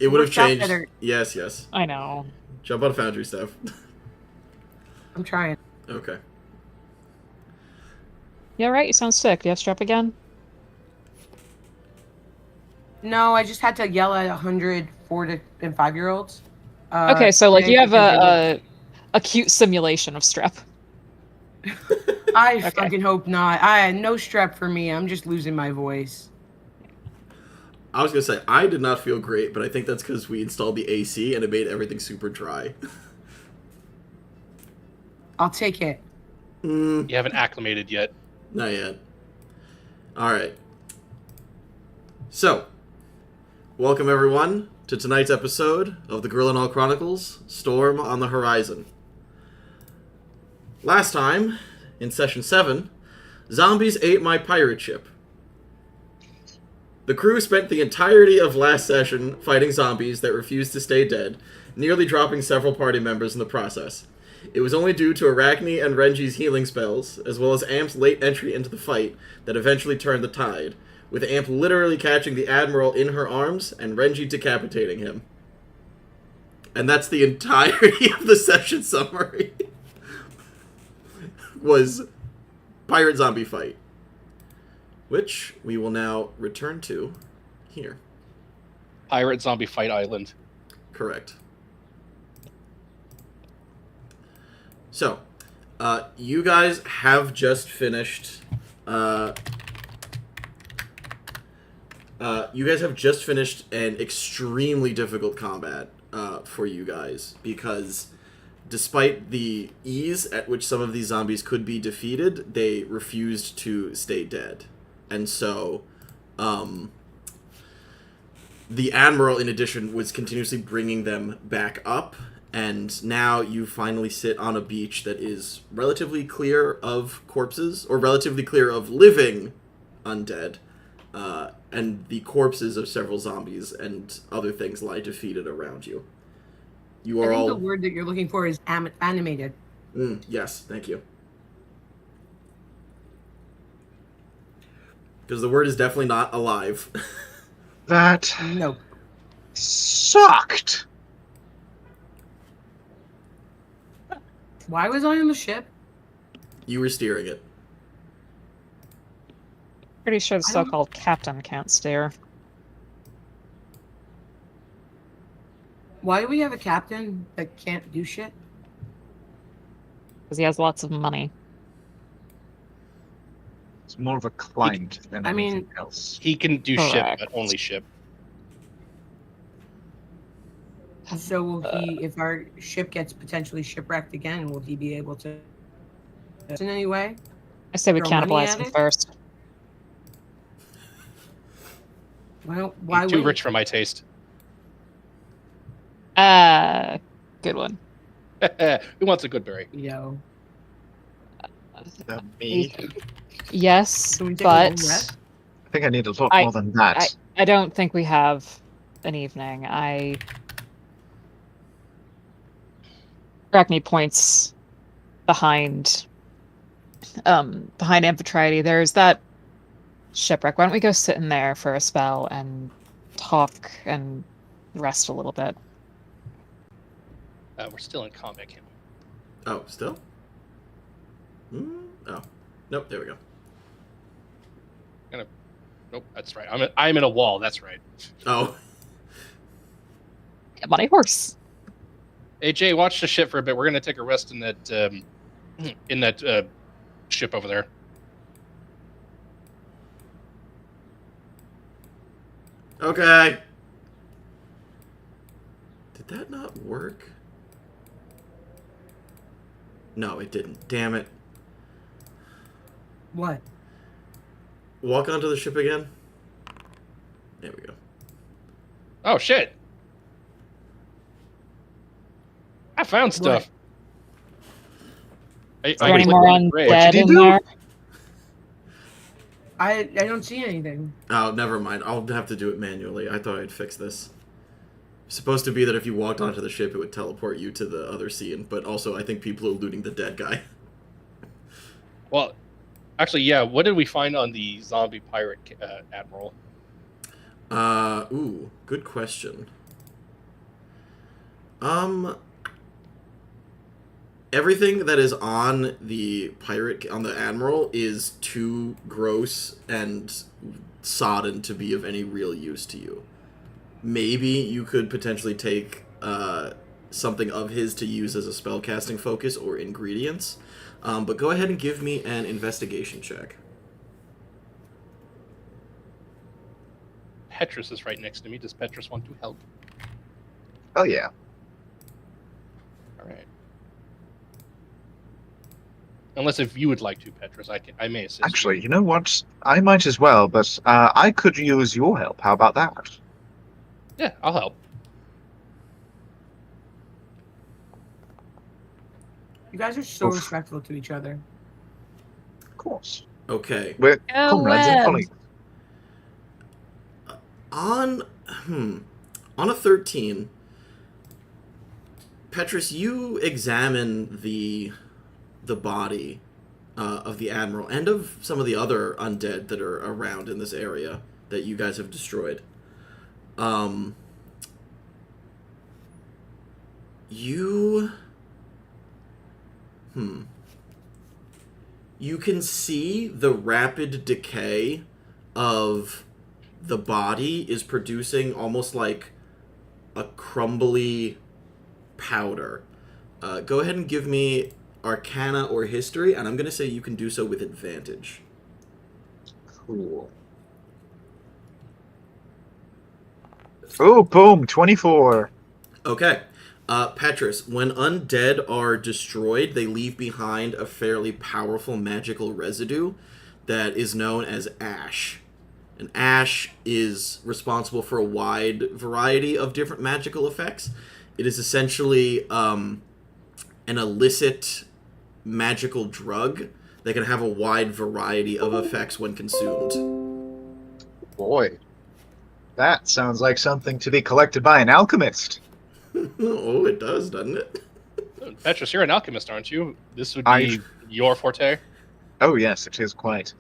It would have changed. Better. Yes, yes. I know. Jump on foundry stuff. I'm trying. Okay. Yeah, right. You sound sick. Do you have strep again? No, I just had to yell at 100 4 and 5-year-olds. Okay, so like you have a acute simulation of strep. I Okay. fucking hope not. I had no strep for me. I'm just losing my voice. I was gonna say I did not feel great, but I think that's because we installed the AC and it made everything super dry. I'll take it. You haven't acclimated yet. Not yet. All right. So, welcome everyone to tonight's episode of the Grillonal Chronicles: Storm on the Horizon. Last time, in Session 7, zombies ate my pirate ship. The crew spent the entirety of last session fighting zombies that refused to stay dead, nearly dropping several party members in the process. It was only due to Arachne and Renji's healing spells, as well as Amp's late entry into the fight, that eventually turned the tide, with Amp literally catching the Admiral in her arms and Renji decapitating him. And that's the entirety of the session summary. Was pirate zombie fight, which we will now return to here. Pirate Zombie Fight Island. Correct. So, you guys have just finished. You guys have just finished an extremely difficult combat for you guys, because despite the ease at which some of these zombies could be defeated, they refused to stay dead. And so, the Admiral, in addition, was continuously bringing them back up, and now you finally sit on a beach that is relatively clear of corpses, or relatively clear of living undead, and the corpses of several zombies and other things lie defeated around you. You are I think all... the word that you're looking for is animated. Yes, thank you. Because the word is definitely not alive. That Nope. sucked. Why was I on the ship? You were steering it. Pretty sure the I don't- so-called captain can't steer. Why do we have a captain that can't do shit? Because he has lots of money. It's more of a client than I anything mean- else. He can do ship, Correct. but only ship. So will he, if our ship gets potentially shipwrecked again, will he be able to in any way? I say we Throw money cannibalize at him it? first. Well, why He's too wait? rich for my taste. Good one. Who wants a good berry? Yo. Me. Yes, Can we take a long but rest? I think I need a lot I- more than that. I don't think we have an evening. Arachne points behind Amphitrite. There's that shipwreck. Why don't we go sit in there for a spell and talk and rest a little bit? We're still in combat camp. Oh, still? Oh. Nope, there we go. Nope, that's right. I'm in a wall. That's right. Oh. Get money horse. Hey Jay, watch the ship for a bit. We're gonna take a rest in that ship over there. Okay. Did that not work? No, it didn't. Damn it. What? Walk onto the ship again. There we go. Oh shit! I found stuff. Is there any more Great. undead did he in do? there? I don't see anything. Oh, never mind. I'll have to do it manually. I thought I'd fix this. It's supposed to be that if you walked onto the ship, it would teleport you to the other scene, but also I think people are looting the dead guy. Well, actually, yeah. What did we find on the zombie pirate admiral? Ooh, good question. Everything that is on the Admiral is too gross and sodden to be of any real use to you. Maybe you could potentially take something of his to use as a spellcasting focus or ingredients. But go ahead and give me an investigation check. Petrus is right next to me. Does Petrus want to help? Oh yeah. All right. Unless if you would like to, Petrus, I may assist. Actually, you know what? I might as well, but I could use your help. How about that? Yeah, I'll help. You guys are so Oof. respectful to each other. Of course. Okay. We're Oh, comrades and Web. colleagues. On a 13, Petrus, you examine the body of the Admiral and of some of the other undead that are around in this area that you guys have destroyed. You can see the rapid decay of the body is producing almost like a crumbly powder. Go ahead and give me Arcana or History, and I'm going to say you can do so with advantage. Cool. Oh, boom! 24. Okay. Petrus, when undead are destroyed, they leave behind a fairly powerful magical residue that is known as ash. And ash is responsible for a wide variety of different magical effects. It is essentially an illicit magical drug that can have a wide variety of effects when consumed. Boy. That sounds like something to be collected by an alchemist. Oh, it does, doesn't it? Petrus, you're an alchemist, aren't you? This would be your forte. Oh, yes, it is quite.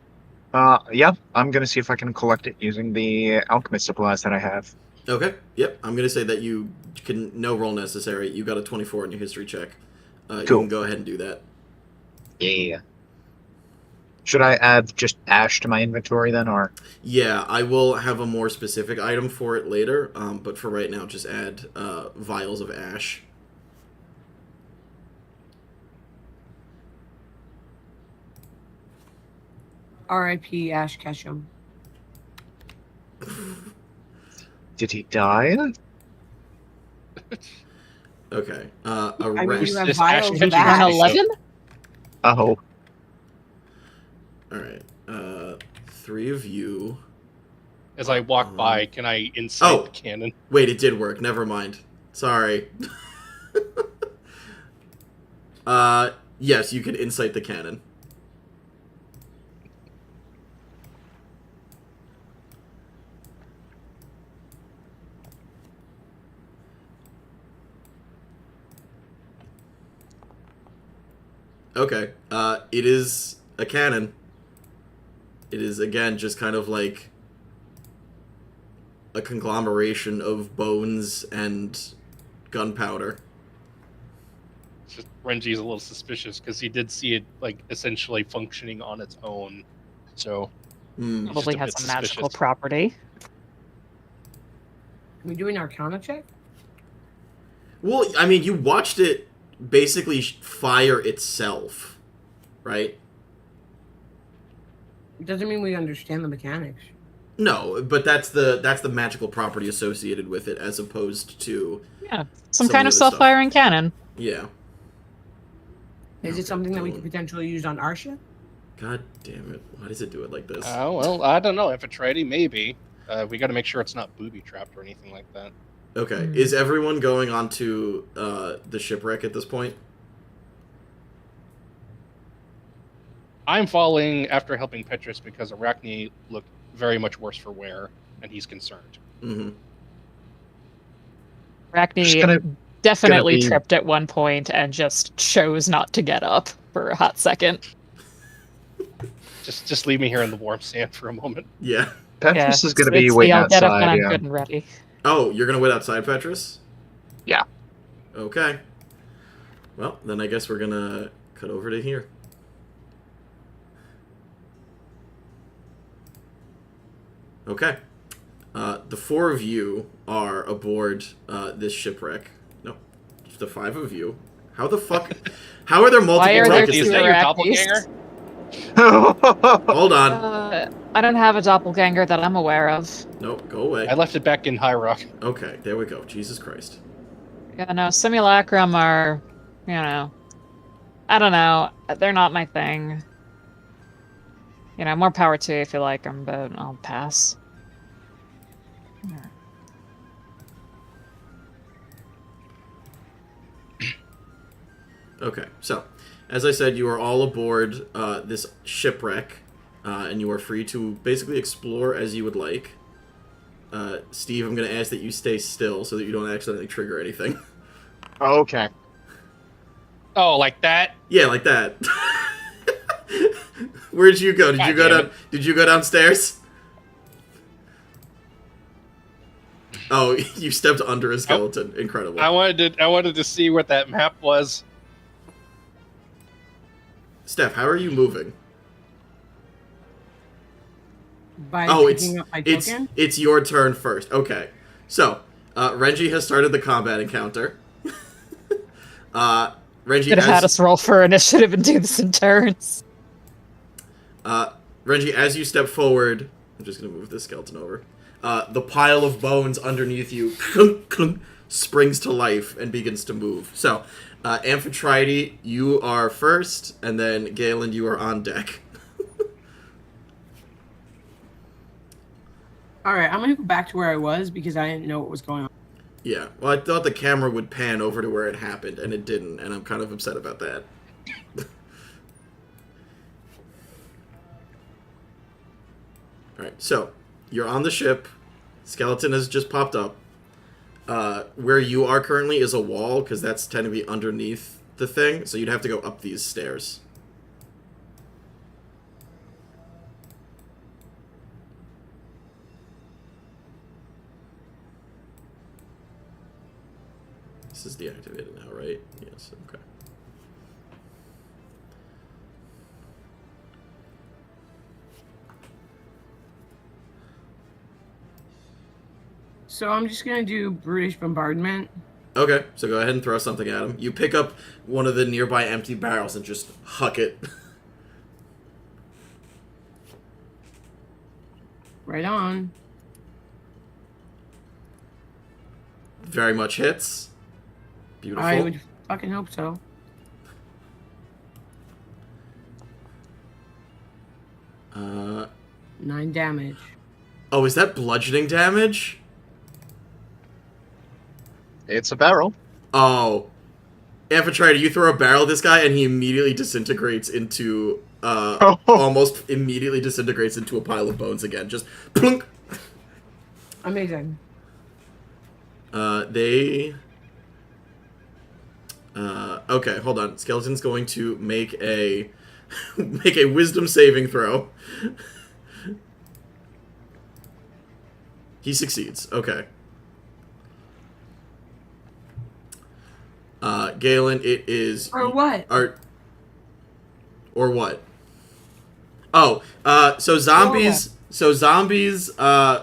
Yeah, I'm going to see if I can collect it using the alchemist supplies that I have. Okay, yep. I'm going to say that you can, no roll necessary. You got a 24 in your history check. You Cool. can go ahead and do that. Yeah. Should I add just ash to my inventory then, or? Yeah, I will have a more specific item for it later, but for right now, just add vials of ash. R.I.P. Ash Ketchum. Did he die? Okay. I mean, you have This vials Ash of Ketchum ash. is 111? Oh. Alright. 3 of you. As I walk by, can I incite the cannon? Wait, it did work. Never mind. Sorry. Yes, you can incite the cannon. Okay. It is a cannon. It is, again, just kind of like a conglomeration of bones and gunpowder. Just Renji's a little suspicious because he did see it like essentially functioning on its own. So Hmm. Probably just a has bit a magical suspicious. property. Can we do an Arcana check? Well, I mean, you watched it basically fire itself, right? It doesn't mean we understand the mechanics. No, but that's the magical property associated with it, as opposed to Yeah, Some some of kind the of other stuff. self-firing cannon. yeah. Is Okay, it something that we don't- could potentially use on our ship? God damn it! Why does it do it like this? Oh well, I don't know. If it's ready, maybe. We got to make sure it's not booby trapped or anything like that. Okay, Hmm. is everyone going on to the shipwreck at this point? I'm falling after helping Petrus because Arachne looked very much worse for wear, and he's concerned. Mm-hmm. Just Arachne definitely gonna be- tripped at one point and just chose not to get up for a hot second. Just leave me here in the warm sand for a moment. Yeah. Petrus is going to it's be the waiting I'll get up when outside, I'm yeah. good and ready. Oh, you're gonna wait outside, Petrus? Yeah. Okay. Well, then I guess we're gonna cut over to here. Okay. The 4 of you are aboard this shipwreck. No, just the 5 of you. How the fuck? How are there multiple Why are there tokens? Is two that your Arachnes? doppelganger? Hold on. I don't have a doppelganger that I'm aware of. Nope, go away. I left it back in High Rock. Okay, there we go. Jesus Christ. Yeah, no, simulacrum are, you know, I don't know. They're not my thing. You know, more power to you if you like them, but I'll pass. Okay, so, as I said, you are all aboard this shipwreck, and you are free to basically explore as you would like. Steve, I'm going to ask that you stay still so that you don't accidentally trigger anything. Okay. Oh, like that? Yeah, like that. Where'd you go? Did God you go damn down? Did you go downstairs? Oh, you stepped under a skeleton. Incredible. I wanted to see what that map was. Steph, how are you moving? By Oh, picking up my token? it's your turn first. Okay, so Renji has started the combat encounter. Renji, Could have had us roll for initiative and do this in turns. Renji, as you step forward, I'm just gonna move this skeleton over. The pile of bones underneath you clunk, clunk, springs to life and begins to move. So, Amphitrite, you are first, and then Galen, you are on deck. Alright, I'm gonna go back to where I was because I didn't know what was going on. Yeah, well, I thought the camera would pan over to where it happened, and it didn't, and I'm kind of upset about that. Alright, so, you're on the ship. Skeleton has just popped up. Where you are currently is a wall, because that's technically underneath the thing, so you'd have to go up these stairs. This is deactivated now, right? Yes, okay. So I'm just gonna do brutish bombardment. Okay, so go ahead and throw something at him. You pick up one of the nearby empty barrels and just huck it. Right on. Very much hits. Beautiful. I would fucking hope so. Uh, 9 damage. oh, is that bludgeoning damage? It's a barrel. Oh. Amphitrite, you throw a barrel at this guy and he immediately disintegrates into, almost immediately disintegrates into a pile of bones again. Just plunk. Amazing. Okay, hold on. Skeleton's going to make a make a wisdom saving throw. He succeeds. Okay. Galen, it is... Or what? Or what? Oh, so zombies... So zombies,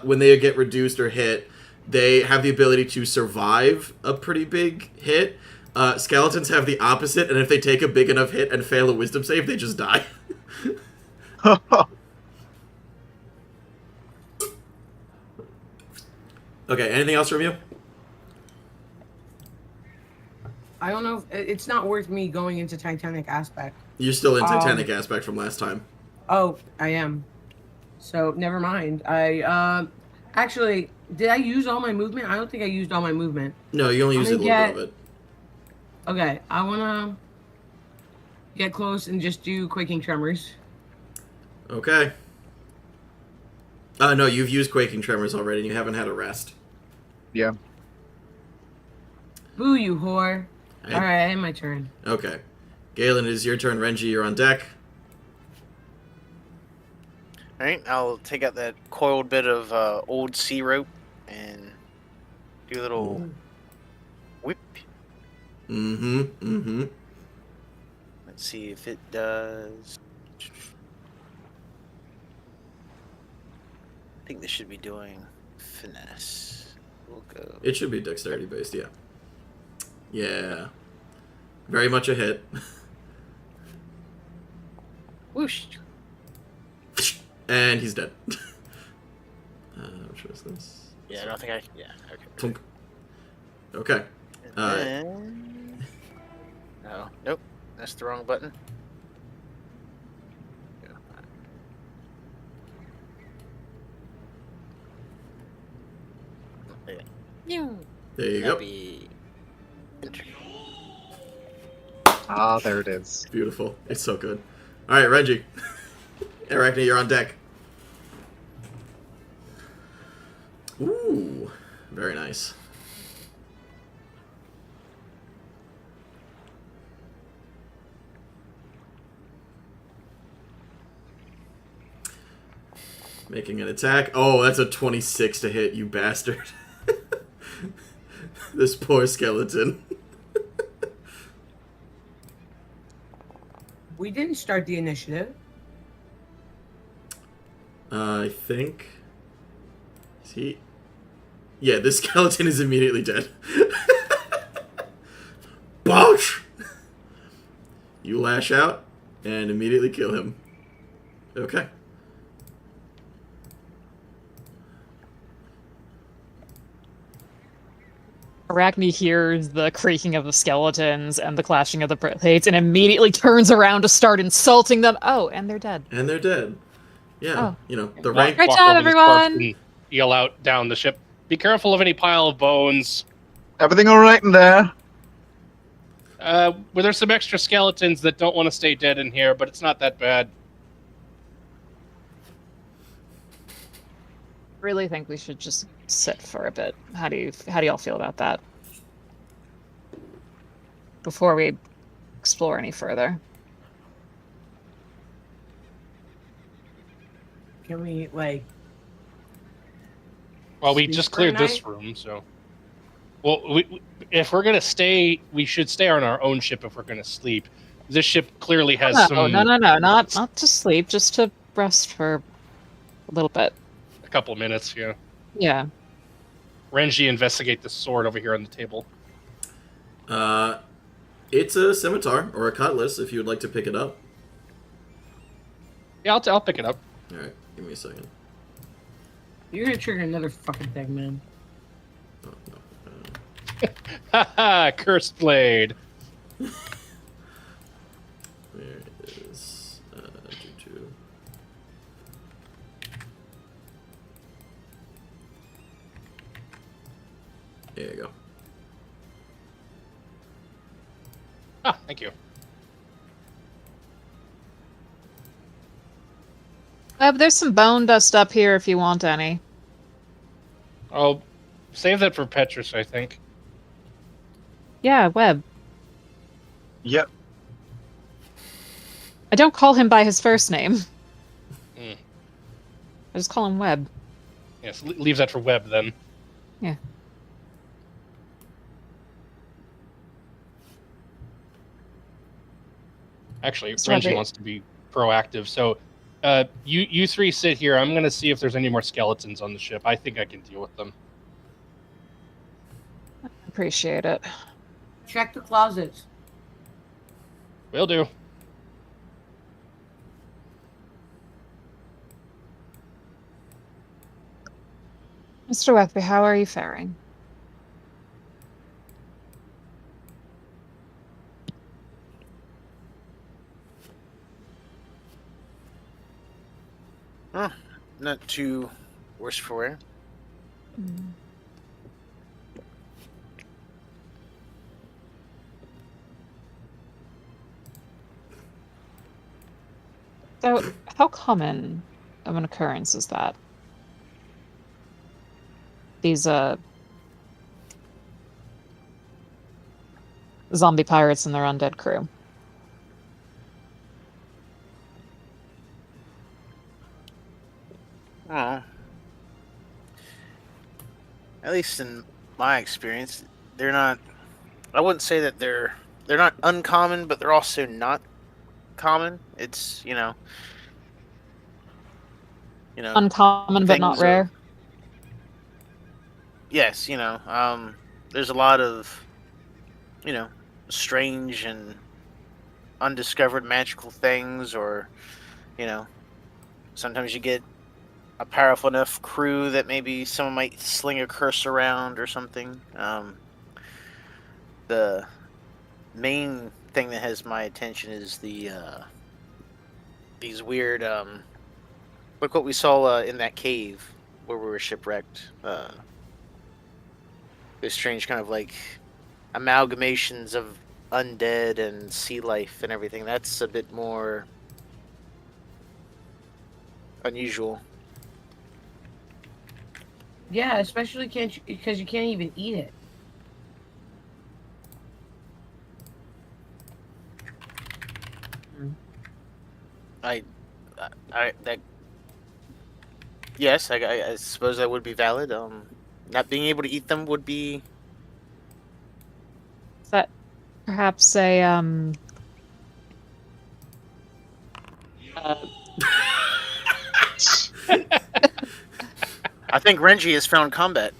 when they get reduced or hit, they have the ability to survive a pretty big hit. Skeletons have the opposite, and if they take a big enough hit and fail a wisdom save, they just die. Okay, anything else from you? I don't know. It's not worth me going into Titanic aspect. You're still in Titanic aspect from last time. Oh, I am. So never mind. I actually, did I use all my movement? I don't think I used all my movement. No, you only used a little bit of it. Okay, I wanna get close and just do quaking tremors. Okay. No, you've used Quaking Tremors already, and you haven't had a rest. Yeah. Boo, you whore. Hey. Alright, my turn. Okay. Galen, it is your turn. Renji, you're on deck. Alright, I'll take out that coiled bit of old sea rope and do a little whip. Mm-hmm. Let's see if it does. I think this should be doing finesse. We'll go. It should be dexterity based, yeah. Yeah. Very much a hit. Whoosh. And he's dead. Which was this? Yeah, I don't think I. Yeah, okay. Tunk. Okay. And then... Oh, nope. That's the wrong button. There you go. Ah, there it is. Beautiful. It's so good. Alright, Renji. Arachne, you're on deck. Ooh. Very nice. Making an attack. Oh, that's a 26 to hit, you bastard. This poor skeleton. We didn't start the initiative. I think... Is he... Yeah, this skeleton is immediately dead. Bosh! You lash out and immediately kill him. Okay. Arachne hears the creaking of the skeletons and the clashing of the plates and immediately turns around to start insulting them. Oh, and they're dead. And they're dead. Yeah, Oh. you know, the Walk- rank... Great walk job, over to this corpse everyone! and Yell out down the ship. Be careful of any pile of bones. Everything all right in there? Well, there's some extra skeletons that don't want to stay dead in here, but it's not that bad. Really think we should just sit for a bit. How do y'all feel about that? Before we explore any further. Can we, like... Well, we Sleep just for cleared a this night? room, so. Well, if we're gonna stay, we should stay on our own ship if we're gonna sleep. This ship clearly has No, some. no, not to sleep, just to rest for a little bit. A couple minutes, yeah. Yeah. Renji, investigate the sword over here on the table. It's a scimitar or a cutlass if you would like to pick it up. Yeah, I'll pick it up. Alright, give me a second. You're gonna trigger another fucking thing, man. Oh, no. Haha, cursed blade. Where is... Juju? There you go. Ah, thank you. But there's some bone dust up here if you want any. I'll save that for Petrus, I think. Yeah, Webb. Yep. I don't call him by his first name. Mm. I just call him Webb. Yes, leave that for Webb then. Yeah. Actually, Sorry. Renji wants to be proactive, so you three sit here. I'm gonna see if there's any more skeletons on the ship. I think I can deal with them. Appreciate it. Check the closets. Will do. Mr. Wethby, how are you faring? Not too worse for wear. So, how common of an occurrence is that? These, zombie pirates and their undead crew. Oh. At least in my experience, they're not I wouldn't say that they're not uncommon, but they're also not common. It's Uncommon but not things rare. yes, there's a lot of strange and undiscovered magical things, or sometimes you get a powerful enough crew that maybe someone might sling a curse around or something. The main thing that has my attention is these weird like what we saw in that cave where we were shipwrecked. Those strange kind of like amalgamations of undead and sea life and everything. That's a bit more unusual. Yeah, especially because you can't even eat it. Yes, I suppose that would be valid. Not being able to eat them would be. Is that perhaps a I think Renji has found combat.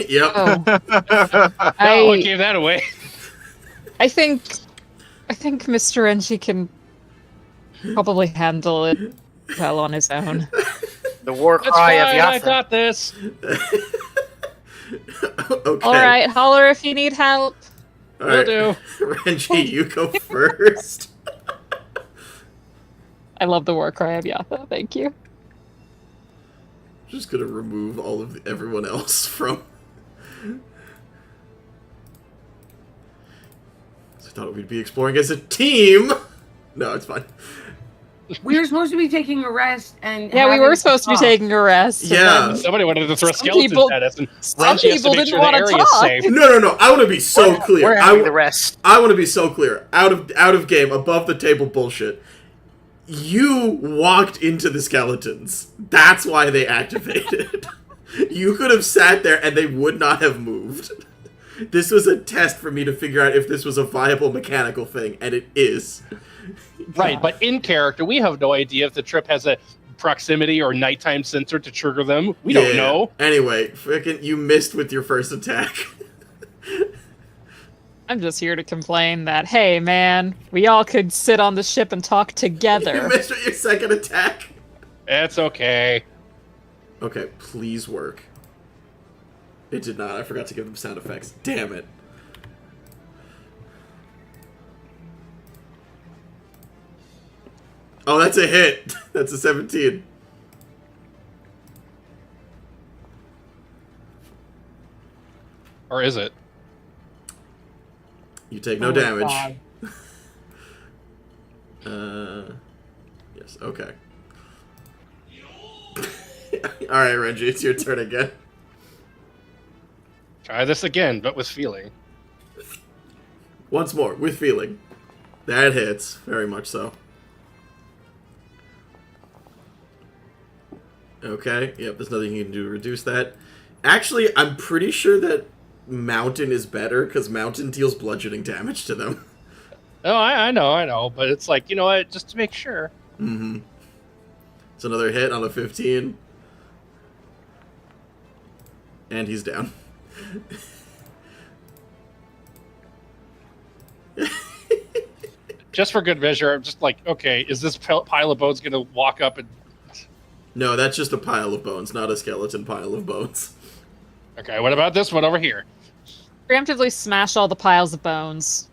Yep. oh, Oh, what gave that away? I think Mr. Renji can probably handle it well on his own. The war That's cry fine, of I Yatha. got this. Okay. All right, holler if you need help. All Will right. do. Renji, you go first. I love the war cry of Yatha. Thank you. Just gonna remove all of everyone else from. I thought we'd be exploring as a team. No, it's fine. We were supposed to be taking a rest and Yeah, we having were supposed to be talk. taking a rest. and Yeah. then Somebody wanted to throw Some skeletons people- at us, and some Renji has to people make didn't sure the wanna area is talk. safe. No. I want to be so clear. We're I having the rest. want to be so clear. Out of game, above the table bullshit. You walked into the skeletons. That's why they activated. You could have sat there and they would not have moved. This was a test for me to figure out if this was a viable mechanical thing, and it is. Right, but in character, we have no idea if the trip has a proximity or nighttime sensor to trigger them. We don't Yeah. know. Anyway, frickin' you missed with your first attack. I'm just here to complain that, hey, man, we all could sit on the ship and talk You together. missed with your second attack. It's okay. Okay, please work. It did not. I forgot to give them sound effects. Damn it. Oh, that's a hit. That's a 17. Or is it? You take no Oh my damage. God. Yes, okay. Alright, Renji, it's your turn again. Try this again, but with feeling. Once more, with feeling. That hits, very much so. Okay, yep, there's nothing you can do to reduce that. Actually, I'm pretty sure that Mountain is better, because Mountain deals bludgeoning damage to them. Oh, I know, but it's like, you know what, just to make sure. Mm-hmm. It's another hit on a 15. And he's down. Just for good measure, I'm just like, okay, is this pile of bones going to walk up and... No, that's just a pile of bones, not a skeleton pile of bones. Okay, what about this one over here? Preemptively smash all the piles of bones.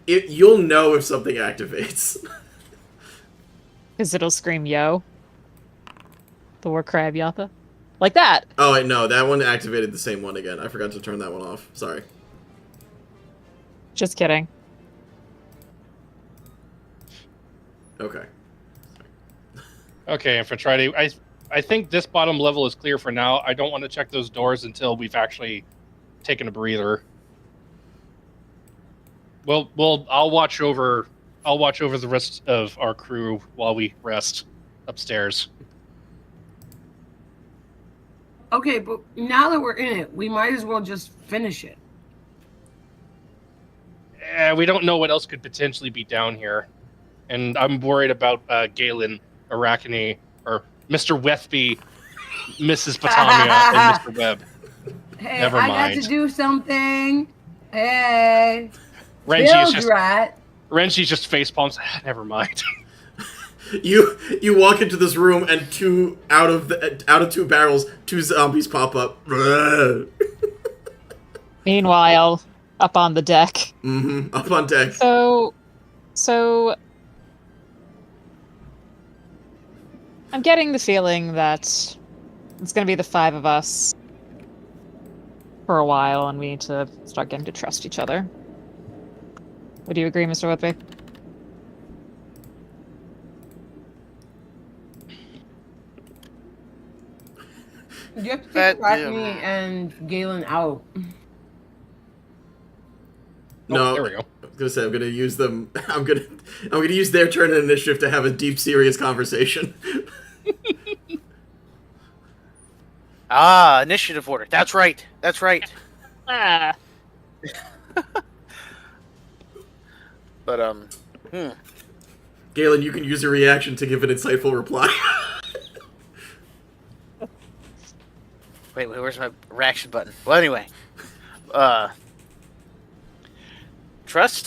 You'll know if something activates. Because it'll scream, yo. The war cry of Yatha. Like that. Oh, wait, no, that one activated the same one again. I forgot to turn that one off. Sorry. Just kidding. Okay. Okay, Infiltrati, I think this bottom level is clear for now. I don't want to check those doors until we've actually taken a breather. Well, I'll watch over the rest of our crew while we rest upstairs. Okay, but now that we're in it, we might as well just finish it. We don't know what else could potentially be down here. And I'm worried about Galen, Arachne, or Mr. Wethby, Mrs. Potamia, and Mr. Webb. Hey, Never I got mind. to do something. Hey. Renji's just face palms. Never mind. You walk into this room and out of two barrels, 2 zombies pop up. Meanwhile, up on the deck. Up on deck. So I'm getting the feeling that it's going to be the 5 of us for a while, and we need to start getting to trust each other. Would you agree, Mr. Whitby? You have to take Arachne and Galen out. No, there we go. I was gonna say I'm gonna use them. I'm gonna use their turn in initiative to have a deep, serious conversation. Initiative order. That's right. Ah. But Galen, you can use your reaction to give an insightful reply. wait, where's my reaction button? Well, anyway, trust.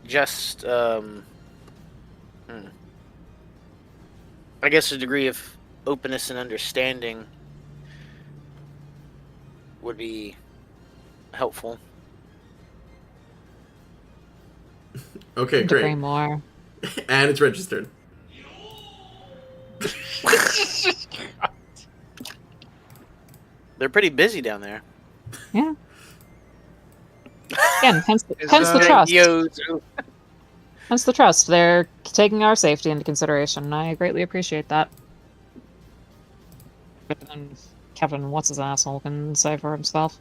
Just I guess a degree of openness and understanding would be helpful. Okay, Agree great. more. And it's registered. They're pretty busy down there. Yeah. Again, hence the trust. Hence the trust. They're taking our safety into consideration. I greatly appreciate that. But then Kevin, what's his asshole, can say for himself.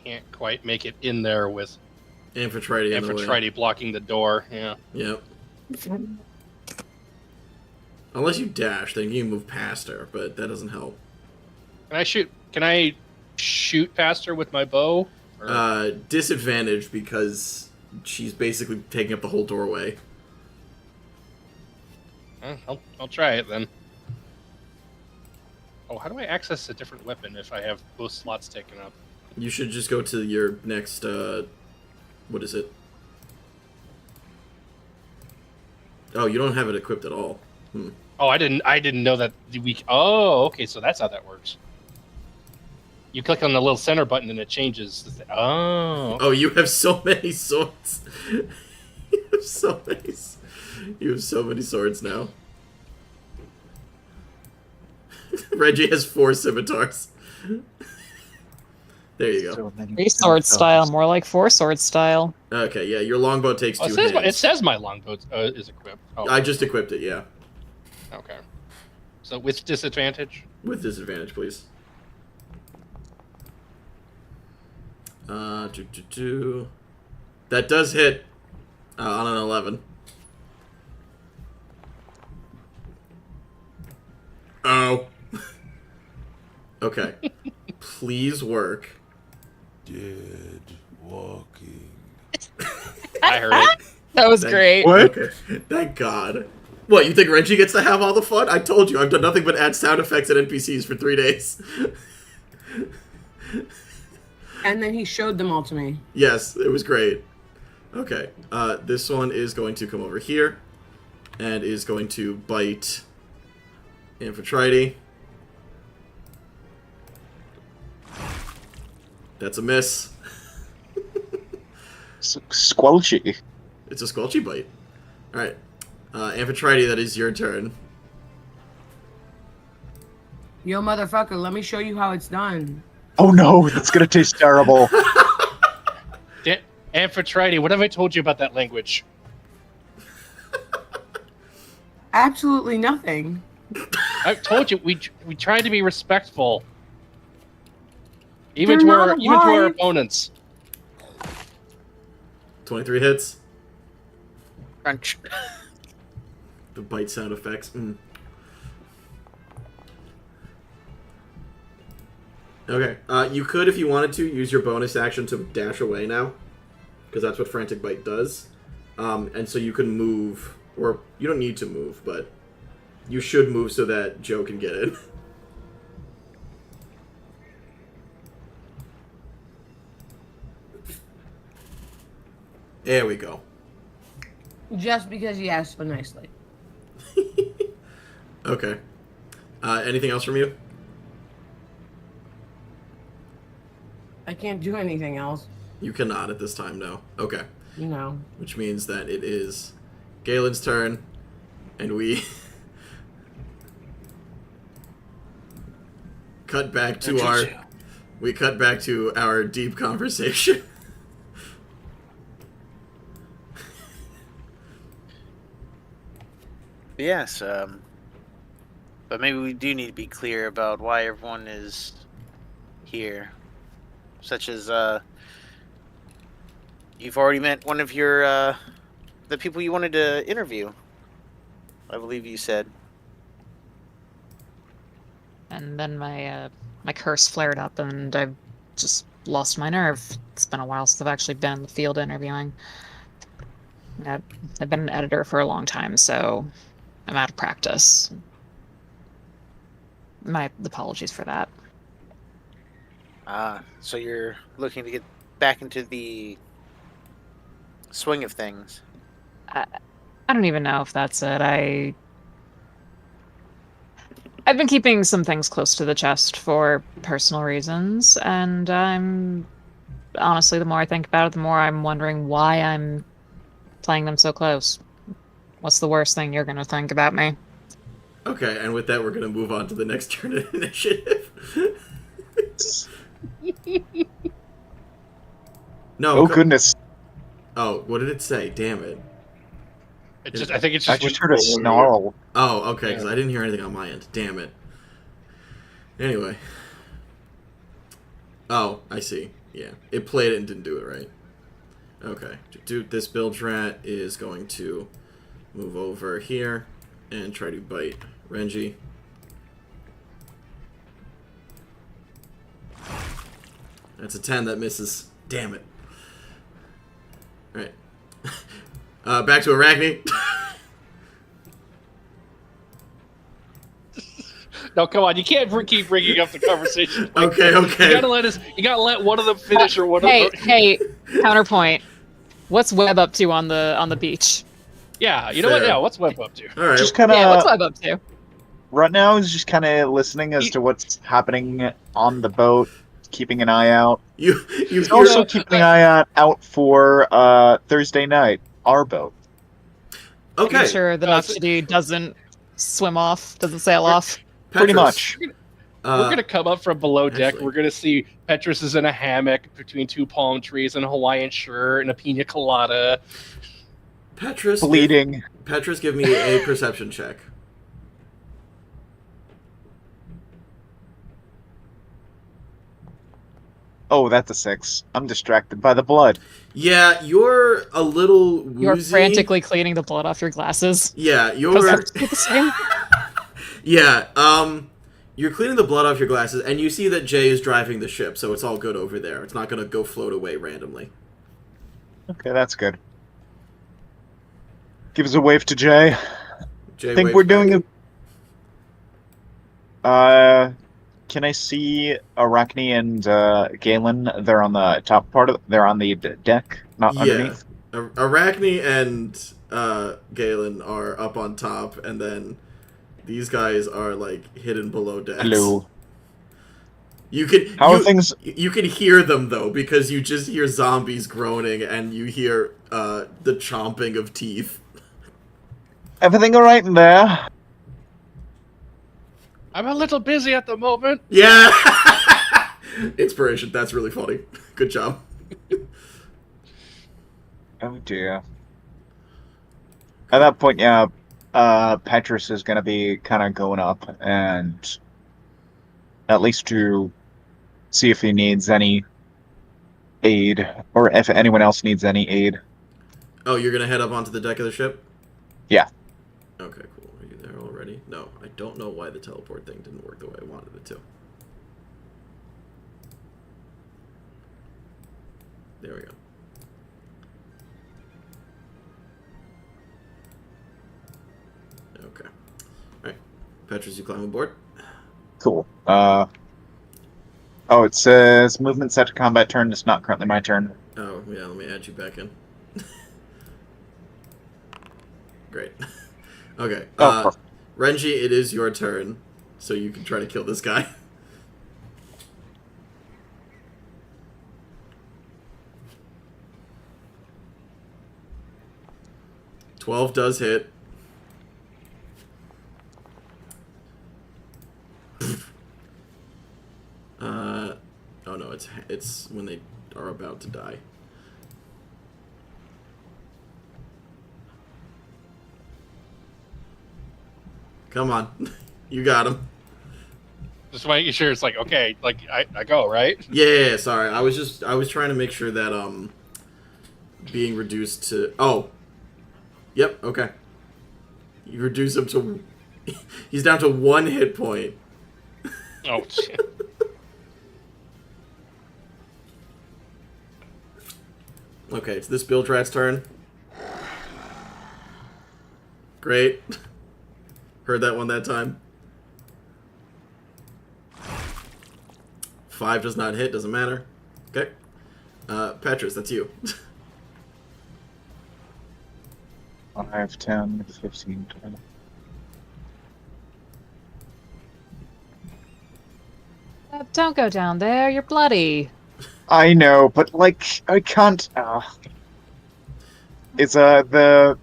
Can't quite make it in there with Amphitrite blocking the door. Yeah. Yep. Unless you dash, then you can move past her, but that doesn't help. Can I shoot past her with my bow? Or... Disadvantage because she's basically taking up the whole doorway. I'll try it then. Oh, how do I access a different weapon if I have both slots taken up? You should just go to your next, what is it? Oh, you don't have it equipped at all. Oh, I didn't know that Oh, okay, so that's how that works. You click on the little center button and it changes. Oh. Oh, you have so many swords. You have so many swords now. Reggie has 4 scimitars. There you go. 3-sword style, more like 4-sword style. Okay, yeah, your longbow takes 2 hands. It says my longbow is equipped. Oh. I just equipped it, yeah. Okay. So with disadvantage? With disadvantage, please. That does hit on an 11. Oh. Okay. Please work. Dead walking. I heard it. That was great. What? Okay. Thank God. What, you think Renji gets to have all the fun? I told you, I've done nothing but add sound effects and NPCs for 3 days. And then he showed them all to me. Yes, it was great. Okay, this one is going to come over here and is going to bite Amphitrite. That's a miss. Squelchy. It's a squelchy bite. Alright. Amphitrite, that is your turn. Yo, motherfucker, let me show you how it's done. Oh no, that's gonna taste terrible. Amphitrite, what have I told you about that language? Absolutely nothing. I've told you we try to be respectful, even They're to not our alive. opponents. 23 hits. Crunch. The bite sound effects. Okay. You could, if you wanted to, use your bonus action to dash away now, because that's what Frantic Bite does. And so you can move, or you don't need to move, but you should move so that Joe can get in. There we go. Just because he asked so nicely. Okay. Anything else from you? I can't do anything else. You cannot at this time, no. Okay. No. Which means that it is Galen's turn, and we cut back to our deep conversation. Yes, but maybe we do need to be clear about why everyone is here. Such as, you've already met one of your, the people you wanted to interview. I believe you said. And then my curse flared up, and I've just lost my nerve. It's been a while since I've actually been in the field interviewing. I've been an editor for a long time, so I'm out of practice. My apologies for that. So you're looking to get back into the swing of things. I don't even know if that's it. I've been keeping some things close to the chest for personal reasons, and I'm honestly, the more I think about it, the more I'm wondering why I'm playing them so close. What's the worst thing you're gonna think about me? Okay, and with that, we're going to move on to the next turn of initiative. No. Oh, goodness. Oh, what did it say? Damn it. I think it's just. I just heard a snarl. Oh, okay, because I didn't hear anything on my end. Damn it. Anyway. Oh, I see. Yeah. It played it and didn't do it right. Okay. Dude, this bilge rat is going to move over here and try to bite Renji. That's a 10 that misses. Damn it. Alright. Back to Arachne. No, come on! You can't keep bringing up the conversation. Okay. You gotta let one of them finish, or one of them. Hey, counterpoint. What's Webb up to on the beach? Yeah, you know what? Fair. Yeah, what's Webb up to? All right. Just kind of. Yeah, what's Webb up to? Right now is just kind of listening as to what's happening on the boat, keeping an eye out. You He's hear- also keeping an eye out for Thursday night, our boat. Okay. Make sure the Noxity doesn't swim off, doesn't sail off. Pretty Petrus, much. We're gonna come up from below deck. actually- We're gonna see Petrus is in a hammock between two palm trees and a Hawaiian shirt and a pina colada. Petrus, Bleeding. Petrus, give me a perception check. Oh, that's a 6. I'm distracted by the blood. Yeah, you're a little woozy. You're frantically cleaning the blood off your glasses. Yeah, you're. The same. Yeah, you're cleaning the blood off your glasses, and you see that Jay is driving the ship, so it's all good over there. It's not gonna go float away randomly. Okay, that's good. Give us a wave to Jay. Jay I think waves we're doing back. Can I see Arachne and Galen? They're on the top part of. They're on the deck, not underneath. Arachne and Galen are up on top, and then these guys are like hidden below decks. Hello. You can How are things? You can hear them though, because you just hear zombies groaning, and you hear the chomping of teeth. Everything all right in there? I'm a little busy at the moment. Yeah. Inspiration. That's really funny. Good job. Oh dear. At that point, yeah, Petrus is going to be kind of going up and at least to see if he needs any aid or if anyone else needs any aid. Oh, you're gonna head up onto the deck of the ship? Yeah. Okay, cool. Are you there already? No, I don't know why the teleport thing didn't work the way I wanted it to. There we go. Okay. Alright. Petrus, you climb aboard? Cool. Oh, it says movement set to combat turn. It's not currently my turn. Oh, yeah, let me add you back in. Great. Okay. Perfect. Renji, it is your turn, so you can try to kill this guy. $12 does hit. Oh no, it's when they are about to die. Come on, you got him. Just making sure it's like, okay, like I go, right? Yeah, sorry. I was trying to make sure that being reduced to yep, okay. You reduce him to he's down to 1 hit point. Oh shit. Okay, it's this bilge rat's turn. Great. Heard that one that time. 5 does not hit, doesn't matter. Okay. Petrus, that's you. 5, 10, 15, 20. Don't go down there. You're bloody. I know, but like I can't. It's so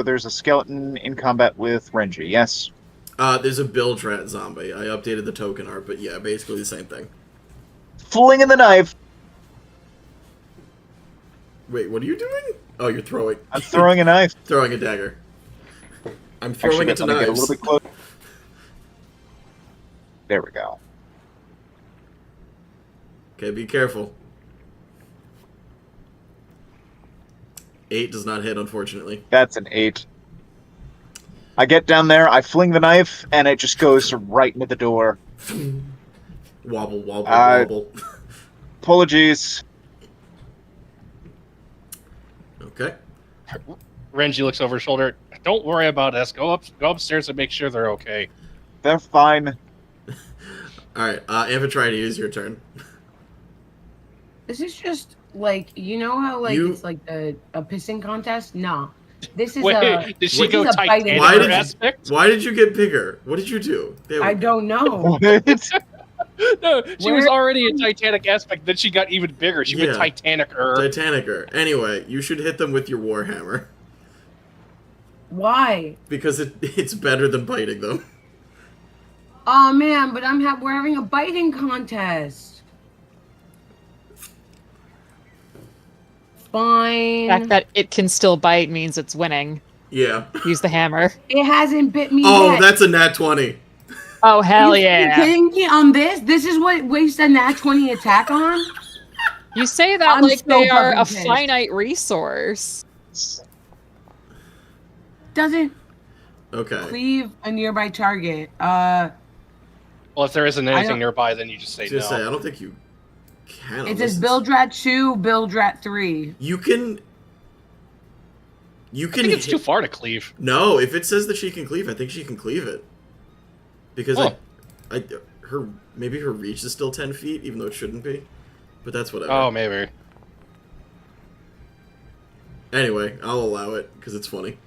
there's a skeleton in combat with Renji. Yes. There's a bilge rat zombie. I updated the token art, but yeah, basically the same thing. Flinging the knife. Wait, what are you doing? Oh, you're throwing. I'm throwing a knife. Throwing a dagger. I'm throwing it to let me get a knives. little bit close. There we go. Okay, be careful. 8 does not hit, unfortunately. That's an 8. I get down there, I fling the knife, and it just goes right into the door. Wobble, wobble, wobble. Apologies. Okay. Renji looks over his shoulder. Don't worry about us. Go upstairs and make sure they're okay. They're fine. Alright, Amphitrite, your turn. This is just like, you know how like it's like a pissing contest? No. This is Wait, did she go Titanic Why did, aspect? why did you get bigger? What did you do? I don't know. No, she was already a Titanic aspect, then she got even bigger. She went Titanic-er. Titanic-er. Anyway, you should hit them with your Warhammer. Why? Because it's better than biting them. Oh man, but we're having a biting contest. Fine. The fact that it can still bite means it's winning. Yeah. Use the hammer. It hasn't bit me Oh, yet. that's a nat 20. Oh, hell Are you yeah. kidding me on this? This is what waste a nat 20 attack on? You say that I'm like so they are a fucking pissed. finite resource. Doesn't Okay. cleave a nearby target. Well, if there isn't anything don't- nearby, then you just I say was no. gonna say, I don't think you can. It says Bilge Rat 2, Bilge Rat 3. You can I think it's too far to cleave. No, if it says that she can cleave, I think she can cleave it. Because maybe her reach is still 10 feet, even though it shouldn't be. But that's whatever. Oh, maybe. Anyway, I'll allow it, because it's funny.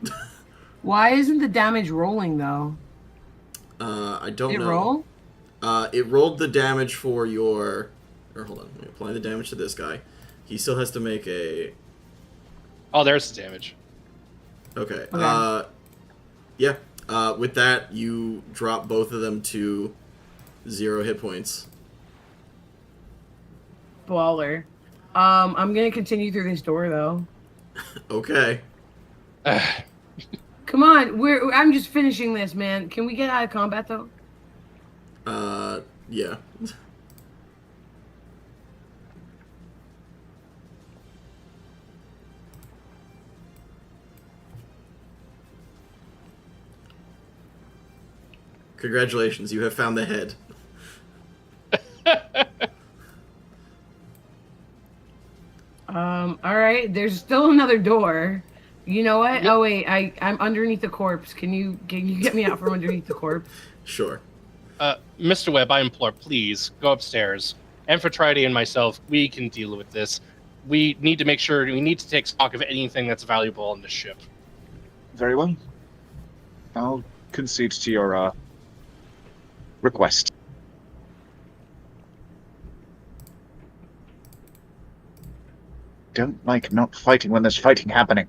Why isn't the damage rolling though? I don't Did it know. roll? It rolled the damage for your... Or hold on, let me apply the damage to this guy. He still has to make a... Oh, there's the damage. Okay. Okay. Yeah. With that, you drop both of them to 0 hit points. Baller. I'm gonna continue through this door though. Okay. Come on, I'm just finishing this, man. Can we get out of combat though? Yeah. Congratulations, you have found the head. All right. There's still another door. You know what? Yep. Oh wait, I'm underneath the corpse. Can you get me out from underneath the corpse? Sure. Mr. Webb, I implore, please go upstairs. Amphitrite and myself, we can deal with this. We need to make sure, we need to take stock of anything that's valuable on the ship. Very well. I'll concede to your request. Don't like not fighting when there's fighting happening.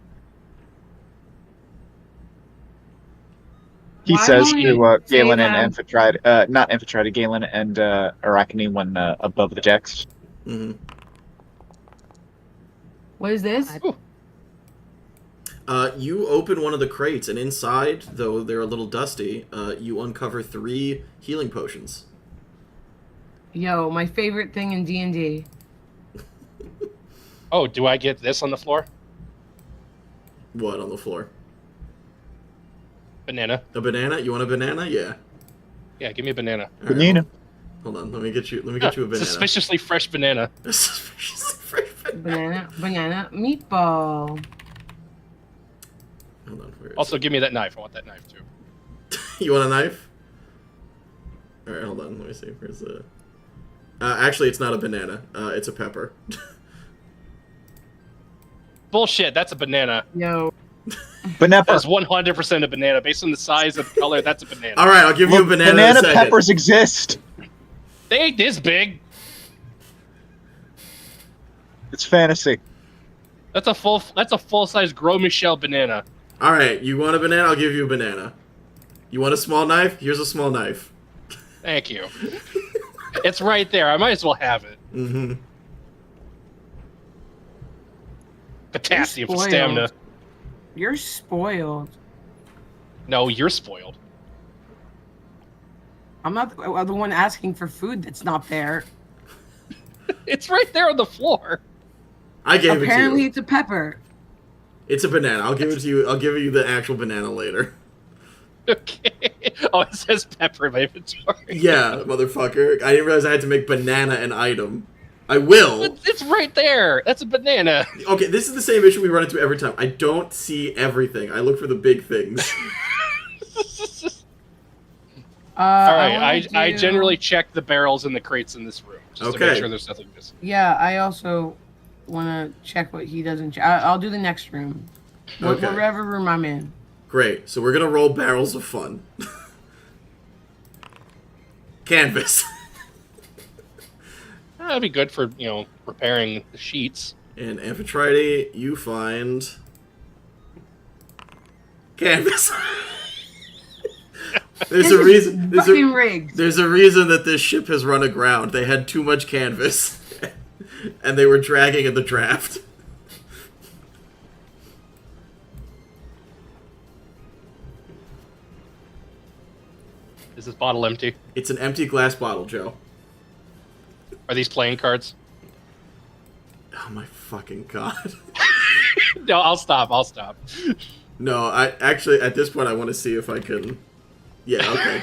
He Why says won't to you say Galen that? and Amphitrite, not Amphitrite, Galen and Arachne when above the decks. Mm-hmm. What is this? You open one of the crates, and inside, though they're a little dusty, you uncover 3 healing potions. Yo, my favorite thing in D&D. Oh, do I get this on the floor? What on the floor? Banana. A banana? You want a banana? Yeah. Yeah, give me a banana. All right, Banana. hold on. Let me get you a banana. Suspiciously fresh banana. Banana meatball. Hold on. Where is Also, give me that knife. I want that knife, too. it? You want a knife? All right, hold on. Let me see. Where's the? Actually, it's not a banana. It's a pepper. Bullshit, that's a banana. Yo. Banana. That's 100% a banana. Based on the size and the color, that's a banana. All right, I'll give you a banana. in a Banana second. peppers exist. They ain't this big. It's fantasy. That's a full-size Gros Michel banana. All right, you want a banana? I'll give you a banana. You want a small knife? Here's a small knife. Thank you. It's right there. I might as well have it. Mm-hmm. Potassium for You're spoiled. stamina. You're spoiled. No, you're spoiled. I'm not the one asking for food that's not there. It's right there on the floor. I gave Apparently, it to you. it's a pepper. It's a banana. I'll give it to you. I'll give you the actual banana later. Okay. Oh, it says pepper in my inventory. Yeah, motherfucker. I didn't realize I had to make banana an item. I will. It's right there. That's a banana. Okay, this is the same issue we run into every time. I don't see everything. I look for the big things. All right, I generally check the barrels and the crates in this room just to make Okay. sure there's nothing missing. Yeah, I also want to check what he doesn't check. I'll do the next room. Okay. Whatever room I'm in. Great. So we're gonna roll barrels of fun. Canvas. That'd be good for, repairing the sheets. And Amphitrite, you find canvas. There's a reason. Fucking rigged. There's a reason that this ship has run aground. They had too much canvas, and they were dragging in the draft. Is this bottle empty? It's an empty glass bottle, Joe. Are these playing cards? Oh my fucking god. No, I'll stop. No, I actually at this point I want to see if I can. Yeah, okay.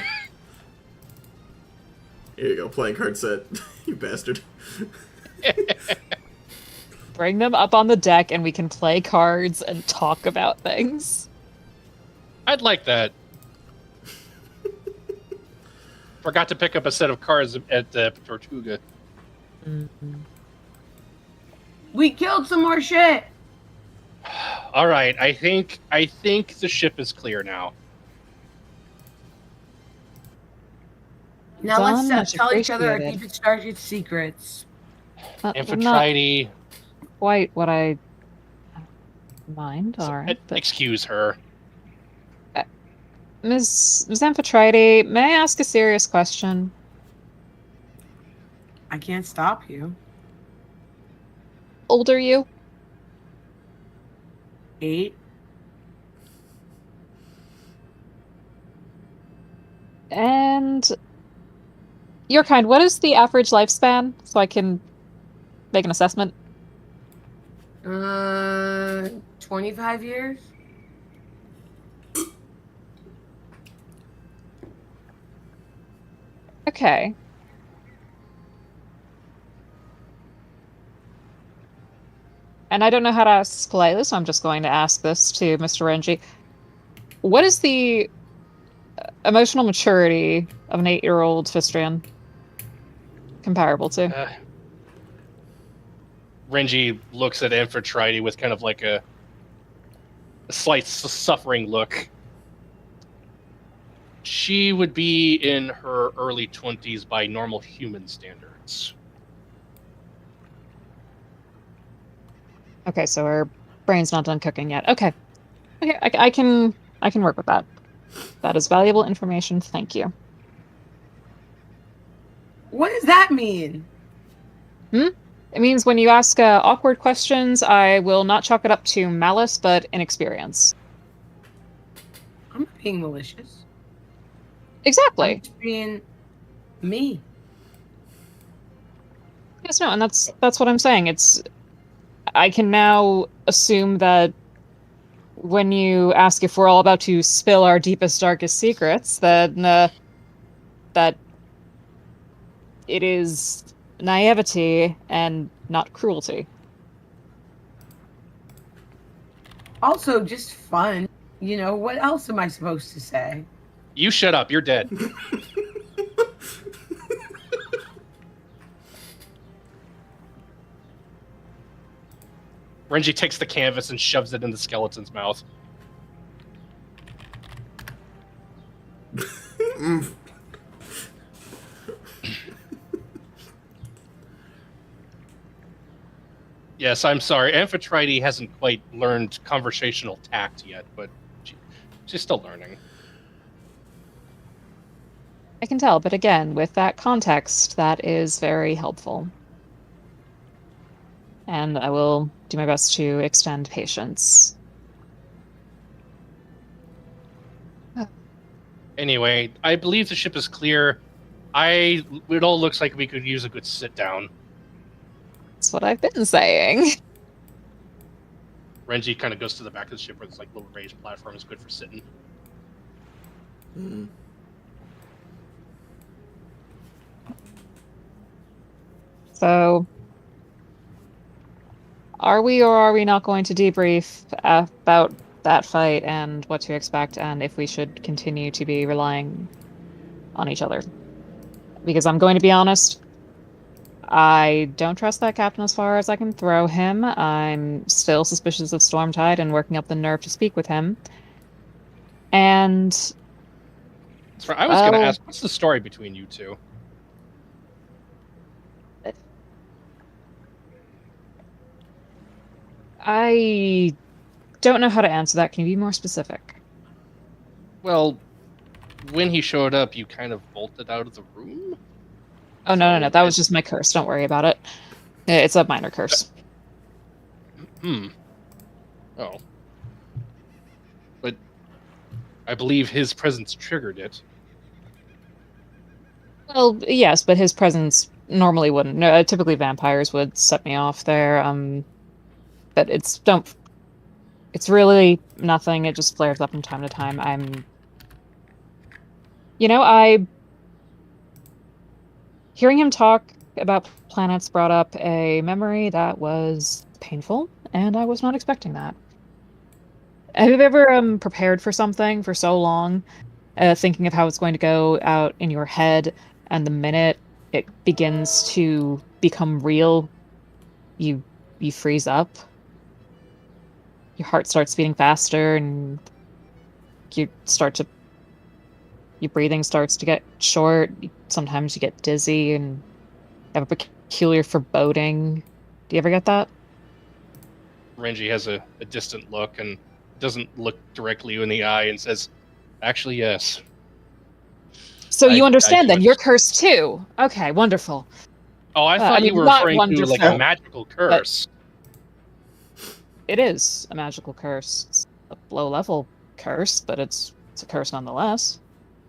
Here you go, playing card set. You bastard. Bring them up on the deck and we can play cards and talk about things. I'd like that. Forgot to pick up a set of cards at the Tortuga. We killed some more shit. All right, I think the ship is clear now. Now Done, let's much tell each other our appreciated. deepest, darkest secrets. Not Amphitrite, quite what I mind. All right, but excuse her. Ms. Amphitrite, may I ask a serious question? I can't stop you. Old are you? 8. And your kind, what is the average lifespan so I can make an assessment? 25 years? Okay. And I don't know how to ask this politely, so I'm just going to ask this to Mr. Renji. What is the emotional maturity of an 8-year-old Fistrian comparable to? Renji looks at Amphitrite with kind of like a slight suffering look. She would be in her early 20s by normal human standards. Okay, so her brain's not done cooking yet. Okay. Okay, I can work with that. That is valuable information. Thank you. What does that mean? It means when you ask awkward questions, I will not chalk it up to malice, but inexperience. I'm not being malicious. Exactly. I'm just being me. Yes, no, and that's what I'm saying. I can now assume that when you ask if we're all about to spill our deepest, darkest secrets, then that it is naivety and not cruelty. Also, just fun. You know, what else am I supposed to say? You shut up. You're dead. Renji takes the canvas and shoves it in the skeleton's mouth. Yes, I'm sorry. Amphitrite hasn't quite learned conversational tact yet, but she's still learning. I can tell, but again, with that context, that is very helpful. And I will do my best to extend patience. Anyway, I believe the ship is clear. It all looks like we could use a good sit down. That's what I've been saying. Renji kind of goes to the back of the ship where this like little raised platform is good for sitting. Mm. So, are we or are we not going to debrief about that fight and what to expect, and if we should continue to be relying on each other? Because I'm going to be honest, I don't trust that captain as far as I can throw him. I'm still suspicious of Stormtide and working up the nerve to speak with him. And So I was going to ask, what's the story between you two? I don't know how to answer that. Can you be more specific? Well, when he showed up, you kind of bolted out of the room? Oh, no. That was just my curse. Don't worry about it. It's a minor curse. Oh. But I believe his presence triggered it. Well, yes, but his presence normally wouldn't. No, typically vampires would set me off there. But it's really nothing. It just flares up from time to time. Hearing him talk about planets brought up a memory that was painful, and I was not expecting that. Have you ever prepared for something for so long, thinking of how it's going to go out in your head, and the minute it begins to become real, you freeze up? Your heart starts beating faster, and your breathing starts to get short. Sometimes you get dizzy and have a peculiar foreboding. Do you ever get that? Renji has a distant look and doesn't look directly you in the eye and says, actually, yes. So you understand then? understand. You're cursed too. Okay, wonderful. Oh, I thought you were not referring to like a wonderful, magical curse. It is a magical curse. It's a low-level curse, but it's a curse nonetheless.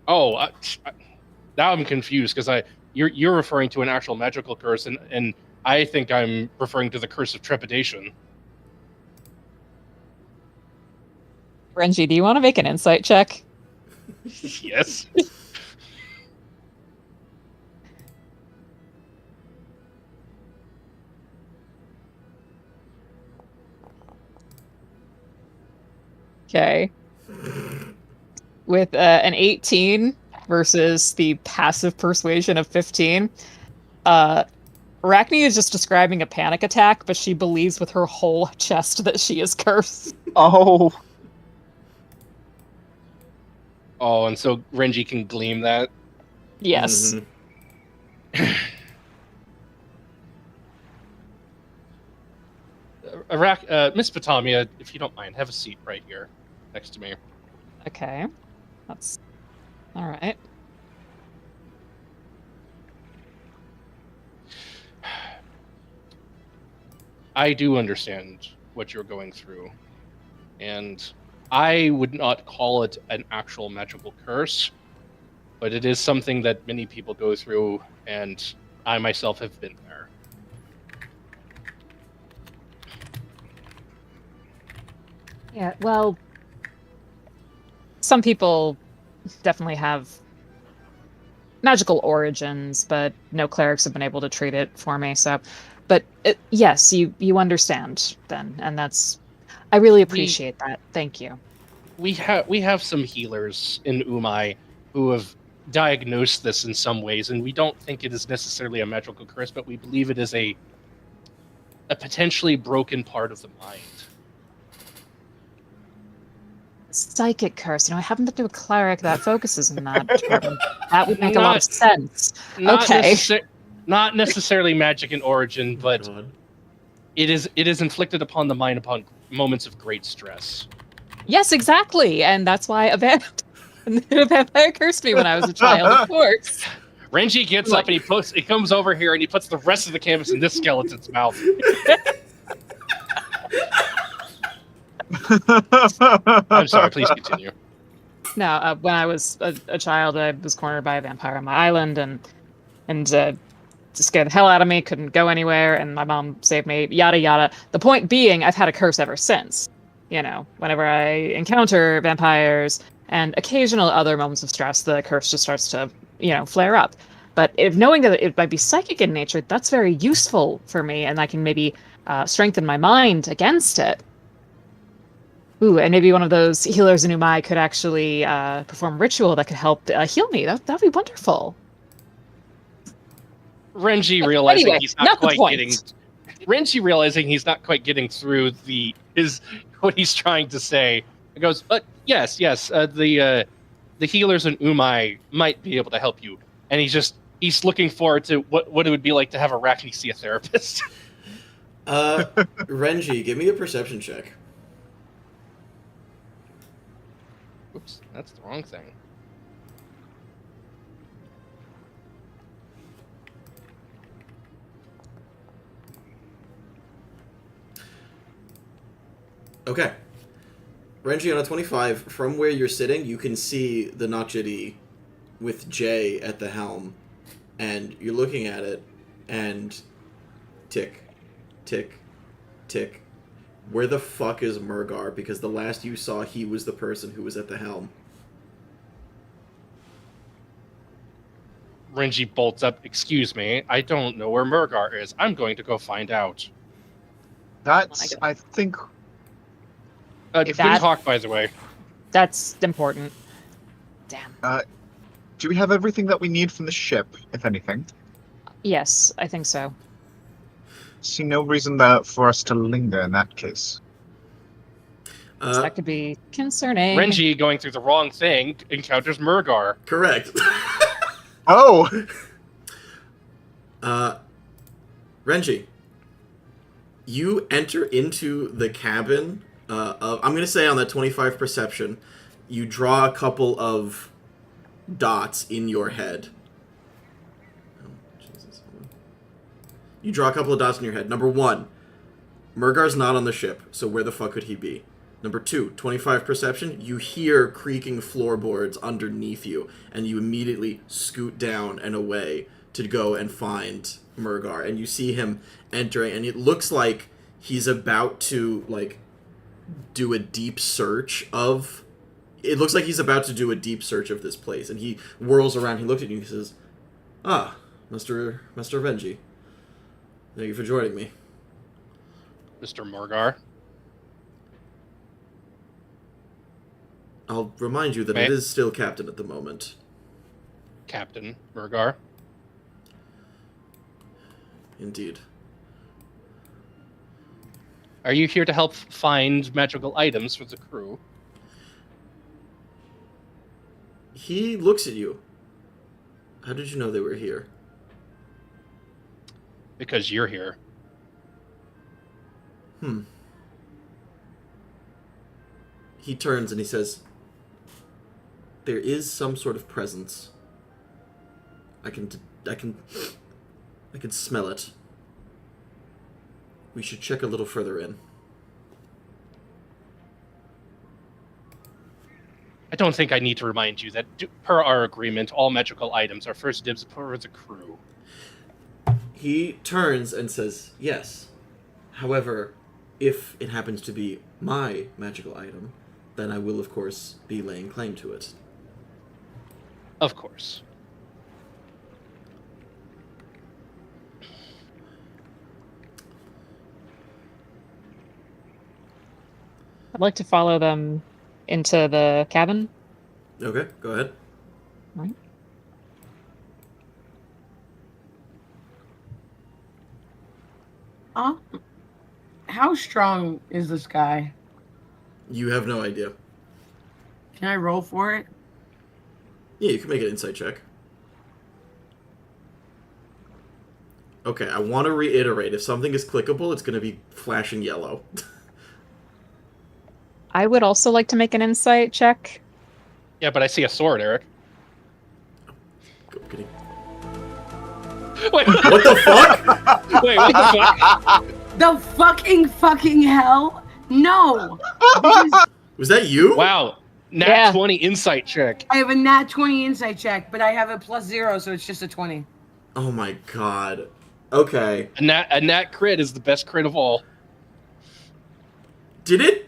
Oh, now I'm confused because you're referring to an actual magical curse, and I think I'm referring to the curse of trepidation. Renji, do you want to make an insight check? Yes. Okay. With an 18 versus the passive persuasion of 15, Arachne is just describing a panic attack, but she believes with her whole chest that she is cursed. Oh, Oh, and so Renji can gleam that. Yes. Mhm. Miss Potamia, if you don't mind, have a seat right here next to me. Okay. That's all right. I do understand what you're going through, and I would not call it an actual magical curse, but it is something that many people go through, and I myself have been there. Yeah, well, some people definitely have magical origins, but no clerics have been able to treat it for me. So, but yes, you understand then, and that's I really appreciate that. Thank you. We have some healers in Umai who have diagnosed this in some ways, and we don't think it is necessarily a magical curse, but we believe it is a potentially broken part of the mind. Psychic curse. I haven't been to a cleric that focuses in that department. That would make a lot of sense. Okay. Not necessarily magic in origin, but God. it is inflicted upon the mind upon moments of great stress. Yes, exactly, and that's why a vampire cursed me when I was a child. Of course. Renji gets up and he comes over here and he puts the rest of the canvas in this skeleton's mouth. I'm sorry, please continue. No, when I was a child, I was cornered by a vampire on my island, and scared the hell out of me. Couldn't go anywhere, and my mom saved me. Yada yada. The point being, I've had a curse ever since. Whenever I encounter vampires and occasional other moments of stress, the curse just starts to flare up. But if knowing that it might be psychic in nature, that's very useful for me, and I can maybe strengthen my mind against it. Ooh, and maybe one of those healers in Umai could actually perform a ritual that could help heal me. That'd be wonderful. Renji realizing Anyway, he's not not the quite point. getting. Renji realizing he's not quite getting through what he's trying to say. He goes, "But yes, the healers in Umai might be able to help you." And he's looking forward to what it would be like to have Arachne see a therapist. Renji, give me a perception check. Oops, that's the wrong thing. Okay. Renji, on a 25, from where you're sitting, you can see the Notchity with Jay at the helm, and you're looking at it, and tick, tick, tick. Where the fuck is Mergar? Because the last you saw, he was the person who was at the helm. Renji bolts up. Excuse me, I don't know where Mergar is. I'm going to go find out. that's, I think, Good talk, by the way. That's important. Damn. do we have everything that we need from the ship, if anything? Yes, I think so. See no reason for us to linger in that case. That could be concerning. Renji, going through the wrong thing, encounters Mergar. Correct. Oh! Renji, you enter into the cabin of, I'm going to say on that 25 perception, you draw a couple of dots in your head. Oh, Jesus. You draw a couple of dots in your head. Number 1, Mergar's not on the ship, so where the fuck could he be? Number 2, 25 perception, you hear creaking floorboards underneath you, and you immediately scoot down and away to go and find Mergar. And you see him entering, and it looks like he's about to, do a deep search of... It looks like he's about to do a deep search of this place, and he whirls around, he looks at you, and he says, Mr. Renji, thank you for joining me. Mr. Mergar. I'll remind you that it is still Captain at the moment. Captain Mergar. Indeed. Are you here to help find magical items for the crew? He looks at you. How did you know they were here? Because you're here. He turns and he says, there is some sort of presence. I can smell it. We should check a little further in. I don't think I need to remind you that, per our agreement, all magical items are first dibs for the crew. He turns and says, yes. However, if it happens to be my magical item, then I will, of course, be laying claim to it. Of course. I'd like to follow them into the cabin. Okay, go ahead. Right. How strong is this guy? You have no idea. Can I roll for it? Yeah, you can make an insight check. Okay, I want to reiterate, if something is clickable, it's going to be flashing yellow. I would also like to make an insight check. Yeah, but I see a sword, Eric. Go, kidding. Wait, What the fuck? wait, what the fuck? The fucking hell? No! Because Was that you? Wow. Nat Yeah. 20 insight check. I have a nat 20 insight check, but I have a +0, so it's just a 20. Oh my god. Okay. A nat crit is the best crit of all. Did it?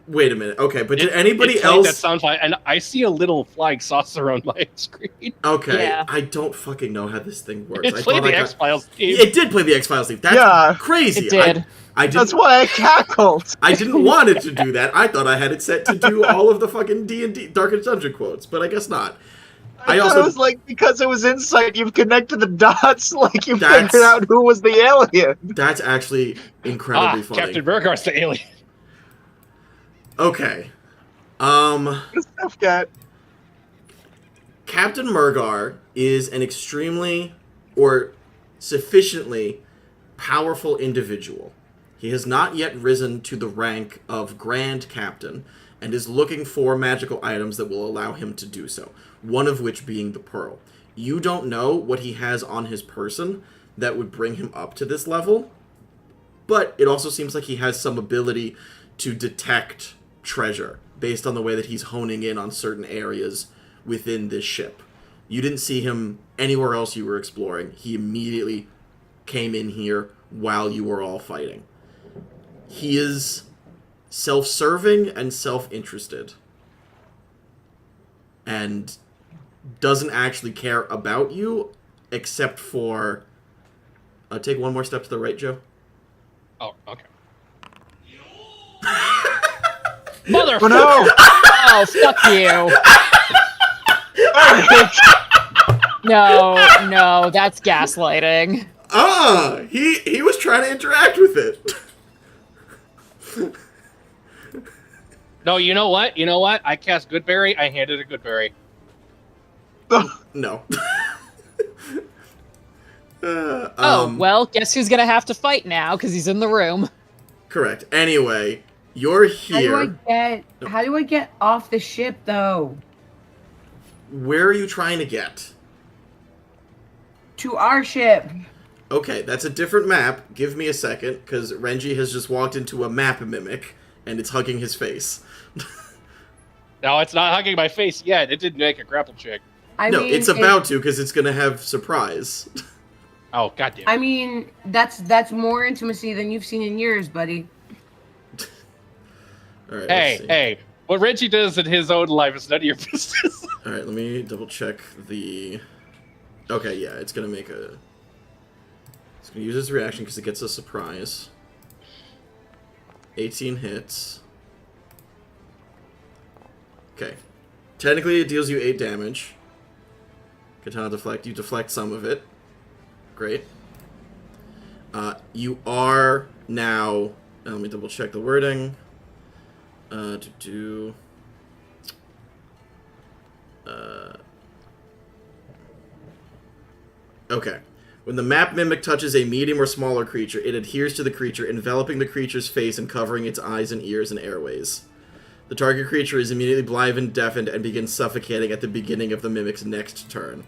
Wait a minute. Okay, but did anybody It played else... that sound file, and I see a little flying saucer on my screen. Okay, Yeah. I don't fucking know how this thing works. It I played thought the I got- X-Files theme. It did play the X-Files theme. That's Yeah. crazy. It did. I didn't, That's why I cackled. I didn't want it to do that. I thought I had it set to do all of the fucking D&D Darkest Dungeon quotes, but I guess not. I thought also- it was like, because it was insight, you've connected the dots, like you That's- figured out who was the alien. That's actually incredibly funny. Captain Mergar's the alien. Okay. Stuff got Captain Mergar is an extremely, or sufficiently, powerful individual. He has not yet risen to the rank of Grand Captain, and is looking for magical items that will allow him to do so, one of which being the Pearl. You don't know what he has on his person that would bring him up to this level, but it also seems like he has some ability to detect treasure, based on the way that he's honing in on certain areas within this ship. You didn't see him anywhere else you were exploring. He immediately came in here while you were all fighting. He is self-serving and self-interested, and doesn't actually care about you, except for... take one more step to the right, Joe. Oh, okay. Motherfucker! Oh no! Oh, fuck you. No, that's gaslighting. He was trying to interact with it. No, you know what? I cast Goodberry, I handed a Goodberry. No. Well, guess who's gonna have to fight now, because he's in the room. Correct. Anyway, you're here. How do I get off the ship though? Where are you trying to get? To our ship. Okay, that's a different map. Give me a second, because Renji has just walked into a map mimic, and it's hugging his face. No, it's not hugging my face yet. It didn't make a grapple check. No, it's about to, because it's going to have surprise. Oh, goddamn. I mean, that's more intimacy than you've seen in years, buddy. All right, let's see. Hey, what Reggie does in his own life is none of your business. All right, let me double check the... Okay, yeah, it's going to make a... It's going to use its reaction because it gets a surprise. 18 hits. Okay. Technically, it deals you 8 damage. Katana deflect. You deflect some of it. Great. You are now... let me double check the wording. Okay. When the map mimic touches a medium or smaller creature, it adheres to the creature, enveloping the creature's face and covering its eyes and ears and airways. The target creature is immediately blind, deafened, and begins suffocating at the beginning of the mimic's next turn.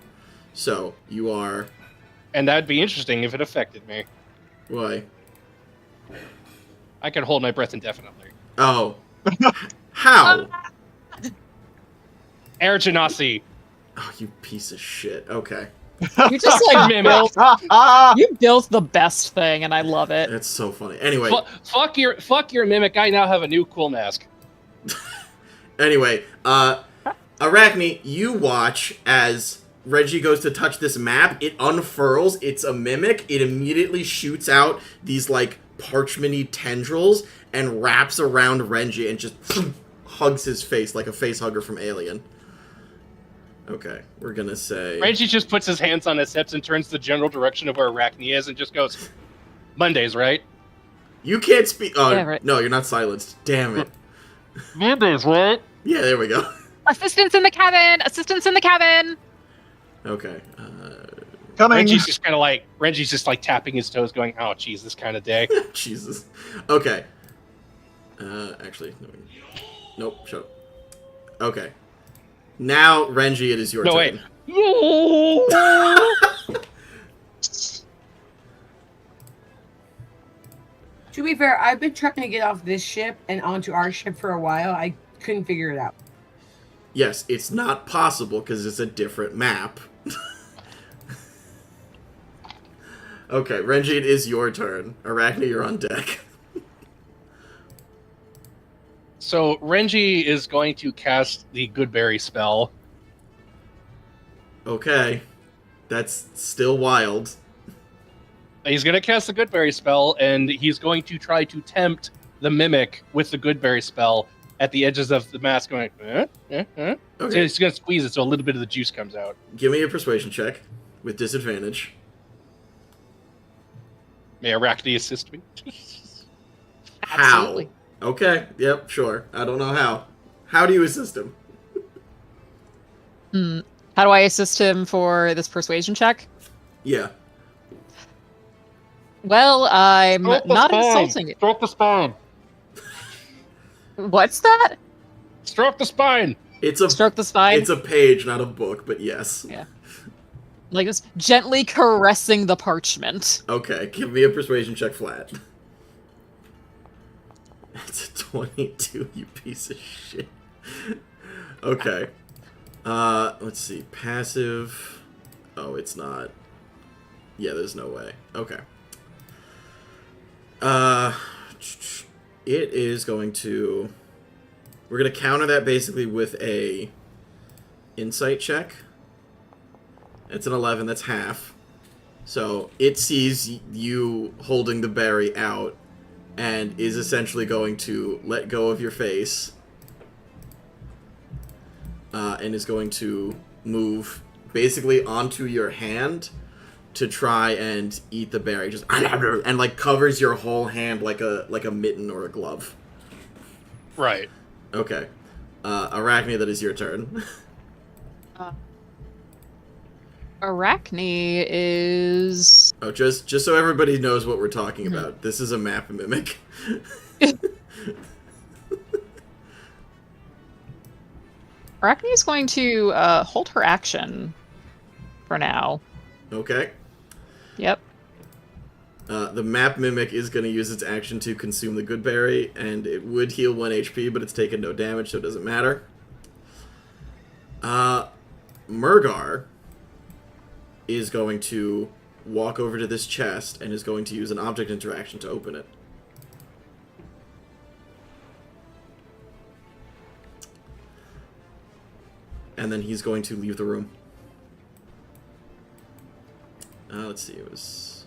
So, you are... And that'd be interesting if it affected me. Why? I could hold my breath indefinitely. Oh. How? Air Genasi. Oh, you piece of shit. Okay. You just like Mimic. you built the best thing, and I love it. That's so funny. Anyway. Fuck your mimic. I now have a new cool mask. Anyway, Arachne, you watch as Reggie goes to touch this map. It unfurls. It's a mimic. It immediately shoots out these, like, parchment-y tendrils and wraps around Renji and just hugs his face like a face hugger from Alien. Okay, we're gonna say... Renji just puts his hands on his hips and turns the general direction of where Arachne is and just goes, Mondays, right? You can't speak... Oh, Yeah, right. No, you're not silenced. Damn it. Mondays, right? Yeah, there we go. Assistance in the cabin! Assistance in the cabin! Okay. Coming. Renji's just like tapping his toes going, oh, geez, this kind of day. Jesus. Okay. Actually, no. Nope, shut up. Okay. Now, Renji, it is your turn. Wait. To be fair, I've been trying to get off this ship and onto our ship for a while. I couldn't figure it out. Yes, it's not possible because it's a different map. Okay, Renji, it is your turn. Arachne, you're on deck. So Renji is going to cast the Goodberry spell. Okay. That's still wild. He's going to cast the Goodberry spell, and he's going to try to tempt the Mimic with the Goodberry spell at the edges of the mask going, So Okay. he's going to squeeze it so a little bit of the juice comes out. Give me a persuasion check with disadvantage. May Arachne assist me? Absolutely. How? Okay, yep, sure. I don't know how. How do you assist him? How do I assist him for this persuasion check? Yeah. Well, I'm not insulting it. Stroke the spine. What's that? Stroke the spine. It's a Stroke the spine? It's a page, not a book, but yes. Yeah. Like just gently caressing the parchment. Okay, give me a persuasion check flat. It's a 22, you piece of shit. Okay. Let's see. Passive. Oh, it's not. Yeah, there's no way. Okay. It is going to... We're going to counter that basically with a insight check. It's an 11, that's half. So it sees you holding the berry out and is essentially going to let go of your face. And is going to move basically onto your hand to try and eat the berry. Just and like covers your whole hand like a mitten or a glove. Right. Okay. Arachne, that is your turn. Arachne is... Oh, just so everybody knows what we're talking about. This is a map mimic. Arachne is going to hold her action for now. Okay. Yep. The map mimic is going to use its action to consume the good berry, and it would heal 1 HP, but it's taken no damage, so it doesn't matter. Mergar is going to walk over to this chest and is going to use an object interaction to open it. And then he's going to leave the room. Let's see, it was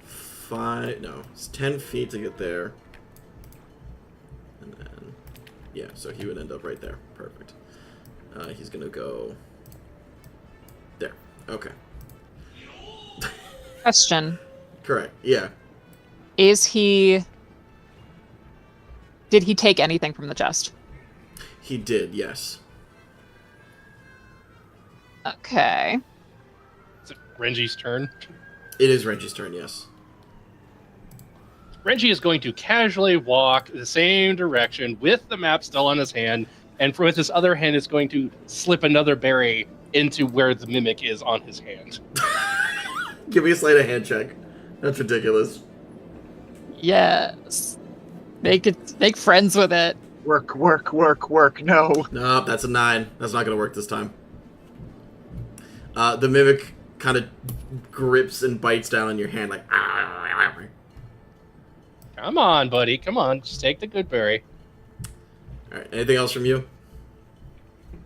5, no, it's 10 feet to get there. And then, Yeah, so he would end up right there. Perfect. He's gonna go there. Okay. Question. Correct. Yeah. Did he take anything from the chest? He did, yes. Okay. Is it Renji's turn? It is Renji's turn, yes. Renji is going to casually walk the same direction with the map still on his hand, and with his other hand is going to slip another berry into where the mimic is on his hand. Give me a sleight of hand check. That's ridiculous. Yes. Make friends with it. Work, no. No, that's a 9. That's not gonna work this time. The mimic kind of grips and bites down on your hand like. Come on, buddy. Come on. Just take the good berry. All right. Anything else from you?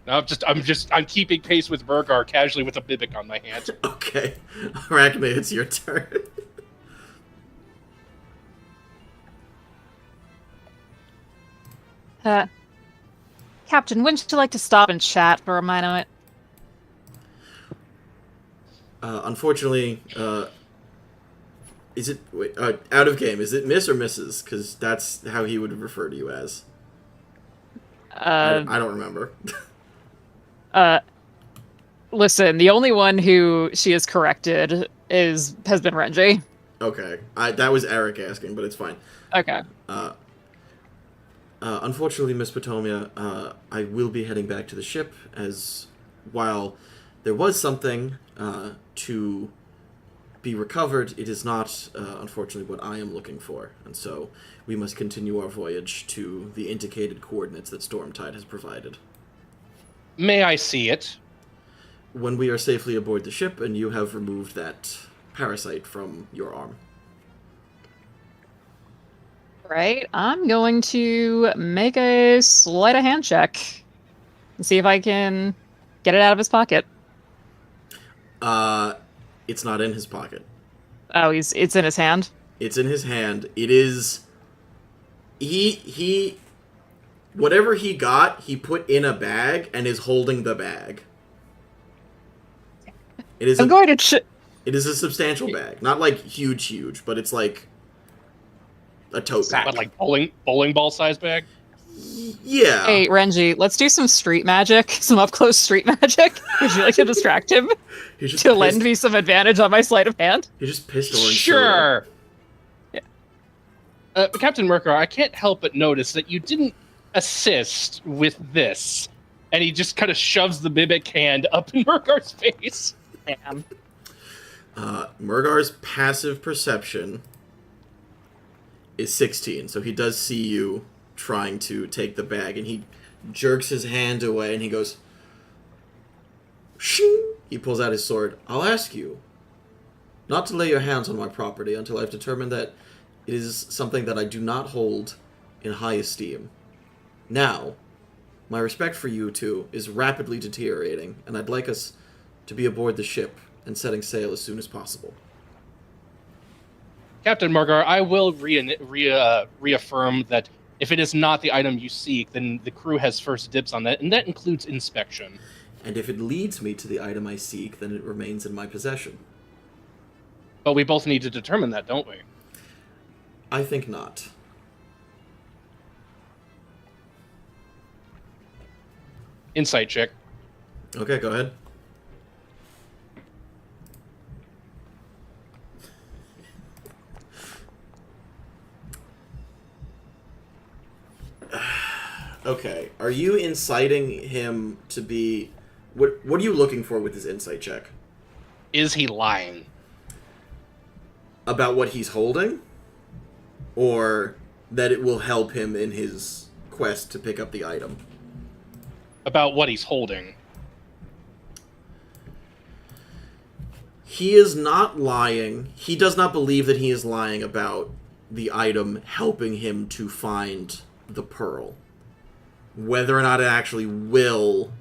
No, I'm keeping pace with Mergar casually with a mimic on my hand. Okay. Arachne, it's your turn. Captain, wouldn't you like to stop and chat for a minute? Unfortunately, is it out of game? Is it Miss or Mrs.? Because that's how he would refer to you as. I don't remember. Listen, the only one who she has corrected has been Renji. Okay, that was Eric asking, but it's fine. Okay. Unfortunately, Miss Potomia, I will be heading back to the ship, as while there was something to be recovered, it is not, unfortunately, what I am looking for, and so we must continue our voyage to the indicated coordinates that Stormtide has provided. May I see it? When we are safely aboard the ship and you have removed that parasite from your arm. Right, I'm going to make a sleight of hand check and see if I can get it out of his pocket. It's not in his pocket. Oh, it's in his hand? It's in his hand. It is... He... Whatever he got, he put in a bag and is holding the bag. It is It is a substantial bag. Not, like, huge, but it's, like... a tote bag. What, like bowling ball size bag? Yeah. Hey, Renji, let's do some street magic, some up-close street magic. Would you like to distract him? To lend me some advantage on my sleight of hand? He just pissed orange. Sure. Yeah. Captain Mergar, I can't help but notice that you didn't assist with this. And he just kind of shoves the mimic hand up in Mergar's face. Damn. Mergar's passive perception is 16, so he does see you trying to take the bag, and he jerks his hand away, and he goes, shing! He pulls out his sword. I'll ask you not to lay your hands on my property until I've determined that it is something that I do not hold in high esteem. Now, my respect for you two is rapidly deteriorating, and I'd like us to be aboard the ship and setting sail as soon as possible. Captain Mergar, I will reaffirm that if it is not the item you seek, then the crew has first dibs on that, and that includes inspection. And if it leads me to the item I seek, then it remains in my possession. But we both need to determine that, don't we? I think not. Insight check. Okay, go ahead. Okay, are you inciting him to be... What are you looking for with this insight check? Is he lying? About what he's holding? Or that it will help him in his quest to pick up the item? About what he's holding. He is not lying. He does not believe that he is lying about the item helping him to find the pearl. Whether or not it actually will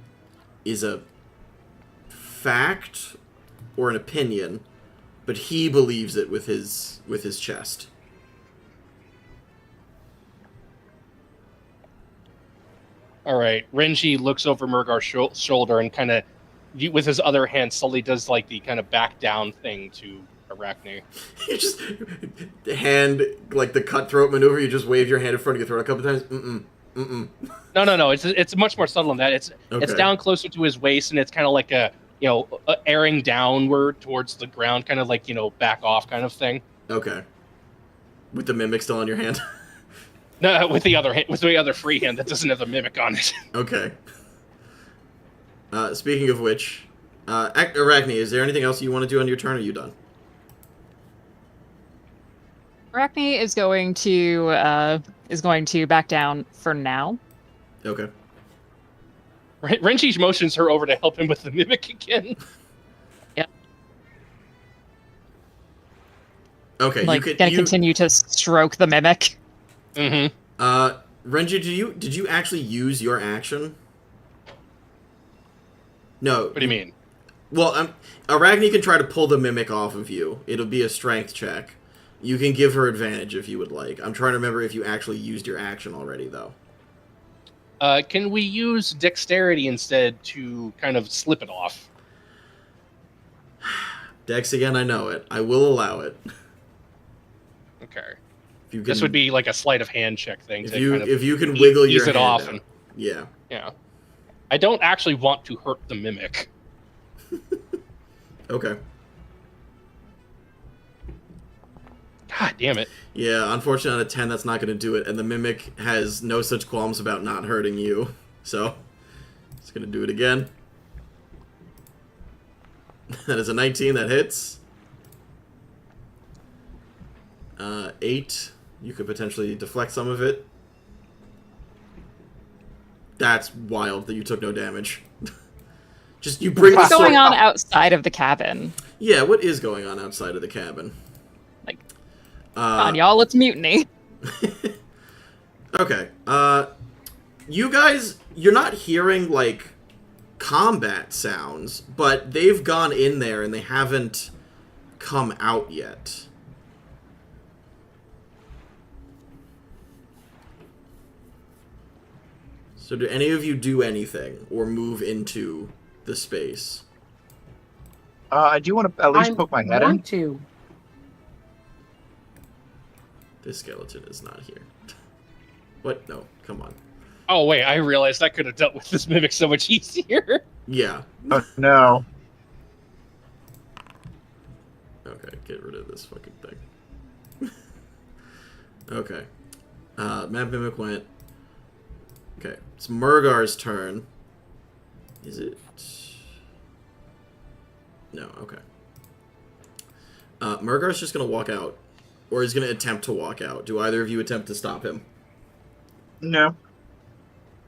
is a fact or an opinion, but he believes it with his chest. All right. Renji looks over Mergar's shoulder and kind of, with his other hand, slowly does like the kind of back down thing to Arachne. You just hand like the cutthroat maneuver. You just wave your hand in front of your throat a couple times. No. It's much more subtle than that. It's Okay. down closer to his waist, and it's kind of like a airing downward towards the ground, kind of like back off kind of thing. Okay. With the mimic still on your hand. No, with the other free hand that doesn't have the mimic on it. Okay. Speaking of which, Arachne, is there anything else you want to do on your turn? Or are you done? Arachne is going to back down for now. Okay. Renji motions her over to help him with the mimic again. Okay. Like, gonna continue to stroke the mimic. Mm-hmm. Renji, did you actually use your action? No. What do you mean? Well, Arachne can try to pull the mimic off of you. It'll be a strength check. You can give her advantage if you would like. I'm trying to remember if you actually used your action already, though. Can we use dexterity instead to kind of slip it off? Dex again, I know it. I will allow it. Okay. If you can, This would be like a sleight of hand check thing. if to you kind of if you can wiggle ease your it hand off out. and Yeah. yeah. I don't actually want to hurt the mimic. Okay. God damn it. Yeah, unfortunately on a 10 that's not going to do it, and the mimic has no such qualms about not hurting you. So, it's going to do it again. That is a 19, that hits. 8, you could potentially deflect some of it. That's wild that you took no damage. Just, you bring the What's sword... going on outside of the cabin? Yeah, what is going on outside of the cabin? Like, come on, y'all, let's mutiny. Okay, you guys, you're not hearing, like, combat sounds, but they've gone in there and they haven't come out yet. So do any of you do anything or move into the space? I do want to at least poke my head I in. want to. This skeleton is not here. What? No, come on. Oh wait, I realized I could have dealt with this mimic so much easier. Yeah. Oh, no. Okay, get rid of this fucking thing. Okay. Map Mimic went. Okay, it's Mergar's turn. Is it? No, okay. Mergar's just gonna walk out. Or he's gonna attempt to walk out. Do either of you attempt to stop him? No.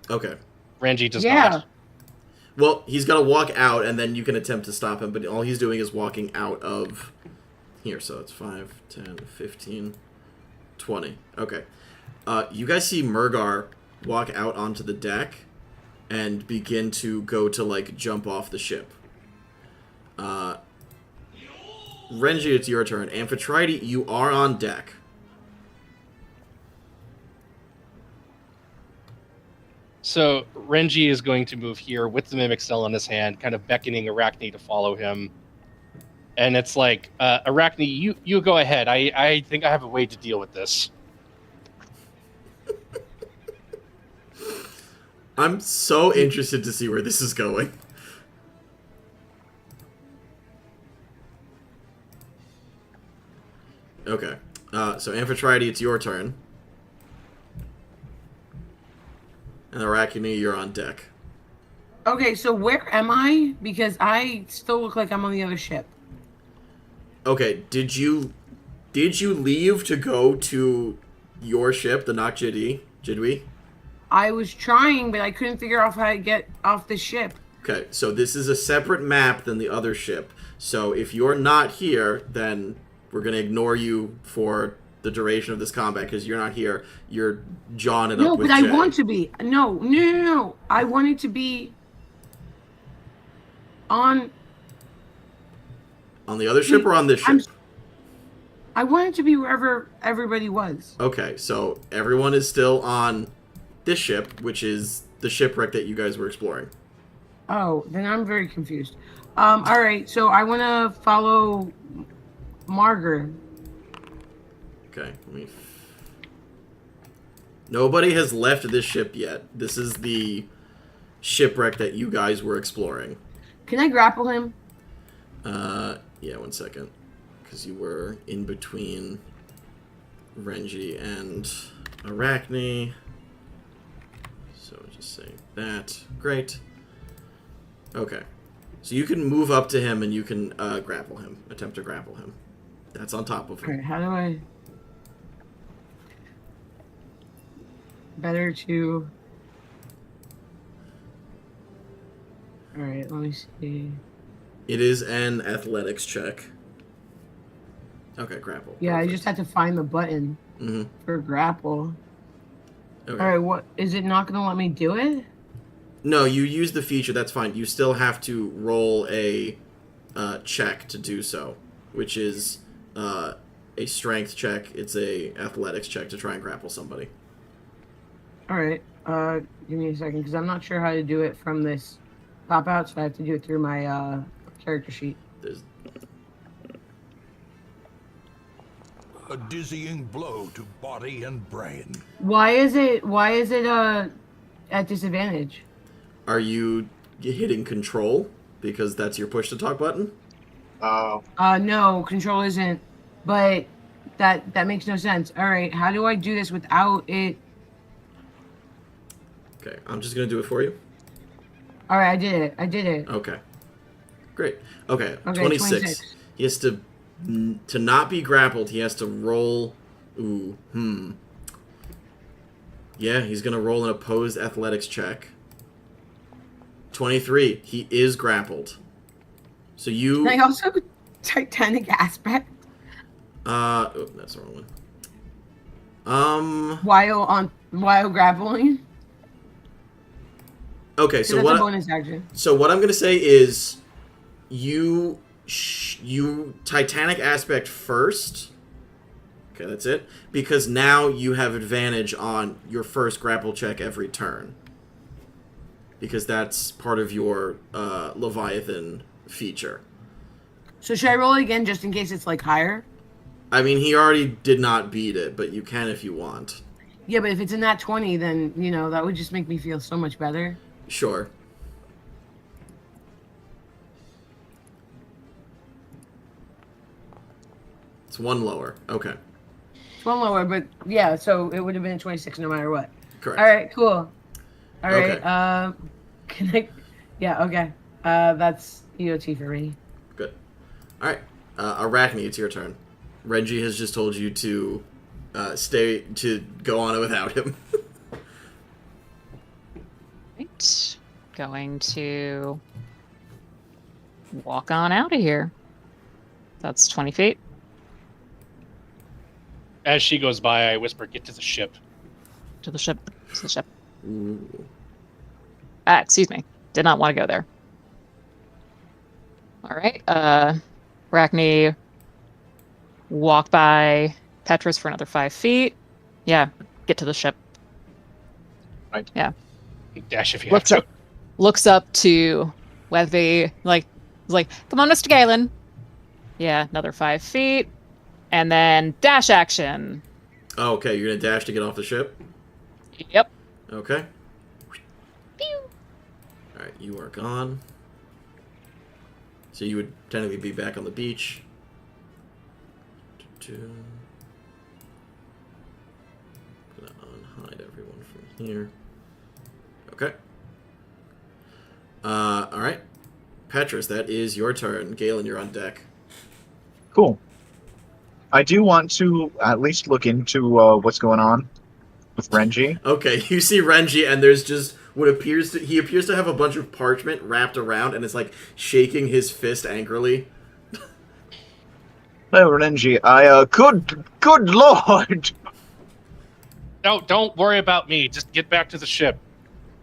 Okay. Renji does Yeah. not. Well, he's gonna walk out, and then you can attempt to stop him, but all he's doing is walking out of... Here, so it's 5, 10, 15, 20. Okay. You guys see Mergar walk out onto the deck and begin to go to, like, jump off the ship. Renji, it's your turn. Amphitrite, you are on deck. So Renji is going to move here with the mimic cell in his hand, kind of beckoning Arachne to follow him. And it's like, Arachne, you go ahead. I think I have a way to deal with this. I'm so interested to see where this is going. Okay. So Amphitrite, it's your turn. And Arachne, you're on deck. Okay, so where am I? Because I still look like I'm on the other ship. Okay, did you leave to go to your ship, the Jidwi? I was trying, but I couldn't figure out how to get off the ship. Okay, so this is a separate map than the other ship. So if you're not here, then we're going to ignore you for the duration of this combat because you're not here. You're jawing it No, up with but Jay. I want to be. No. I wanted to be on On the other ship or on this ship? I wanted to be wherever everybody was. Okay, so everyone is still on this ship, which is the shipwreck that you guys were exploring. Oh, then I'm very confused. All right, so I want to follow Mergar. Okay, Nobody has left this ship yet. This is the shipwreck that you guys were exploring. Can I grapple him? Yeah, 1 second. Because you were in between Renji and Arachne. So just saying that. Great. Okay. So you can move up to him and you can grapple him. Attempt to grapple him. That's on top of him. Alright, how do I... Better to... Alright, let me see. It is an athletics check. Okay, grapple. Yeah, Perfect. I just had to find the button for grapple. Okay. Alright, what... Is it not going to let me do it? No, you use the feature, that's fine. You still have to roll a check to do so, which is a strength check. It's a athletics check to try and grapple somebody. Alright, give me a second, because I'm not sure how to do it from this pop-out, so I have to do it through my character sheet. There's... A dizzying blow to body and brain. Why is it at disadvantage? Are you hitting control? Because that's your push-to-talk button? No, control isn't, but that makes no sense. Alright, how do I do this without it? Okay, I'm just going to do it for you. Alright, I did it. Okay. Great. Okay, Okay, 26. He has to not be grappled, he has to roll... Yeah, he's going to roll an opposed athletics check. 23. He is grappled. So you... Can I also Titanic aspect? Oh, that's the wrong one. While grappling? Okay, so that's what... a bonus action. So what I'm going to say is... You Titanic aspect first. Okay, that's it. Because now you have advantage on your first grapple check every turn. Because that's part of your Leviathan feature. So should I roll it again just in case it's like higher? I mean, he already did not beat it, but you can if you want. Yeah, but if it's in that 20, then, you know, that would just make me feel so much better. Sure. It's one lower. Okay. It's one lower, but yeah, so it would have been a 26 no matter what. Correct. All right, cool. All right, Okay. can I... Yeah, okay. That's EOT for me. Good. All right. Arachne, it's your turn. Renji has just told you to go on without him. Right. Going to walk on out of here. That's 20 feet. As she goes by, I whisper, "Get to the ship." To the ship. To the ship. Ooh. Excuse me. Did not want to go there. All right. Arachne walk by Petrus for another 5 feet. Yeah. Get to the ship. Right. Yeah. Dash if you have to. Looks up to Weatherby, like, come on, Mr. Galen. Yeah, another 5 feet. And then dash action. Oh, okay, you're going to dash to get off the ship? Yep. Okay. Pew. Alright, you are gone. So you would technically be back on the beach. Gonna unhide everyone from here. Okay. Alright. Petrus, that is your turn. Galen, you're on deck. Cool. I do want to at least look into what's going on with Renji. Okay, you see Renji, and there's just what he appears to have a bunch of parchment wrapped around, and it's like shaking his fist angrily. No, Renji, good lord! No, don't worry about me. Just get back to the ship.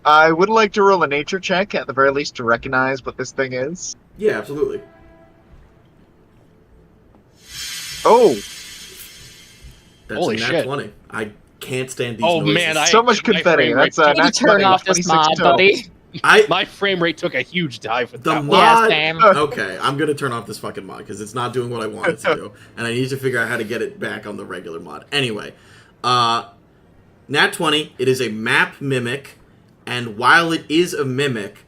I would like to roll a nature check, at the very least, to recognize what this thing is. Yeah, absolutely. Oh! That's Holy a nat shit. 20. can't stand these Oh noises. man, So much my confetti. frame rate That's You need to turn off this 26 mod, total. buddy. my frame rate took a huge dive with The that. mod. Yeah, same. Okay, I'm gonna turn off this fucking mod because it's not doing what I want it to do, and I need to figure out how to get it back on the regular mod. Anyway, Nat 20. It is a map mimic, and while it is a mimic,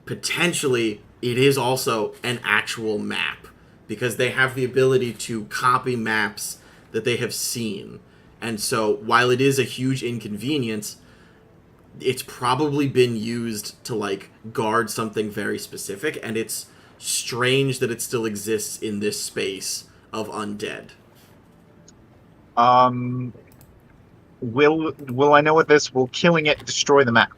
potentially it is also an actual map because they have the ability to copy maps that they have seen, and so while it is a huge inconvenience, it's probably been used to like guard something very specific, and it's strange that it still exists in this space of undead. Will I know what this? Will killing it destroy the map?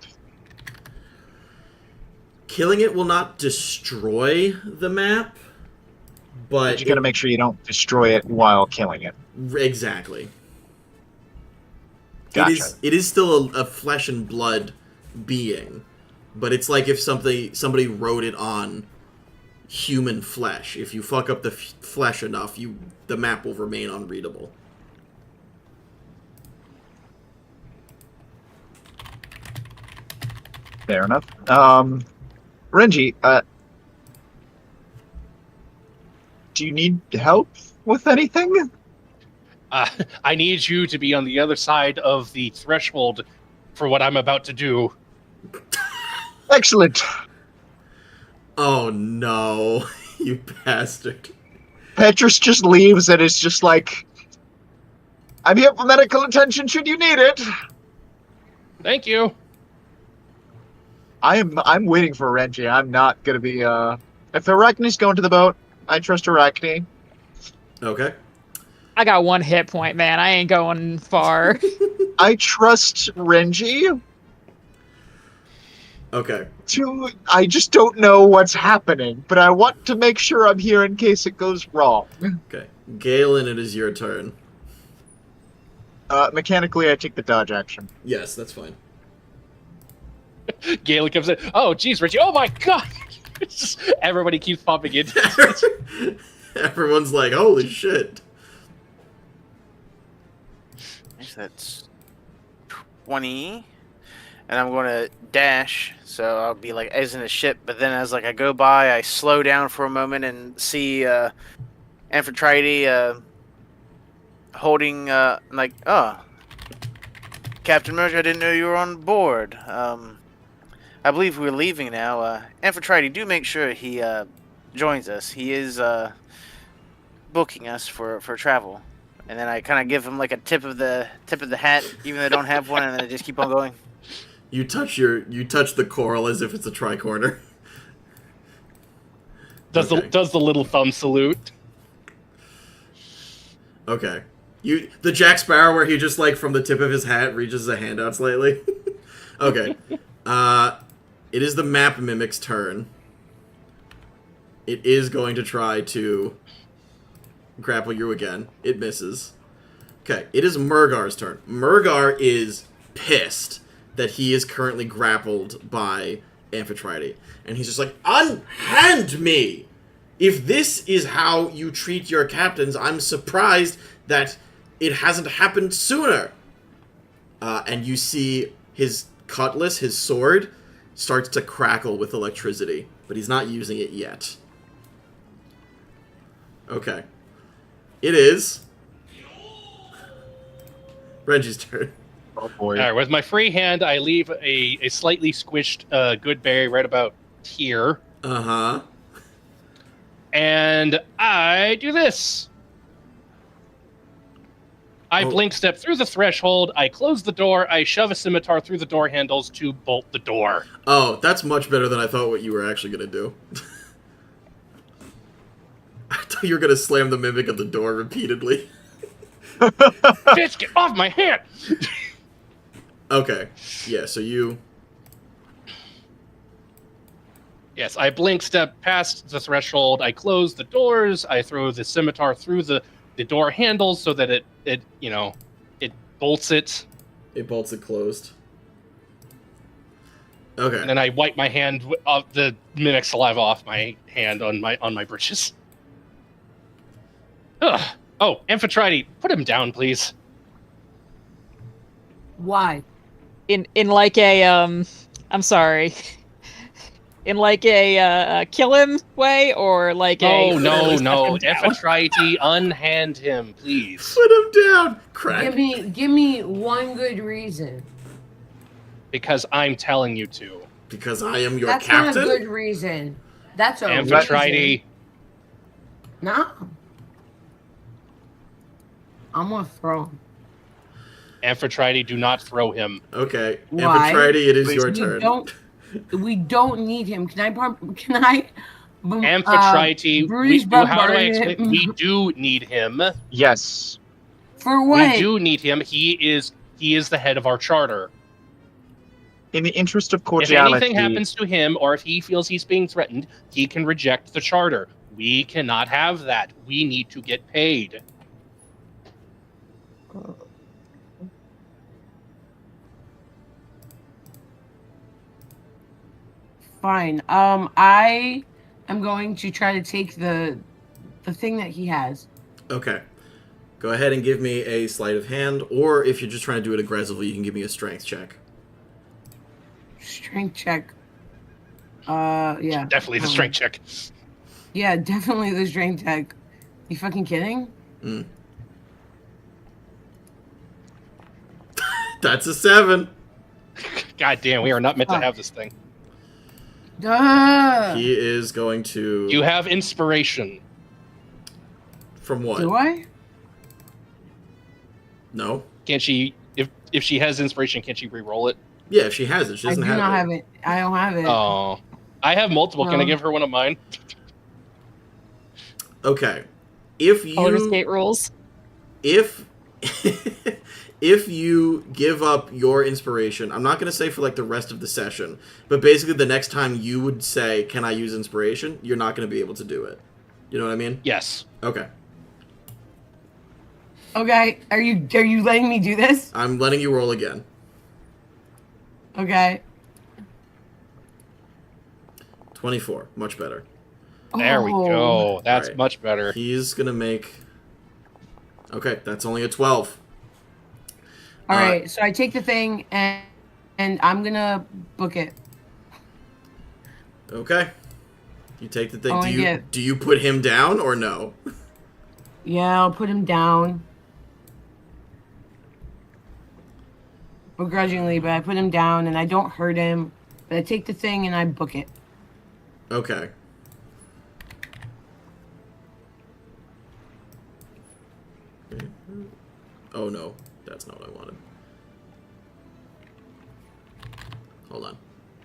Killing it will not destroy the map, but You gotta make sure you don't destroy it while killing it. exactly. Gotcha. It is still a flesh and blood being, but it's like if somebody wrote it on human flesh. If you fuck up the flesh enough, the map will remain unreadable. Fair enough. Renji, do you need help with anything? I need you to be on the other side of the threshold for what I'm about to do. Excellent. Oh no, you bastard. Petrus just leaves and is just like, I'm here for medical attention should you need it. Thank you. I'm waiting for Renji. I'm not gonna be if Arachne's going to the boat, I trust Arachne. Okay. I got 1 hit point, man. I ain't going far. I trust Renji. Okay. I just don't know what's happening, but I want to make sure I'm here in case it goes wrong. Okay. Galen, it is your turn. Mechanically, I take the dodge action. Yes, that's fine. Galen comes in. Oh, geez, Richie. Oh my god. It's just, everybody keeps popping in. Everyone's like, holy shit. That's 20. And I'm going to dash, so I'll be like exiting the ship. But then as like I go by, I slow down for a moment and see Amphitrite holding like, oh, Captain Mergar, I didn't know you were on board. I believe we're leaving now. Amphitrite, do make sure he joins us. He is booking us for travel. And then I kind of give him like a tip of the hat, even though I don't have one, and then I just keep on going. You touch the coral as if it's a tricorner. Does the little thumb salute? Okay. The Jack Sparrow where he just like from the tip of his hat reaches a hand out slightly. Okay. It is the map mimic's turn. It is going to try to grapple you again. It misses. Okay, it is Mergar's turn. Mergar is pissed that he is currently grappled by Amphitrite. And he's just like, unhand me! If this is how you treat your captains, I'm surprised that it hasn't happened sooner. And you see his cutlass, his sword, starts to crackle with electricity. But he's not using it yet. Okay. It is Renji's turn. Oh boy. All right, with my free hand, I leave a slightly squished good berry right about here. Uh-huh. And I do this. I blink step through the threshold, I close the door, I shove a scimitar through the door handles to bolt the door. Oh, that's much better than I thought what you were actually going to do. I thought you were going to slam the mimic at the door repeatedly. Bitch, get off my hand! Okay. Yeah, so you... Yes, I blink step past the threshold, I close the doors, I throw the scimitar through the door handles so that it bolts it. It bolts it closed. Okay. And then I wipe my hand of the mimic saliva off my hand on my britches. Ugh. Oh, Amphitrite, put him down, please. Why? In like a I'm sorry. In like a kill him way, or like No, a no, really no. set him down? Amphitrite, unhand him, please. Put him down. Crack. Give me one good reason. Because I'm telling you to. Because I am your That's captain. not a good reason. That's a Amphitrite, reason. No. I'm gonna throw him. Amphitrite, do not throw him. Okay, Why? Amphitrite, it is Please. your We turn. don't need him. Can I Amphitrite, Bruce how do I bombarded explain? him. We do need him. Yes. For what? We do need him. He is the head of our charter. In the interest of If cordiality, anything happens to him, or if he feels he's being threatened, he can reject the charter. We cannot have that. We need to get paid. Fine. I am going to try to take the thing that he has. Okay. Go ahead and give me a sleight of hand, or if you're just trying to do it aggressively, you can give me a strength check. Strength check. Yeah. Definitely the strength check. Yeah, definitely the strength check. You fucking kidding? That's a 7. God damn, we are not meant to have this thing. Duh. He is going to... You have inspiration. From what? Do I? No? Can't she? If she has inspiration, can't she re-roll it? Yeah, if she has it. She I doesn't do have not it. have it. I don't have it. Oh, I have multiple. Can I No. give her one of mine? Okay. If you... Baldur's Gate rules. If... if you give up your inspiration, I'm not going to say for like the rest of the session, but basically the next time you would say, can I use inspiration? You're not going to be able to do it. You know what I mean? Yes. Okay. Okay. Are you letting me do this? I'm letting you roll again. Okay. 24. Much better. There we Oh. go. That's Alright. much better. He's going to make... Okay, that's only a 12. All right. So I take the thing and I'm gonna book it. Okay. You take the thing. Only get- Do you put him down or no? Yeah, I'll put him down. Begrudgingly, but I put him down and I don't hurt him. But I take the thing and I book it. Okay. Oh no, that's not what I wanted. Hold on.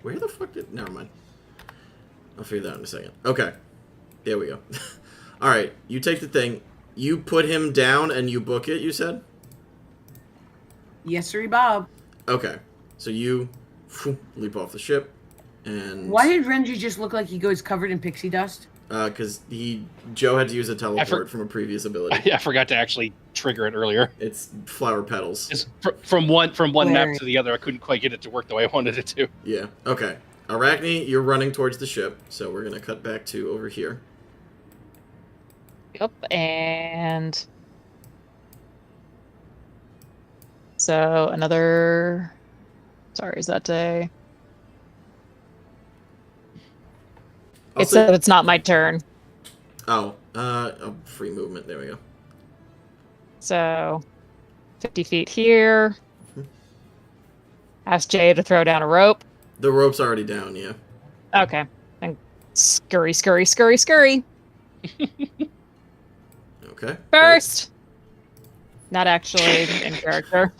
Where the fuck did... Never mind. I'll figure that out in a second. Okay. There we go. Alright, you take the thing. You put him down and you book it, you said? Yes, sir, Bob. Okay. So you leap off the ship and... Why did Renji just look like he goes covered in pixie dust? Because Joe had to use a teleport from a previous ability. I forgot to actually trigger it earlier. It's flower petals. It's from one map Larry. to the other. I couldn't quite get it to work the way I wanted it to. Yeah. Okay. Arachne, you're running towards the ship, so we're gonna cut back to over here. Yep, and so another. Sorry, is that a? It said it's not my turn. Oh, free movement. There we go. So, 50 feet here. Ask Jay to throw down a rope. The rope's already down. Yeah. Okay, and scurry, scurry, scurry, scurry. Okay. First. Not actually in character.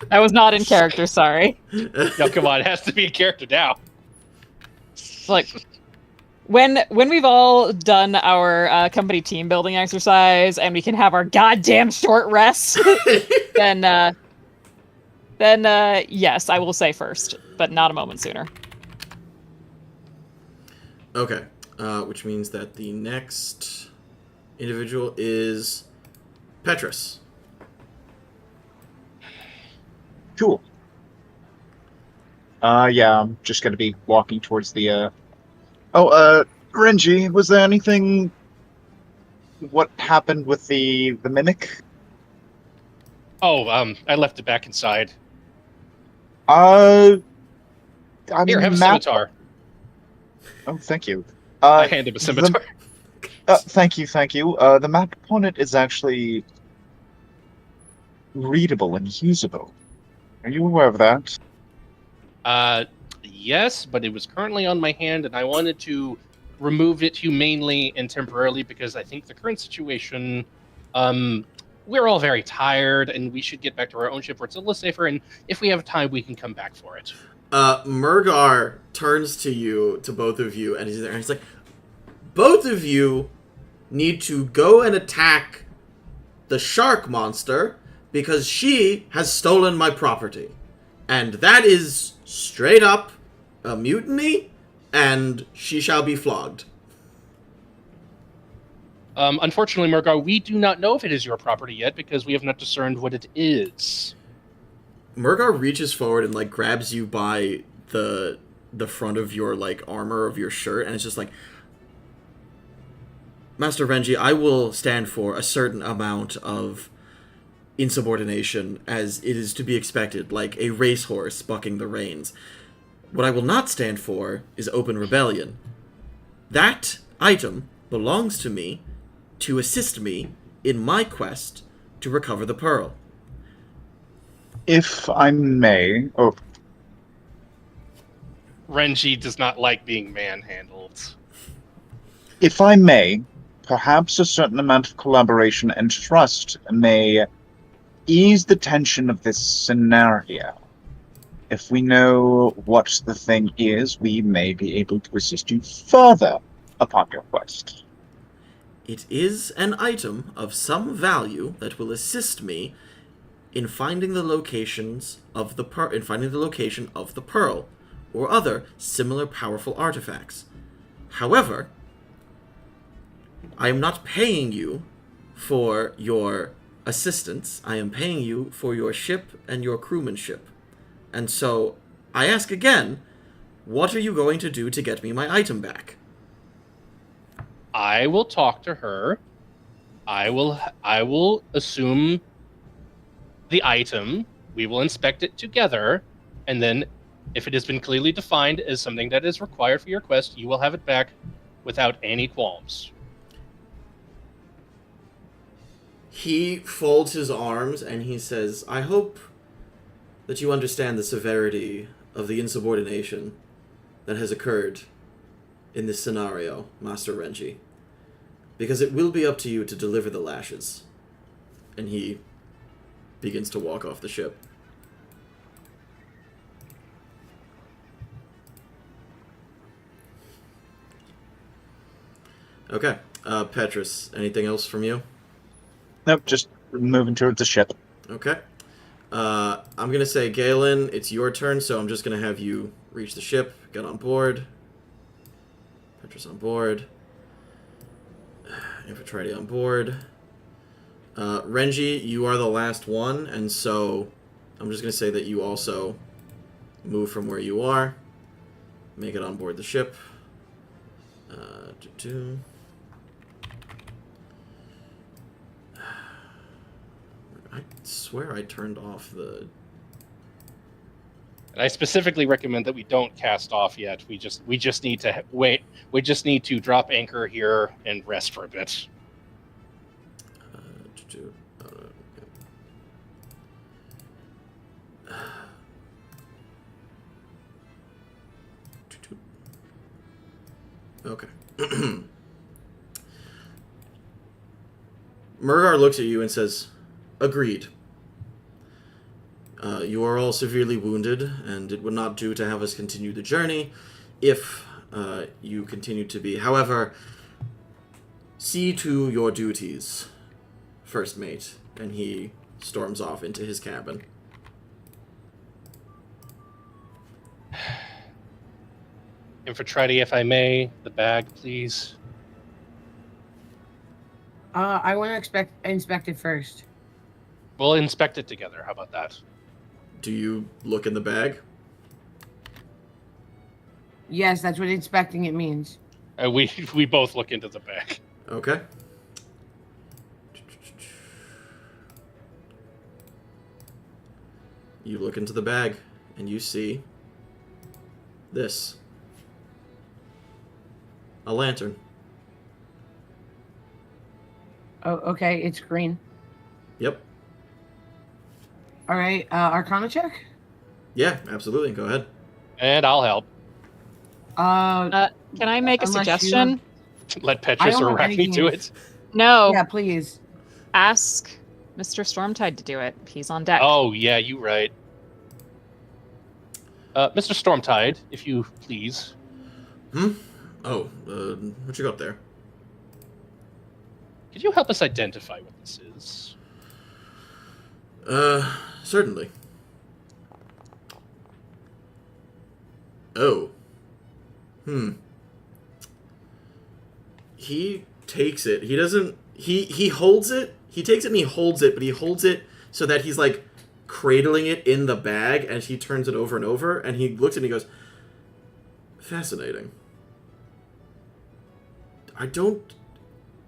That was not in character. Sorry. No, come on, it has to be a character now. Like when we've all done our company team building exercise and we can have our goddamn short rest, then yes, I will say first, but not a moment sooner. Okay. Which means that the next individual is Petrus. Cool. Yeah, I'm just gonna be walking towards the, Renji, was there anything... What happened with the mimic? Oh, I left it back inside. I Here, have a map- scimitar. Oh, thank you. I hand him a scimitar. Thank you. The map upon it is actually readable and usable. Are you aware of that? Yes, but it was currently on my hand, and I wanted to remove it humanely and temporarily because I think the current situation, we're all very tired, and we should get back to our own ship where it's a little safer. And if we have time, we can come back for it. Mergar turns to both of you, and he's there, and he's like, both of you need to go and attack the shark monster because she has stolen my property. And that is straight up a mutiny, and she shall be flogged. Unfortunately, Mergar, we do not know if it is your property yet because we have not discerned what it is. Mergar reaches forward and, like, grabs you by the front of your, like, armor of your shirt, and it's just like, Master Renji, I will stand for a certain amount of insubordination, as it is to be expected, like a racehorse bucking the reins. What I will not stand for is open rebellion. That item belongs to me to assist me in my quest to recover the pearl. If I may... Oh, Renji does not like being manhandled. if I may, perhaps a certain amount of collaboration and trust may ease the tension of this scenario. If we know what the thing is, we may be able to assist you further upon your quest. It is an item of some value that will assist me in finding the locations of the location of the pearl, or other similar powerful artifacts. However, I am not paying you for your assistance. I am paying you for your ship and your crewmanship. And so, I ask again, what are you going to do to get me my item back? I will talk to her. I will assume the item. We will inspect it together, and then, if it has been clearly defined as something that is required for your quest, you will have it back without any qualms. He folds his arms and he says, I hope that you understand the severity of the insubordination that has occurred in this scenario, Master Renji. Because it will be up to you to deliver the lashes. And he begins to walk off the ship. Okay. Petrus, anything else from you? Nope, just moving towards the ship. Okay. I'm going to say, Galen, it's your turn, so I'm just going to have you reach the ship, get on board. Petrus on board. Infantry on board. Renji, you are the last one, and so I'm just going to say that you also move from where you are. Make it on board the ship. I swear I turned off the... And I specifically recommend that we don't cast off yet. We just need to wait. We just need to drop anchor here and rest for a bit. Okay. Mergar looks at you and says, agreed. You are all severely wounded, and it would not do to have us continue the journey if you continue to be. However, see to your duties, first mate. And he storms off into his cabin. Infantry, if I may, the bag, please. I want to inspect it first. We'll inspect it together. How about that? Do you look in the bag? Yes, that's what inspecting it means. We both look into the bag. Okay. you look into the bag, and you see this. A lantern. Oh, okay. It's green. Yep. All right. Arcana check. Yeah, absolutely. Go ahead. And I'll help. Can I make a Unless suggestion? Let Petrus don't or have Arachne anything do in- it. No. Yeah, please. Ask Mr. Stormtide to do it. He's on deck. Oh, yeah, you right. Mr. Stormtide, if you please. Oh, what you got there? Could you help us identify what this is? Certainly. Oh. He takes it. He doesn't... He holds it. He takes it and he holds it, but he holds it so that he's, like, cradling it in the bag as he turns it over and over, and he looks and he goes, fascinating. I don't...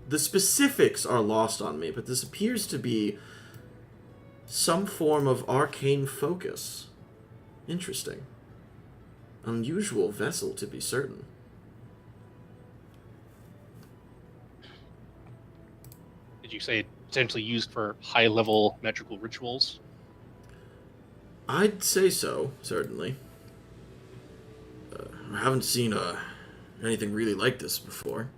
The specifics are lost on me, but this appears to be some form of arcane focus. Interesting. Unusual vessel, to be certain. Did you say potentially used for high-level magical rituals? I'd say so, certainly. I haven't seen anything really like this before.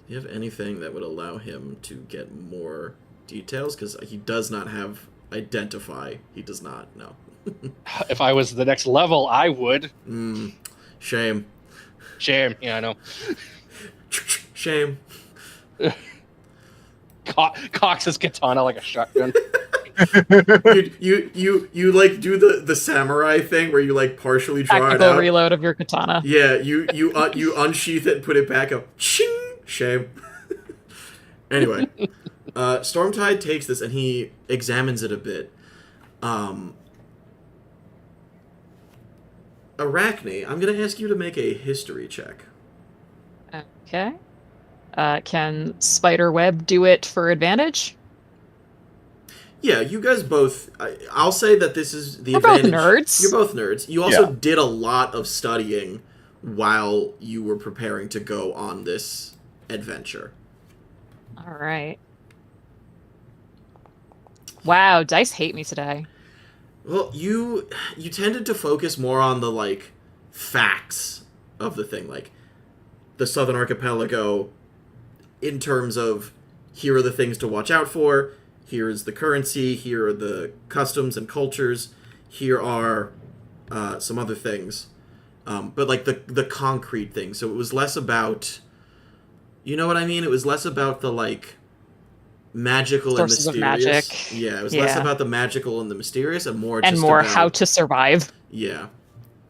Do you have anything that would allow him to get more details? Because he does not have identify. He does not, no. If I was the next level, I would. Shame. Shame. Yeah, I know. Shame. Cocks his katana like a shotgun. you like do the samurai thing where you like partially draw Tactical it out. reload of your katana. Yeah, you unsheath it and put it back up. Ching! Shame. Anyway, Stormtide takes this and he examines it a bit. Arachne, I'm gonna ask you to make a history check. Okay. Can Spiderweb do it for advantage? Yeah, you guys both. I'll say that this is the We're both advantage. nerds. You're both nerds. You also Yeah. did a lot of studying while you were preparing to go on this adventure. All right. Wow, dice hate me today. Well, you tended to focus more on the like facts of the thing, like the Southern Archipelago, in terms of here are the things to watch out for. Here is the currency. Here are the customs and cultures. Here are some other things, but like the concrete things. So it was less about, you know what I mean? It was less about the like magical Sources and of mysterious. magic. Yeah, it was less Yeah. about the magical and the mysterious, and more And just more about, how to survive. Yeah.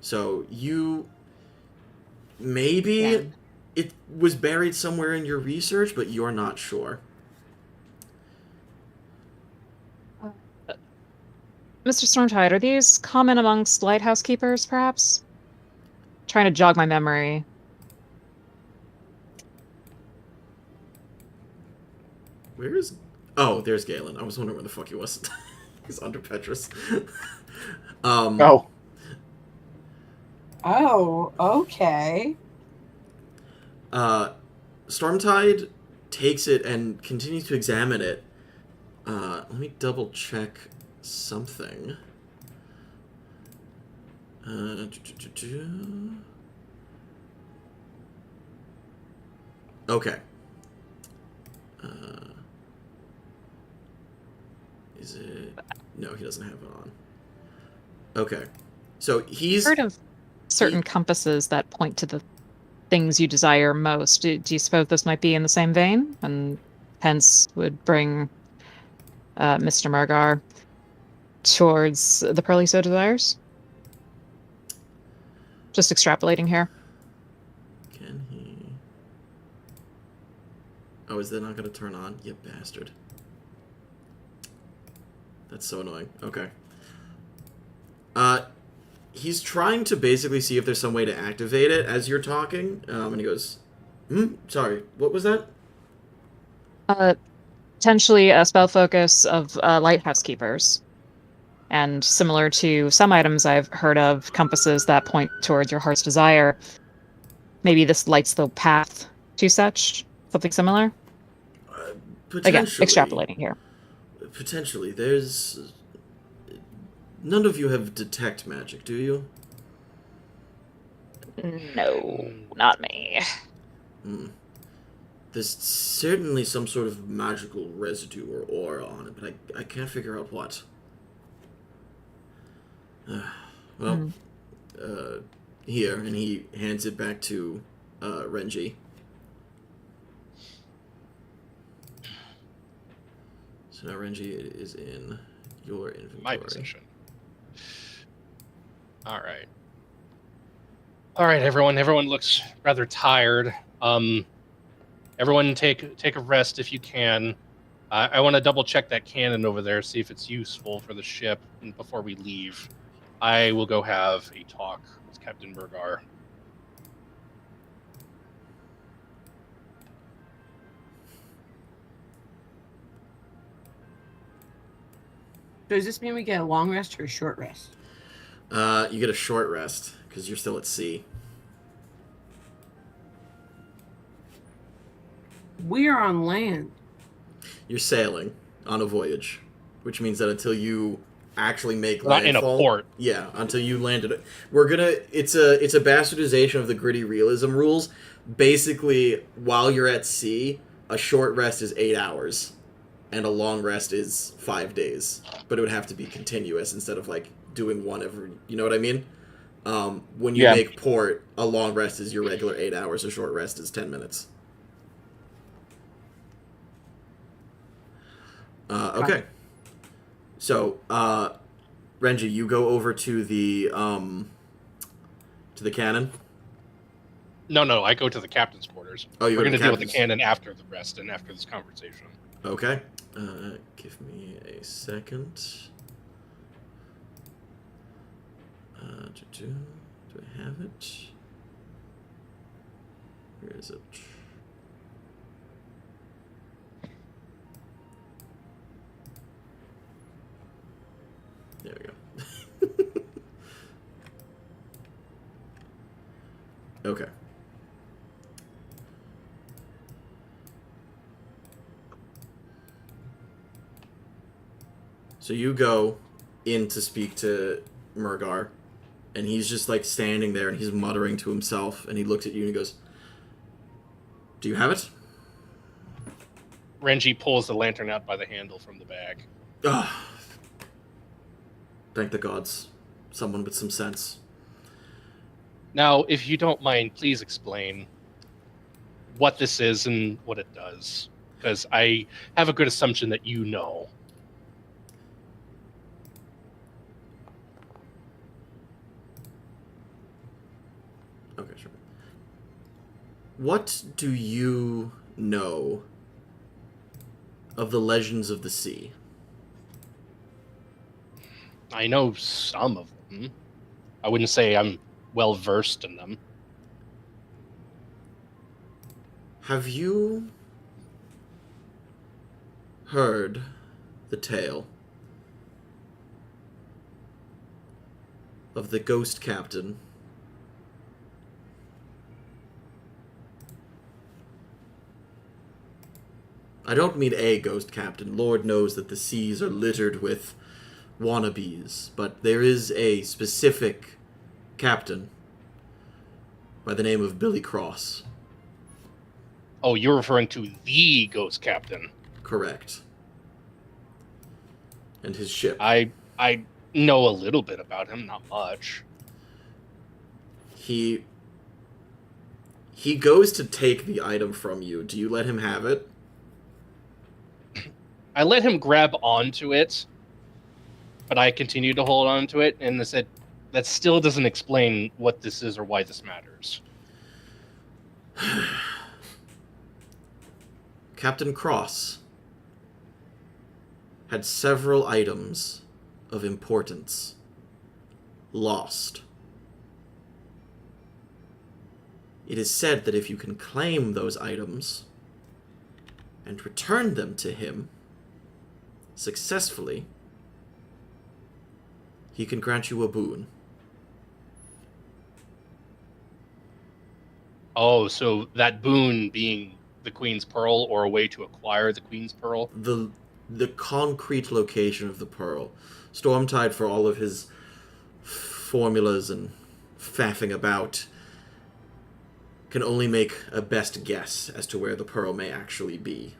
So you maybe Yeah. it was buried somewhere in your research, but you're not sure. Mr. Stormtide, are these common amongst lighthouse keepers, perhaps? Trying to jog my memory. Where is... Oh, there's Galen. I was wondering where the fuck he was. He's under Petrus. Oh, Oh, okay. Stormtide takes it and continues to examine it. Let me double check something. Okay. Is it... No, he doesn't have it on. Okay. So he's... Heard of certain compasses that point to the things you desire most. Do you suppose this might be in the same vein? And hence would bring Mr. Mergar towards the pearl he so desires? Just extrapolating here. Can he... Oh, is that not going to turn on? You bastard. That's so annoying. Okay. He's trying to basically see if there's some way to activate it as you're talking. And he goes, sorry, what was that? Potentially a spell focus of lighthouse keepers. And similar to some items I've heard of, compasses that point towards your heart's desire, maybe this lights the path to such. Something similar? Again, Potentially. extrapolating here. Potentially. There's... None of you have detect magic, do you? No, not me. Hmm. There's certainly some sort of magical residue or aura on it, but I can't figure out what. Well, here, and he hands it back to Renji. So now Renji is in your inventory. My possession. All right. All right, everyone. Everyone looks rather tired. Everyone take a rest if you can. I want to double check that cannon over there, see if it's useful for the ship before we leave. I will go have a talk with Captain Mergar. So does this mean we get a long rest or a short rest? You get a short rest, because you're still at sea. We are on land. You're sailing on a voyage, which means that until you actually make Not landfall, in a port. Yeah, until you landed it. We're gonna. It's a bastardization of the gritty realism rules. Basically, while you're at sea, a short rest is 8 hours, and a long rest is 5 days. But it would have to be continuous instead of like doing one every. You know what I mean? When you make port, a long rest is your regular 8 hours. A short rest is 10 minutes. Okay. So, Renji, you go over to the cannon. No, I go to the captain's quarters. Oh, you We're go going to to deal with the captain's. cannon after the rest and after this conversation. Okay. Give me a second. Do I have it? Where is it? There we go. Okay. So you go in to speak to Mergar, and he's just like standing there and he's muttering to himself, and he looks at you and he goes, "Do you have it?" Renji pulls the lantern out by the handle from the bag. Ah. Thank the gods. Someone with some sense. Now, if you don't mind, please explain what this is and what it does. Because I have a good assumption that you know. Okay, sure. What do you know of the legends of the sea? I know some of them. I wouldn't say I'm well versed in them. Have you heard the tale of the ghost captain I don't mean a ghost captain. Lord knows that the seas are littered with wannabes, but there is a specific captain by the name of Billy Cross. Oh, you're referring to the ghost captain. Correct. And his ship. I know a little bit about him, not much. He goes to take the item from you. Do you let him have it? I let him grab onto it, but I continue to hold on to it, and I said, that still doesn't explain what this is or why this matters. Captain Cross had several items of importance lost. It is said that if you can claim those items and return them to him successfully, he can grant you a boon. Oh, so that boon being the Queen's Pearl, or a way to acquire the Queen's Pearl? The concrete location of the pearl. Stormtide, for all of his formulas and faffing about, can only make a best guess as to where the pearl may actually be.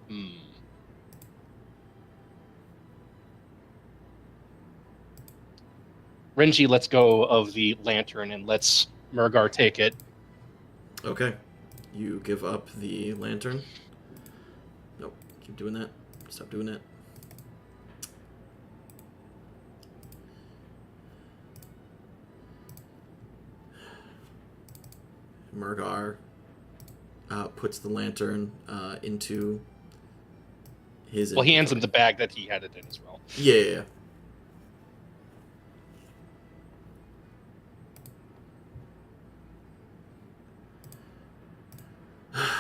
Hmm. Renji lets go of the lantern and lets Mergar take it. Okay. You give up the lantern. Nope. Keep doing that. Stop doing that. Mergar puts the lantern into his... Well, he hands him inventory. the bag that he had it in as well. Yeah.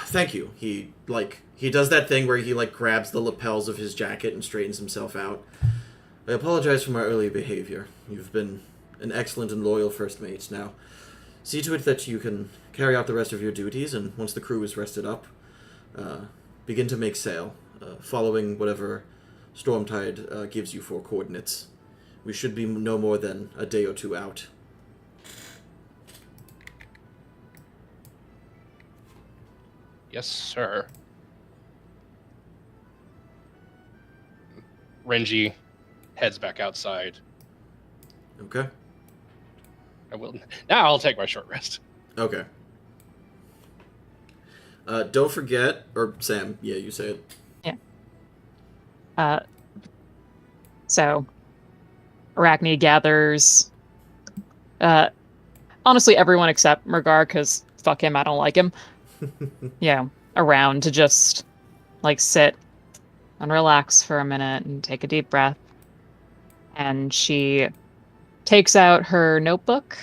Thank you. He does that thing where he grabs the lapels of his jacket and straightens himself out. I apologize for my early behavior. You've been an excellent and loyal first mate. Now, see to it that you can carry out the rest of your duties, and once the crew is rested up, begin to make sail, following whatever Stormtide gives you for coordinates. We should be no more than a day or two out. Yes, sir. Renji heads back outside. Okay? I will now. I'll take my short rest. Okay. Don't forget, or Sam, yeah, you say it. So Arachne gathers honestly everyone except Mergar, because fuck him, I don't like him. Around to just sit and relax for a minute and take a deep breath. And she takes out her notebook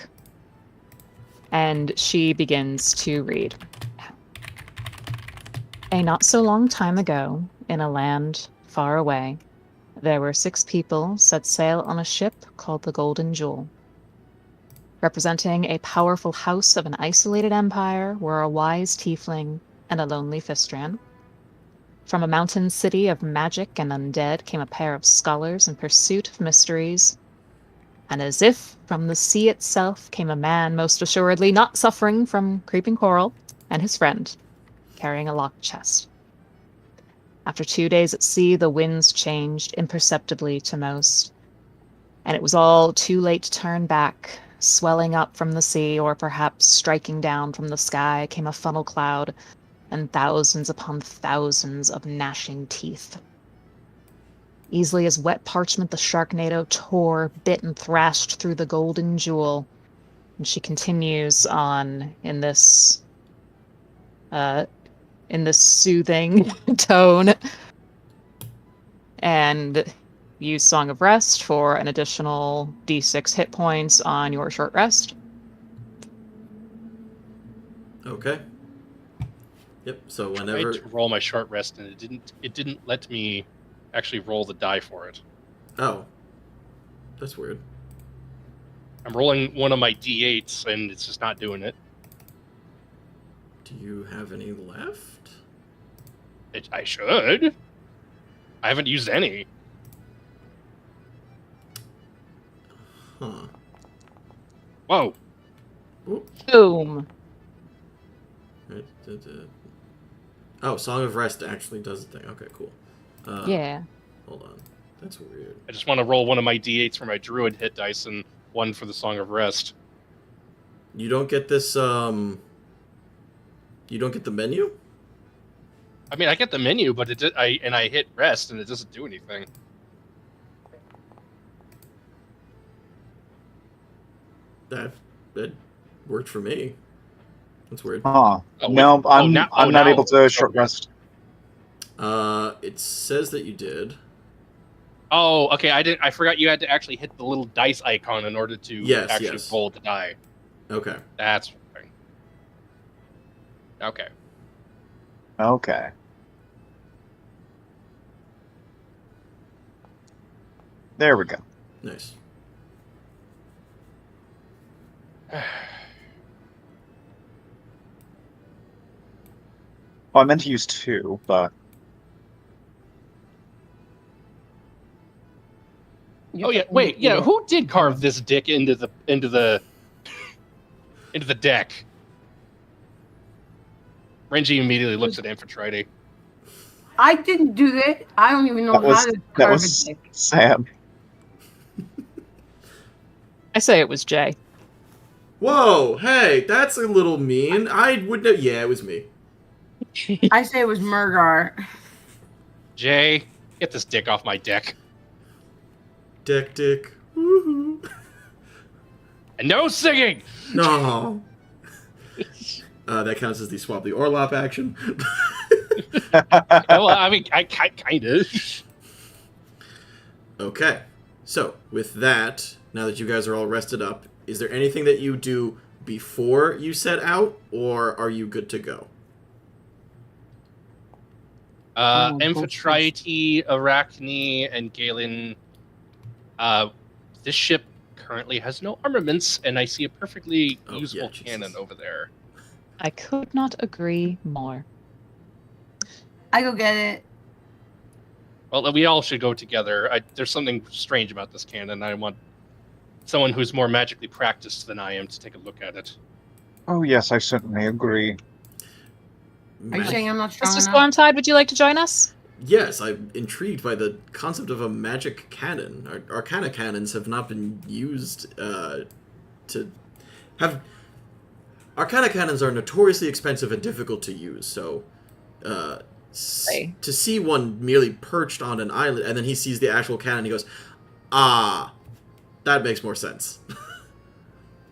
and she begins to read. A not so long time ago, in a land far away, there were 6 people set sail on a ship called the Golden Jewel. Representing a powerful house of an isolated empire were a wise tiefling and a lonely Fistran. From a mountain city of magic and undead came a pair of scholars in pursuit of mysteries. And as if from the sea itself came a man most assuredly not suffering from creeping coral, and his friend, carrying a locked chest. After 2 days at sea, the winds changed imperceptibly to most, and it was all too late to turn back. Swelling up from the sea, or perhaps striking down from the sky, came a funnel cloud, and thousands upon thousands of gnashing teeth. Easily as wet parchment, the Sharknado tore, bit, and thrashed through the Golden Jewel. And she continues on in this soothing tone. And use Song of Rest for an additional d6 hit points on your short rest. Okay. Yep. So I whenever tried to roll my short rest, and it didn't let me actually roll the die for it. Oh, that's weird. I'm rolling one of my d8s, and it's just not doing it. Do you have any left? I should. I haven't used any. Huh. Whoa. Oop. Boom. Right. Oh, Song of Rest actually does the thing. Okay, cool. Yeah. Hold on. That's weird. I just want to roll one of my d8s for my druid hit dice and one for the Song of Rest. You don't get this, You don't get the menu? I mean, I get the menu, but I hit rest and it doesn't do anything. That worked for me. That's weird. Huh. Oh, No, wait. I'm Now not able to okay. short rest. It says that you did. Oh, okay. I forgot you had to actually hit the little dice icon in order to actually roll the die. Okay. That's right. Okay. Okay. There we go. Nice. Well, I meant to use 2, but Oh yeah, wait, yeah. Who did carve this dick into the deck? Renji immediately looks at Amphitrite. I didn't do that. I don't even know that how to that carve was a dick. Sam. I say it was Jay. Whoa, hey, that's a little mean. I would know. Yeah, it was me. I say it was Mergar. Jay, get this dick off my deck. Dick. Woohoo. And no singing! No. That counts as the swap the Orlop action. Well, I mean, I kind of. Okay. So, with that, now that you guys are all rested up, is there anything that you do before you set out, or are you good to go? Amphitrite, Arachne, and Galen. This ship currently has no armaments, and I see a perfectly usable cannon over there. I could not agree more. I go get it. Well, we all should go together. There's something strange about this cannon. I want someone who's more magically practiced than I am to take a look at it. Oh yes, I certainly agree. Are you saying I'm not strong Mr. enough? Stormtide, would you like to join us? Yes, I'm intrigued by the concept of a magic cannon. Arcana cannons have not been used to have... Arcana cannons are notoriously expensive and difficult to use, so to see one merely perched on an island, and then he sees the actual cannon, he goes, ah, that makes more sense.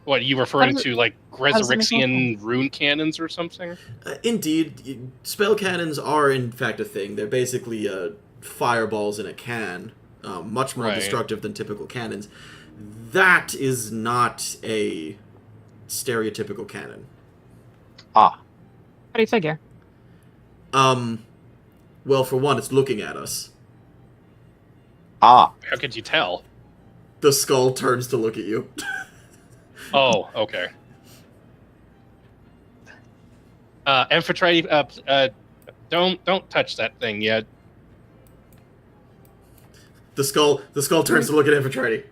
What, are you referring How does to, like, does it make Resurrection rune cannons or something? Indeed, spell cannons are in fact a thing. They're basically fireballs in a can, much more Right. destructive than typical cannons. That is not a stereotypical cannon. Ah, How do you figure? Well, for one, it's looking at us. ah. How could you tell? The skull turns to look at you. Oh, okay. Amphitrite, don't touch that thing yet. The skull turns to look at Amphitrite.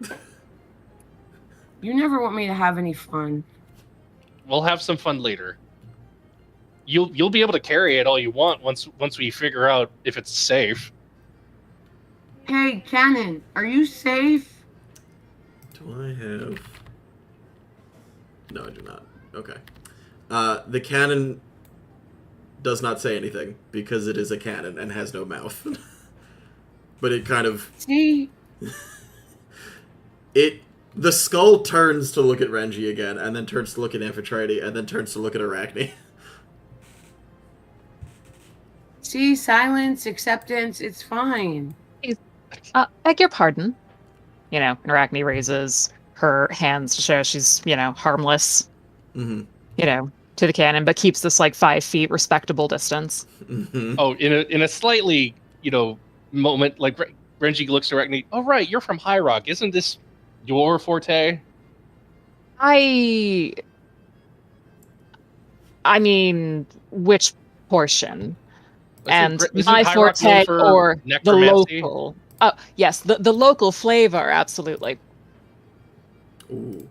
You never want me to have any fun. We'll have some fun later. You'll be able to carry it all you want once we figure out if it's safe. Hey, Cannon, are you safe? Do I have... No, I do not. Okay. The cannon does not say anything, because it is a cannon and has no mouth. But it kind of... See? The skull turns to look at Renji again, and then turns to look at Amphitrite, and then turns to look at Arachne. See, silence, acceptance, it's fine. Beg your pardon. And Arachne raises her hands to show she's, harmless, Mm-hmm. To the cannon, but keeps this, 5 feet respectable distance. Mm-hmm. Oh, in a slightly, moment, like Renji looks to Arachne. Oh, right, you're from High Rock. Isn't this your forte? I mean, which portion? And Isn't my High Rock known forte for or the necromancy? local? Oh, yes, the local flavor, absolutely. Ooh.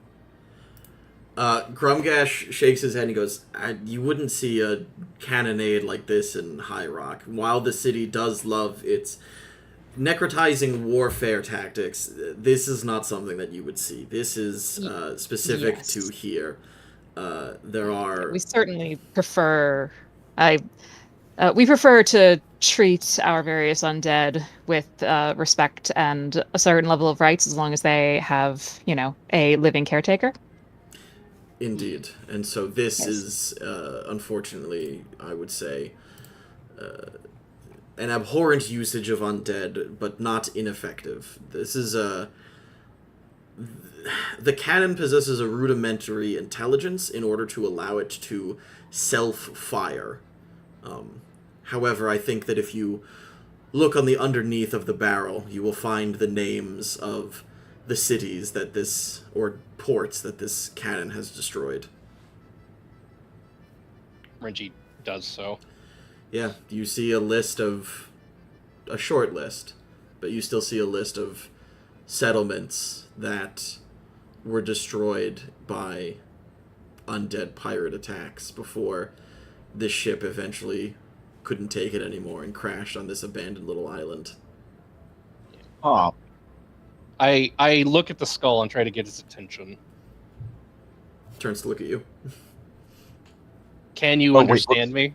Grumgash shakes his head and he goes, you wouldn't see a cannonade like this in High Rock. While the city does love its necrotizing warfare tactics, this is not something that you would see. This is specific Yes. to here. There are... We certainly prefer... we prefer to treat our various undead with respect and a certain level of rights as long as they have, a living caretaker. Indeed. And so this Yes. is, unfortunately, I would say, an abhorrent usage of undead, but not ineffective. This is the cannon possesses a rudimentary intelligence in order to allow it to self-fire. However, I think that if you look on the underneath of the barrel, you will find the names of the cities that this, or ports that this cannon has destroyed. Renji does so. Yeah, you see a short list, but you still see a list of settlements that were destroyed by undead pirate attacks before this ship eventually couldn't take it anymore and crashed on this abandoned little island. Ah, I look at the skull and try to get his attention. Turns to look at you. Can you Oh, wait, understand me?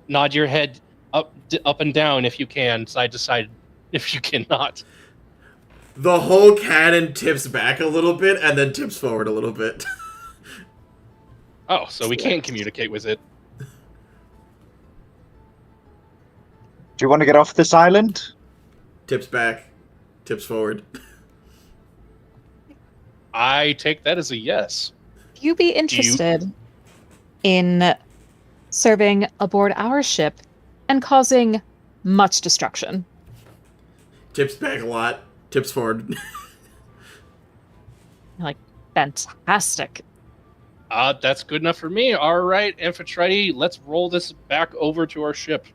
Nod your head up and down if you can, side to side if you cannot. The whole cannon tips back a little bit and then tips forward a little bit. Oh, so we can't communicate with it. do you want to get off this island? Tips back, tips forward. I take that as a yes. Would you be interested in serving aboard our ship and causing much destruction? Tips back a lot, tips forward. Like, fantastic. That's good enough for me. All right, Amphitrite, let's roll this back over to our ship.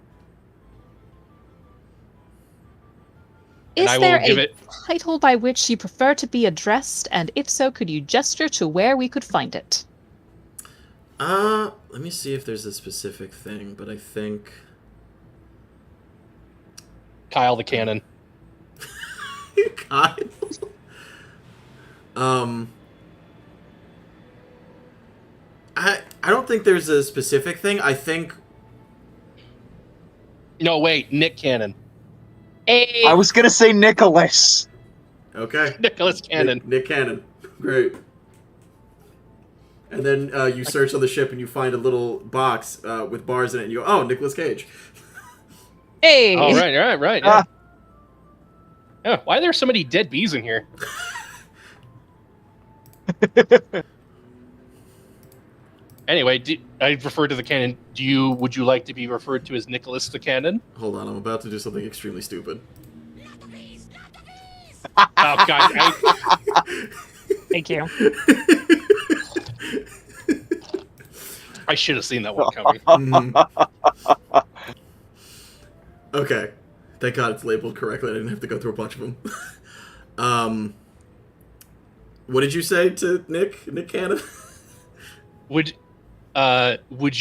And Is I will there give a it- title by which you prefer to be addressed? And if so, could you gesture to where we could find it? Let me see if there's a specific thing, but I think... Kyle the Cannon. Kyle? I don't think there's a specific thing. I think... No, wait, Nick Cannon. I was gonna say Nicholas. Okay. Nicholas Cannon. Nick Cannon. Great. And then you search on the ship and you find a little box with bars in it and you go, oh, Nicolas Cage. Hey! Oh, right. Yeah. Yeah, why are there so many dead bees in here? Anyway, I refer to the cannon. Would you like to be referred to as Nicholas the Cannon? Hold on, I'm about to do something extremely stupid. Oh God! Thank you. I should have seen that one coming. Mhm. Okay. Thank God it's labeled correctly. I didn't have to go through a bunch of them. What did you say to Nick Cannon? Would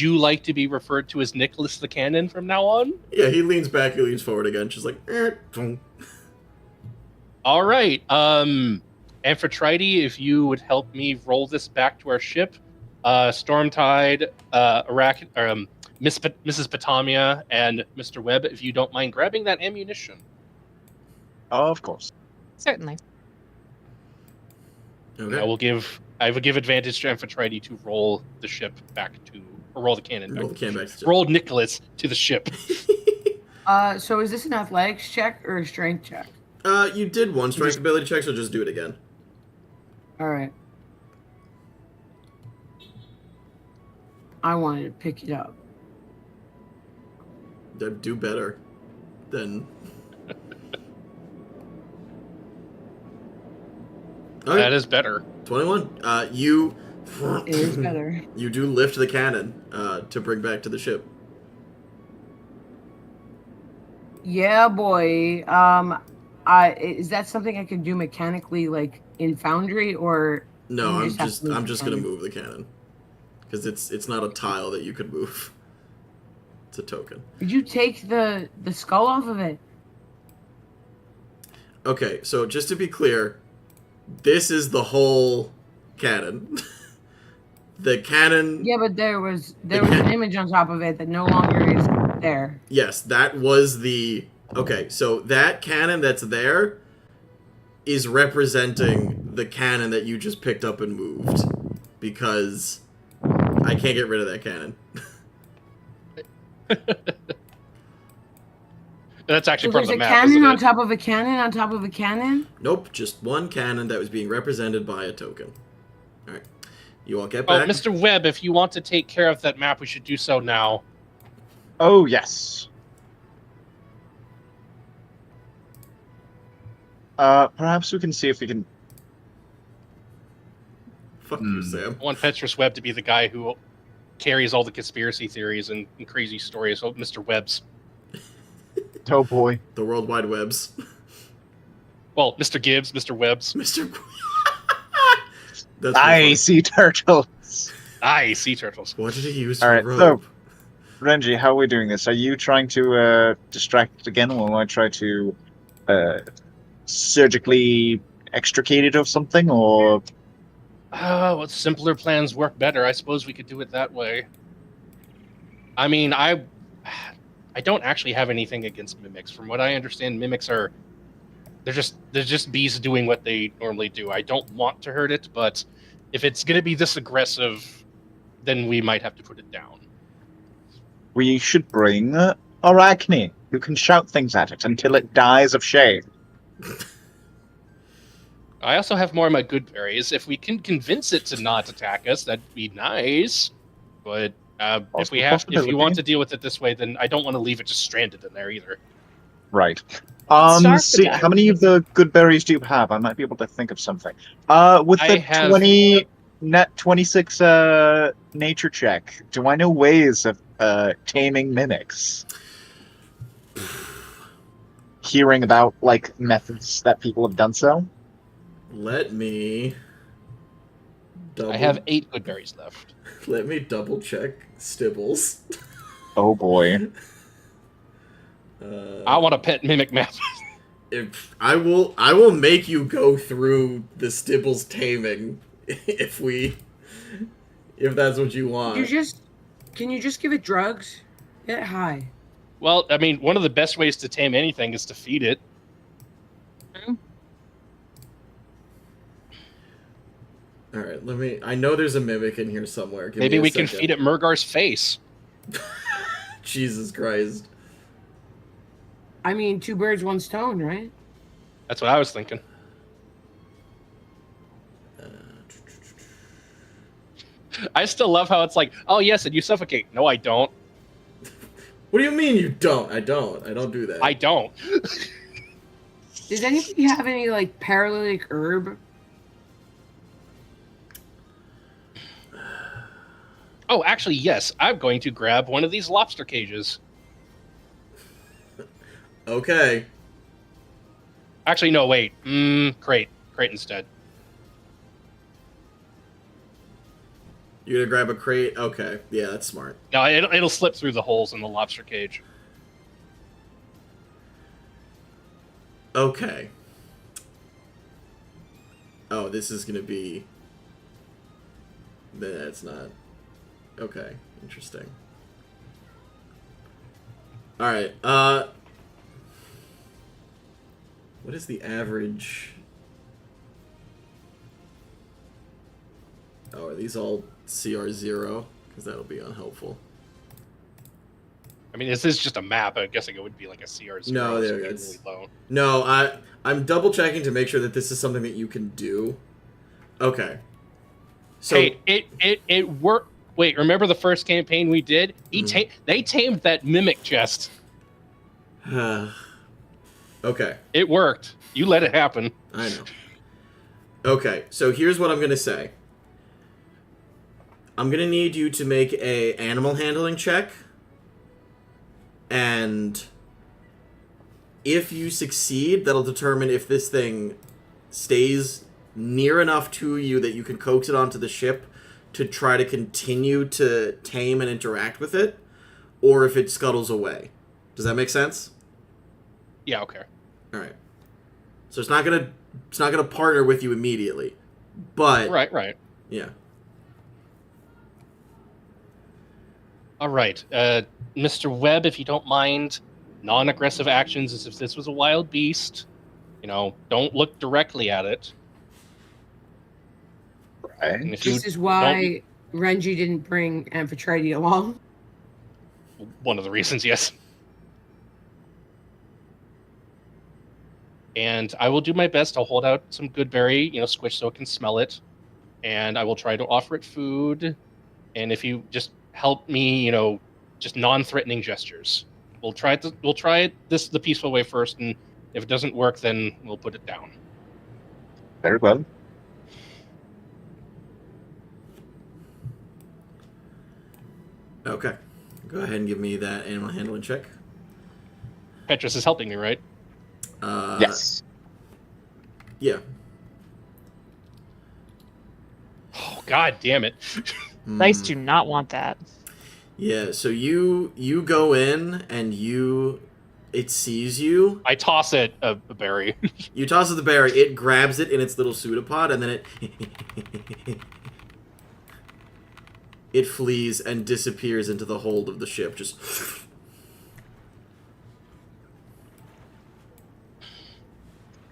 you like to be referred to as Nicholas the Cannon from now on? Yeah, he leans back, he leans forward again. She's like, All right. Amphitrite, if you would help me roll this back to our ship. Stormtide, Arachne, Mrs. Potamia, and Mr. Webb, if you don't mind grabbing that ammunition. Oh, of course. Certainly. Okay. I will give advantage to Amphitrite to roll the ship back to, or roll the cannon back. Roll the to cannon the back ship. to- Roll Nicholas to the ship. So is this an athletics check or a strength check? You did one strength ability check, so just do it again. All right. I wanted to pick it up. Do better than... Okay. That is better. 21. You... It is better. You do lift the cannon to bring back to the ship. Yeah, boy. Is that something I could do mechanically, like in Foundry, or? No, You I'm just have just to move I'm the just gonna cannon. move the cannon because it's not a tile that you could move. It's a token. Did you take the skull off of it? Okay, so just to be clear, this is the whole cannon. The cannon. Yeah, but there was an image on top of it that no longer is there. Yes, that was the... Okay, so that cannon that's there is representing the cannon that you just picked up and moved. Because I can't get rid of that cannon. That's actually So part of there's the a map, cannon isn't on it? top of a cannon on top of a cannon? Nope, just one cannon that was being represented by a token. Alright. You all get Oh, back? Mr. Webb, if you want to take care of that map, we should do so now. Oh, yes. Perhaps we can see if we can. Fuck you, Sam. I want Petrus Webb to be the guy who carries all the conspiracy theories and crazy stories of Mr. Webb's. Oh boy. The World Wide Webs. Well, Mr. Gibbs, Mr. Webb's. Mr. That's I sea turtles. Aye, sea turtles. What did he use All for right, rope? so Renji, how are we doing this? Are you trying to distract it again, or will I try to surgically extricate it of something, or? Well, simpler plans work better. I suppose we could do it that way. I mean, I don't actually have anything against mimics. From what I understand, mimics are they're just bees doing what they normally do. I don't want to hurt it, but if it's going to be this aggressive, then we might have to put it down. We should bring Arachne, who can shout things at it until it dies of shame. I also have more of my good berries. If we can convince it to not attack us, that'd be nice. But if you want to deal with it this way, then I don't want to leave it just stranded in there either. Right. Start See, with that. how many of the good berries do you have? I might be able to think of something. With I the have- 26 nature check, do I know ways of taming mimics? Hearing about like methods that people have done so. Let me double. I have 8 good berries left. Let me double check Stibbles. Oh boy. I want a pet mimic map. If I will make you go through the Stibbles taming if that's what you want. Can you just give it drugs? Get high. Well, I mean, one of the best ways to tame anything is to feed it. All right, I know there's a mimic in here somewhere. Give Maybe me a we can second. feed it Mergar's face. Jesus Christ. I mean, 2 birds, 1 stone, right? That's what I was thinking. I still love how it's like, oh yes, and you suffocate. No, I don't. What do you mean you don't? I don't do that. I don't. Does anybody have any like paralytic herb? Oh, actually, yes. I'm going to grab one of these lobster cages. Okay. Actually, no, wait. Crate instead. You're gonna grab a crate? Okay. Yeah, that's smart. No, it'll slip through the holes in the lobster cage. Okay. Oh, this is gonna be... That's not... Okay, interesting. Alright, what is the average... Oh, are these all CR0? Because that'll be unhelpful. I mean, this is just a map. I'm guessing it would be like a CR0. No, there so it it's is. really low. No, I'm double checking to make sure that this is something that you can do. Okay. So Hey, it worked. Wait, remember the first campaign we did? They tamed that mimic chest. okay, It worked. You let it happen. I know. Okay, so here's what I'm gonna say. I'm gonna need you to make a animal handling check, and if you succeed, that'll determine if this thing stays near enough to you that you can coax it onto the ship to try to continue to tame and interact with it, or if it scuttles away. Does that make sense? Yeah, okay. All right. So it's not gonna partner with you immediately, but Right. yeah. All right. Mr. Webb, if you don't mind, non-aggressive actions as if this was a wild beast. Don't look directly at it. Right. And if This is why Renji didn't bring Amphitrite along. one of the reasons, yes. And I will do my best. I'll hold out some good berry, squish so it can smell it. And I will try to offer it food. And if you just help me, just non-threatening gestures. We'll try it the peaceful way first, and If it doesn't work, then we'll put it down. Very well. Okay. Go ahead and give me that animal handling check. Petrus is helping me, right? Yes. Yeah. Oh, God damn it. Dice do not want that. Yeah, so you go in and it sees you. I toss it a berry. You toss it the berry, it grabs it in its little pseudopod, and then it flees and disappears into the hold of the ship. Just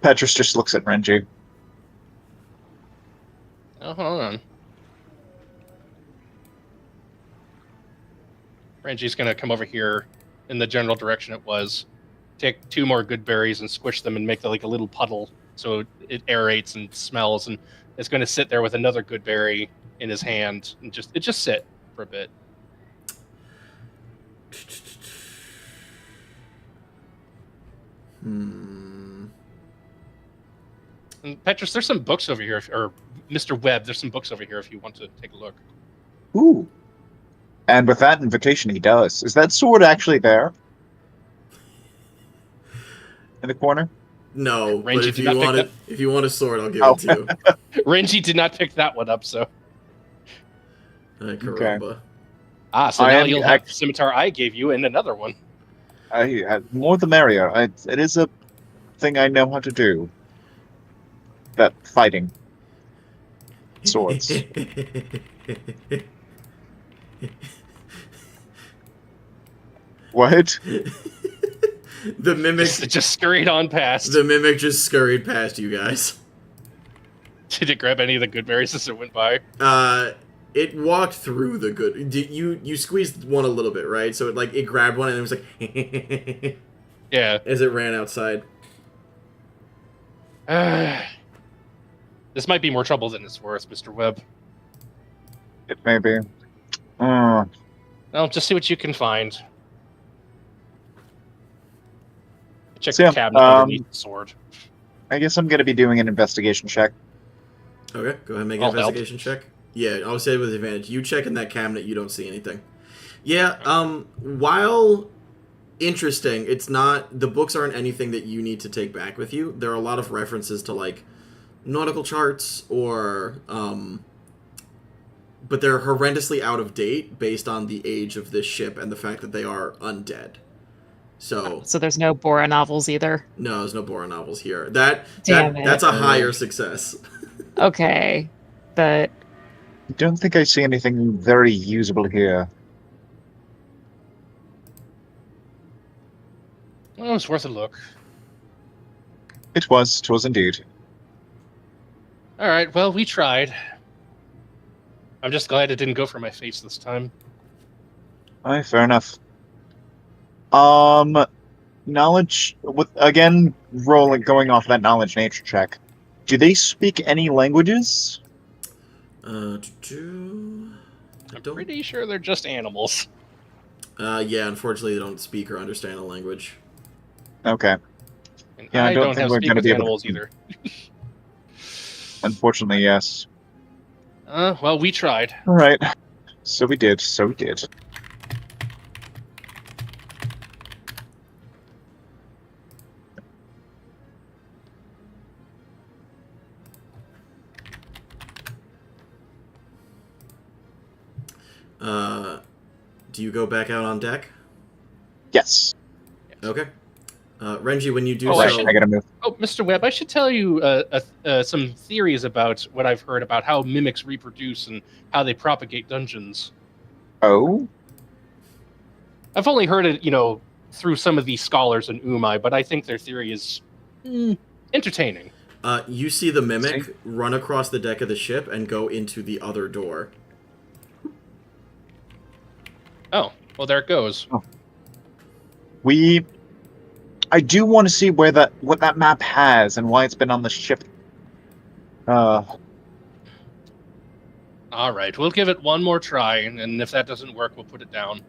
Petrus just looks at Renji. Oh, hold on. Renji's gonna come over here in the general direction it was, take 2 more good berries and squish them and make like a little puddle so it aerates and smells, and it's gonna sit there with another good berry in his hand and just sit for a bit. And Petrus, there's some books over here, or Mr. Webb, there's some books over here if you want to take a look. Ooh. And with that invitation, he does. Is that sword actually there? In the corner? no. But Renji if did you not want pick it, if you want a sword, I'll give Oh. it to you. Renji did not pick that one up, so. Caramba. So I now am you'll have the scimitar I gave you and another one. More the merrier. It is a thing I know how to do. That fighting. Swords. What? The mimic Just scurried on past. The mimic just scurried past you guys. Did it grab any of the good berries as it went by? It walked through the good. You squeezed one a little bit, right? So it grabbed one and it was like Yeah. as it ran outside. This might be more trouble than it's worth, Mr. Webb. It may be. Well, just see what you can find. Check So, the yeah, cabinet underneath the sword. I guess I'm going to be doing an investigation check. Okay, go ahead and make an I'll help. investigation check. Yeah, I'll say it with advantage. You check in that cabinet, you don't see anything. Yeah, while interesting, it's not, the books aren't anything that you need to take back with you. There are a lot of references to, like, nautical charts or, but they're horrendously out of date based on the age of this ship and the fact that they are undead. So there's no Bora novels either. no, there's no Bora novels here. That's Damn a higher success. Okay, but I don't think I see anything very usable here. Well, it's worth a look. It was indeed. All right, well, we tried. I'm just glad it didn't go for my face this time. Aye, fair enough. Knowledge, going off that knowledge nature check. Do they speak any languages? I'm pretty sure they're just animals. Yeah, unfortunately they don't speak or understand a language. Okay. And Yeah, I I don't don't think have we're speak gonna with be able animals to- either. Unfortunately, yes. Well, we tried. All right. So we did. Do you go back out on deck? Yes. Okay. Renji, when you do Oh, I so... should- I gotta move. Oh, Mr. Webb, I should tell you some theories about what I've heard about how mimics reproduce and how they propagate dungeons. Oh? I've only heard it, through some of these scholars in Umai, but I think their theory is entertaining. You see the mimic run across the deck of the ship and go into the other door. Oh, well, there it goes. I do want to see what that map has and why it's been on the ship. All right, we'll give it one more try, and if that doesn't work, we'll put it down.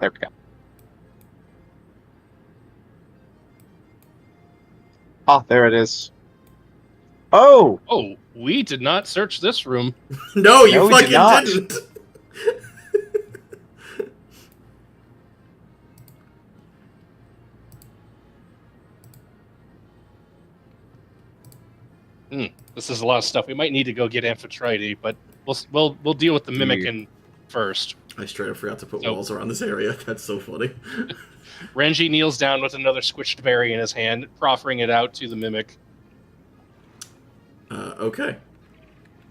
There we go. Oh, there it is. Oh! Oh, we did not search this room. No, you No, we did fucking not. didn't. This is a lot of stuff. We might need to go get Amphitrite, but we'll deal with the Mimikin first. I straight up forgot to put Nope. walls around this area. That's so funny. Renji kneels down with another squished berry in his hand, proffering it out to the Mimic. Okay.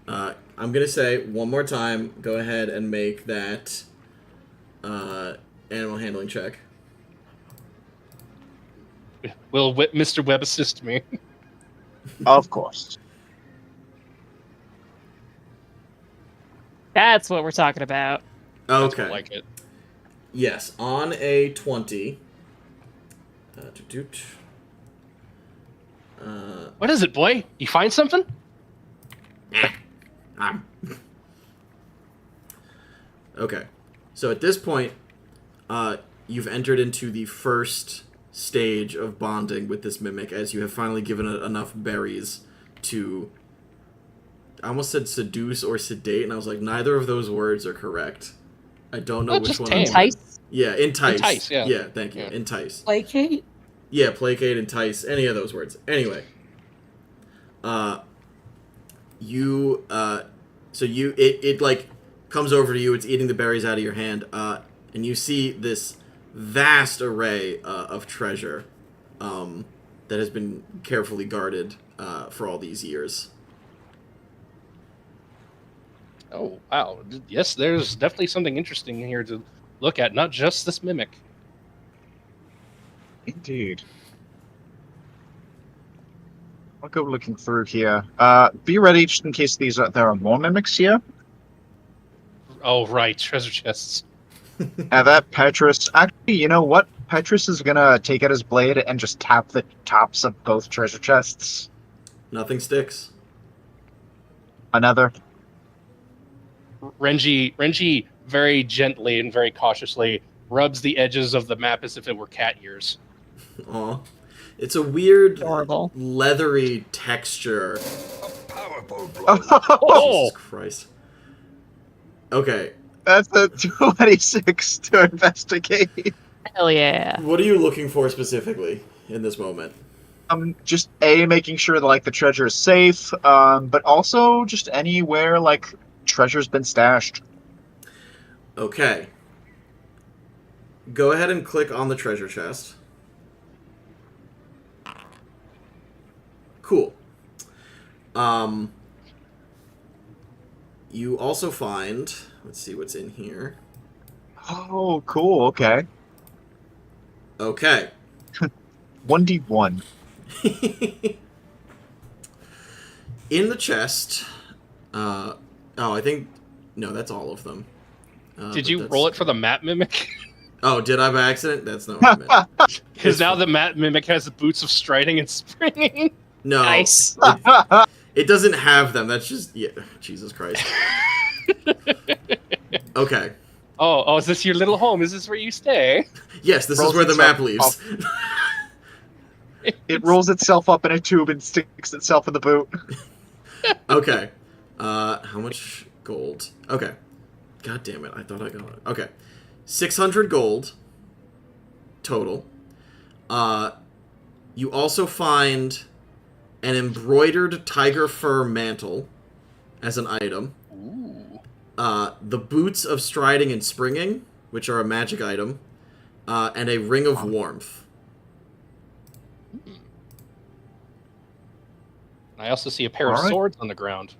I'm gonna say one more time. Go ahead and make that animal handling check. Will Mr. Webb assist me? Of course. That's what we're talking about. That's Okay. more like it. Yes, on a 20. What is it, boy? You find something? Okay. So at this point, you've entered into the first stage of bonding with this mimic, as you have finally given it enough berries to... I almost said seduce or sedate, and I was like, neither of those words are correct. I don't know Oh, which just one. tame. Entice? Yeah, entice. Entice, yeah. Yeah, thank you. Yeah. Entice. Placate? Yeah, placate, entice, any of those words. Anyway. It like comes over to you, it's eating the berries out of your hand, and you see this vast array of treasure that has been carefully guarded for all these years. Oh, wow. Yes, there's definitely something interesting here to look at, not just this Mimic. Indeed. I'll go looking through here. Be ready just in case there are more mimics here. Oh, right, treasure chests. That Petrus... Actually, you know what? Petrus is gonna take out his blade and just tap the tops of both treasure chests. Nothing sticks. Another. Renji very gently and very cautiously rubs the edges of the map as if it were cat ears. Aw. It's a weird, Adorable. leathery texture. A powerful blow. Oh! Jesus Christ. Okay. That's a 26 to investigate. Hell yeah. What are you looking for specifically in this moment? Just making sure that, like, the treasure is safe, but also just anywhere, like, treasure's been stashed. Okay. Go ahead and click on the treasure chest. Cool. You also find... Let's see what's in here. Oh, cool, okay. Okay. 1d1. In the chest... I think... No, that's all of them. Did you roll it for the map Mimic? Oh, did I by accident? That's not what I meant. Because now the map Mimic has the boots of striding and springing. No. Nice. It doesn't have them. That's just... Yeah. Jesus Christ. Okay. Oh, is this your little home? Is this where you stay? Yes, this is Rolls where the itself map leaves. It rolls itself up in a tube and sticks itself in the boot. Okay. How much gold? Okay. God damn it. I thought I got it. Okay. 600 gold total. You also find an embroidered tiger fur mantle as an item. Ooh. The boots of striding and springing, which are a magic item, and a ring of warmth. I also see a pair of Alright. swords on the ground.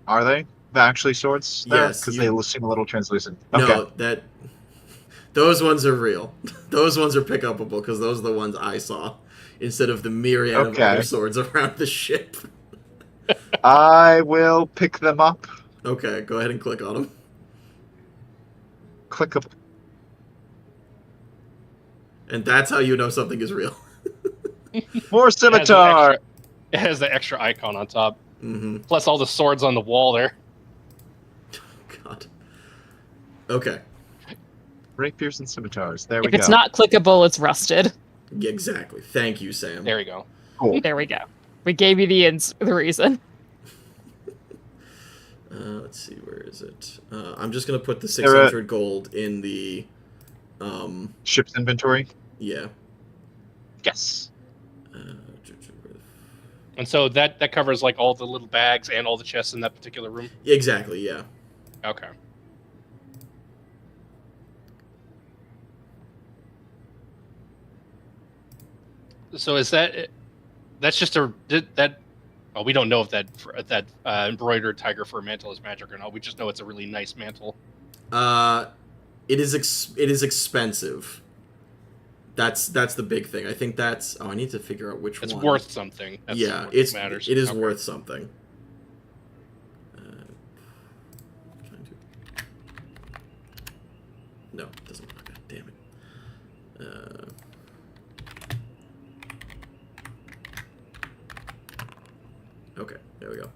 Are they? They're actually swords? Yes, Because you- they seem a little translucent. Okay. No, those ones are real. Those ones are pick upable because those are the ones I saw instead of the myriad of Okay. other swords around the ship. I will pick them up. Okay, go ahead and click on them. Click up. And that's how you know something is real. More scimitar! It has the extra icon on top. Mm-hmm. Plus all the swords on the wall there. God. Okay. Rapiers and scimitars. There we If go. it's not clickable, it's rusted. Yeah, exactly. Thank you, Sam. There we go. Cool. There we go. We gave you the reason. Let's see, where is it? I'm just gonna put the There are- 600 gold in the, Ship's inventory. yeah. Yes. And so that covers like all the little bags and all the chests in that particular room. Exactly, yeah. Okay. So is that's just that? Oh, we don't know if that embroidered tiger fur mantle is magic or not. We just know it's a really nice mantle. It is expensive. That's the big thing. I think that's. Oh, I need to figure out which It's one. worth something. That's Yeah, what it matters. is Okay. worth something. No, it doesn't. Okay, damn it. Okay, there we go.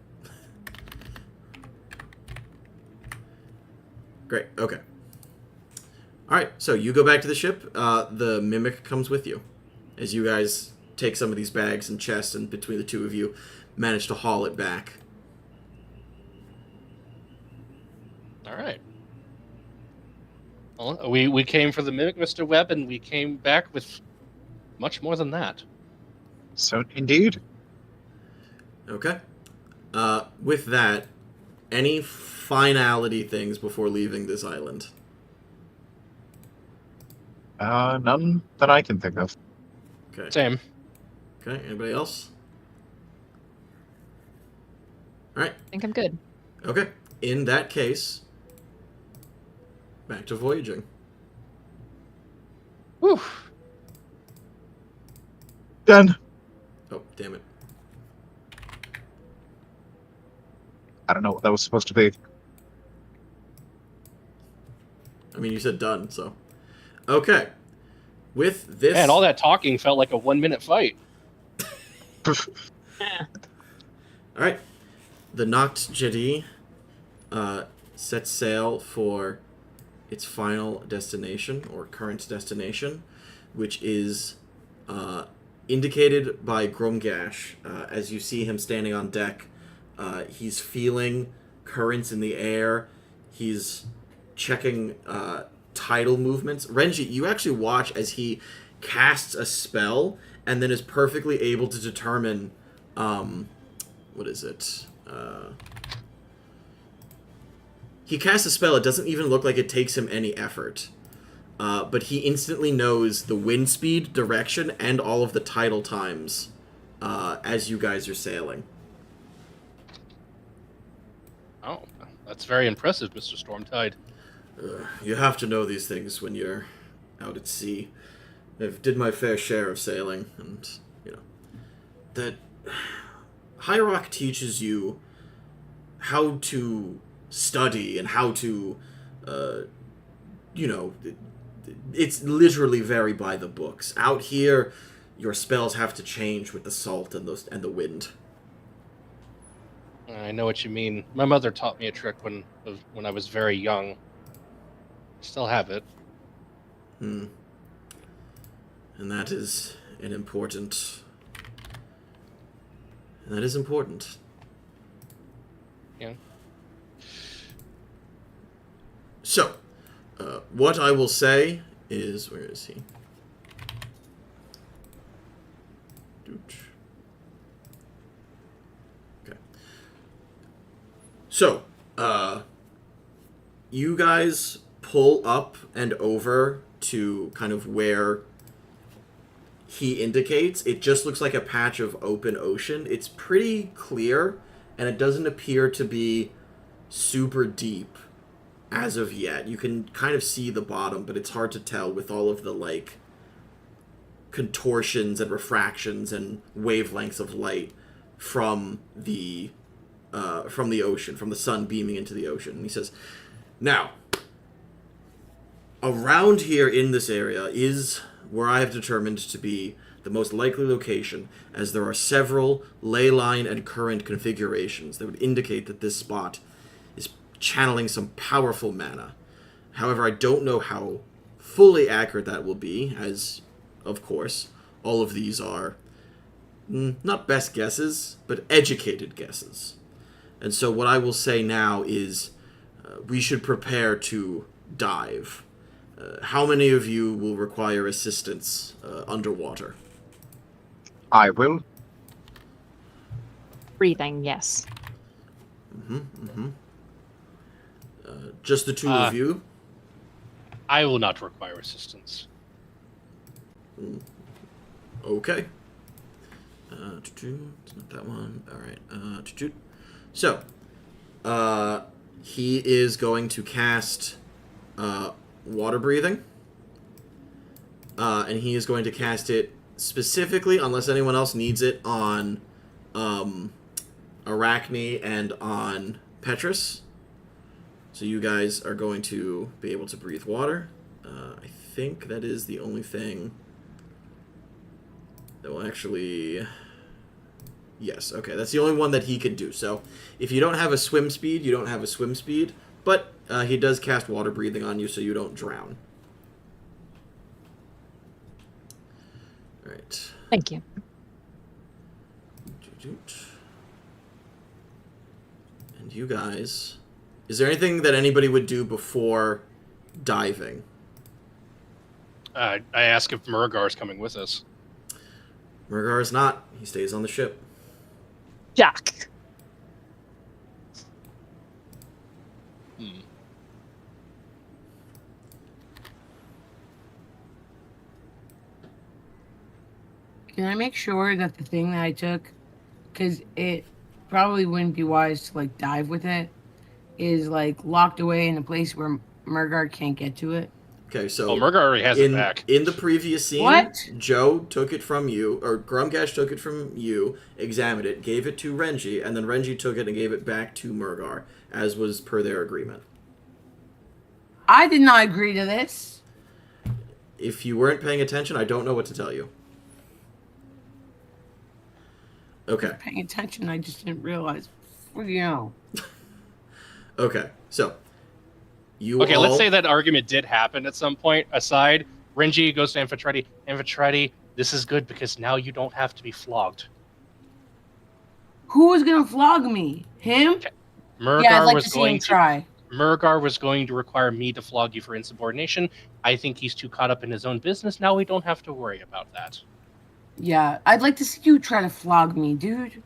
Great. Okay. All right. So you go back to the ship. The mimic comes with you, as you guys take some of these bags and chests, and between the two of you, manage to haul it back. All right. Well, we came for the mimic, Mr. Webb, and we came back with much more than that. So indeed. Okay. With that, any finality things before leaving this island? None that I can think of. Okay. Same. Okay. Anybody else? All right. I think I'm good. Okay. In that case, back to voyaging. Whew. Done. Oh, damn it. I don't know what that was supposed to be. I mean, you said done, so. Okay. With this. Man, all that talking felt like a 1-minute fight. All right. The Noct Jedi sets sail for its final destination, or current destination, which is indicated by Gromgash. As you see him standing on deck, he's feeling currents in the air. He's checking tidal movements. Renji, you actually watch as he casts a spell and then is perfectly able to determine what is it? He casts a spell. It doesn't even look like it takes him any effort. But he instantly knows the wind speed, direction, and all of the tidal times as you guys are sailing. Oh, that's very impressive, Mr. Stormtide. You have to know these things when you're out at sea. I've did my fair share of sailing, and, you know, that High Rock teaches you how to study and how to, you know, it's literally very by the books. Out here, your spells have to change with the salt and the wind. I know what you mean. My mother taught me a trick when I was very young. Still have it. And that is an important. And that is important. Yeah. So, what I will say is, where is he? Dooch. Okay. So, you guys pull up and over to kind of where he indicates. It just looks like a patch of open ocean. It's pretty clear, and it doesn't appear to be super deep as of yet. You can kind of see the bottom, but it's hard to tell with all of the, like, contortions and refractions and wavelengths of light from the ocean, from the sun beaming into the ocean. And he says, now, around here in this area is where I have determined to be the most likely location, as there are several ley line and current configurations that would indicate that this spot is channeling some powerful mana. However, I don't know how fully accurate that will be, as, of course, all of these are not best guesses, but educated guesses. And so what I will say now is we should prepare to dive. How many of you will require assistance underwater? I will. Breathing, yes. Just the two of you? I will not require assistance. Okay. It's not that one. All right. So, he is going to cast water breathing, and he is going to cast it specifically, unless anyone else needs it, on Arachne and on Petrus. So you guys are going to be able to breathe water. I think that is the only thing that will actually... Yes, okay, that's the only one that he can do. So if you don't have a swim speed, you don't have a swim speed, but he does cast water breathing on you so you don't drown. All right. Thank you. And you guys... Is there anything that anybody would do before diving? I ask if Mergar is coming with us. Mergar is not. He stays on the ship. Jack. Can I make sure that the thing that I took, because it probably wouldn't be wise to like dive with it, is like locked away in a place where Mergar can't get to it? Okay, so Mergar already has it back. In the previous scene, What? Joe took it from you, or Grumgash took it from you, examined it, gave it to Renji, and then Renji took it and gave it back to Mergar, as was per their agreement. I did not agree to this. If you weren't paying attention, I don't know what to tell you. Okay. Paying attention, I just didn't realize. What do you know? Okay, so Okay, let's say that argument did happen at some point. Aside, Renji goes to Amphitrite. Amphitrite, this is good because now you don't have to be flogged. Who was gonna flog me? Him? Mergar Yeah, I'd like was to see going him try. Mergar was going to require me to flog you for insubordination. I think he's too caught up in his own business. Now we don't have to worry about that. Yeah, I'd like to see you try to flog me, dude.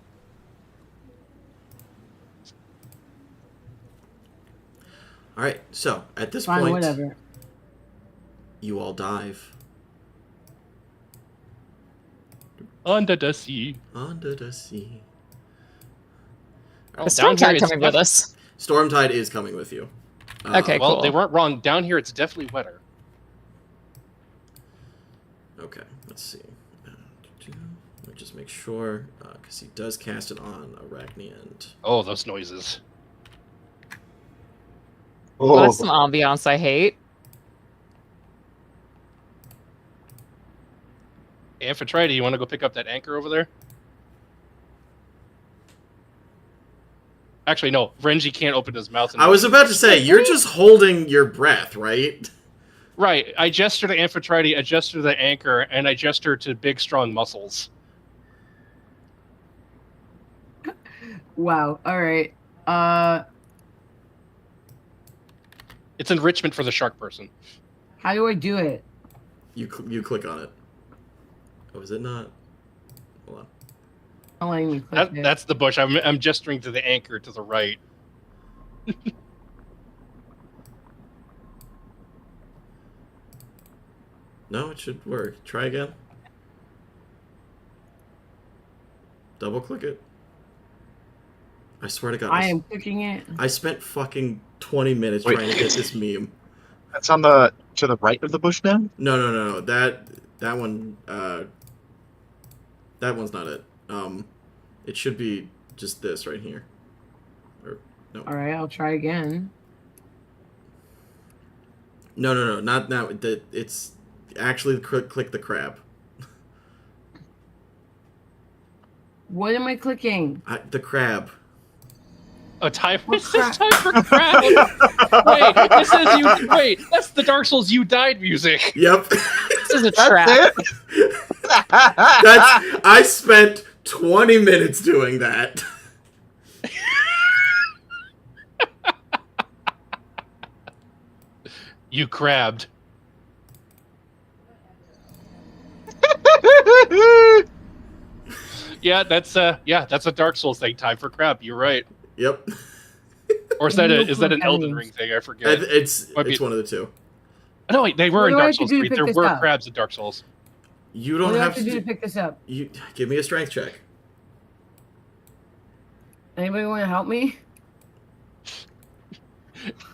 All right, so at this Fine, point, whatever. you all dive Under the sea. under the sea. Oh, Is down here Stormtide it's coming with us? Stormtide is coming with you. Okay, Well, cool. they weren't wrong. Down here it's definitely wetter. Okay, let's see. Let me just make sure, because he does cast it on Arachne and... Oh, those noises. Well, that's some ambiance I hate. Amphitrite, you want to go pick up that anchor over there? Actually, no. Renji can't open his mouth. I was about to say, you're just holding your breath, right? Right. I gesture to Amphitrite, I gesture to the anchor, and I gesture to big, strong muscles. Wow. All right. It's enrichment for the shark person. How do I do it? You click on it. Oh, is it not? Hold on. Not letting me click it. That's the bush. I'm gesturing to the anchor to the right. No, it should work. Try again. Double click it. I swear to God. I am clicking it. I spent fucking 20 minutes Wait, trying to get this meme. That's on the to the right of the bush now? No. That one, that one's not it. It should be just this right here. Or, no. All right, I'll try again. No, not now. It's actually click the crab. What am I clicking? The crab. Oh, time. What It's just time for crab. Wait, this is you. Wait, that's the Dark Souls "You Died" music. Yep. This is a That's trap. it. I spent 20 minutes doing that. You crabbed. Yeah, that's a Dark Souls thing. Time for crab. You're right. Yep. Or is that an Elden Ring thing? I forget. It's Might be- one of the two. No, wait, they were What in do I Dark have to Souls do to 3. pick There this were up? crabs in Dark Souls. You What don't do I have have to do to pick this up? You give me a strength check. Anybody want to help me?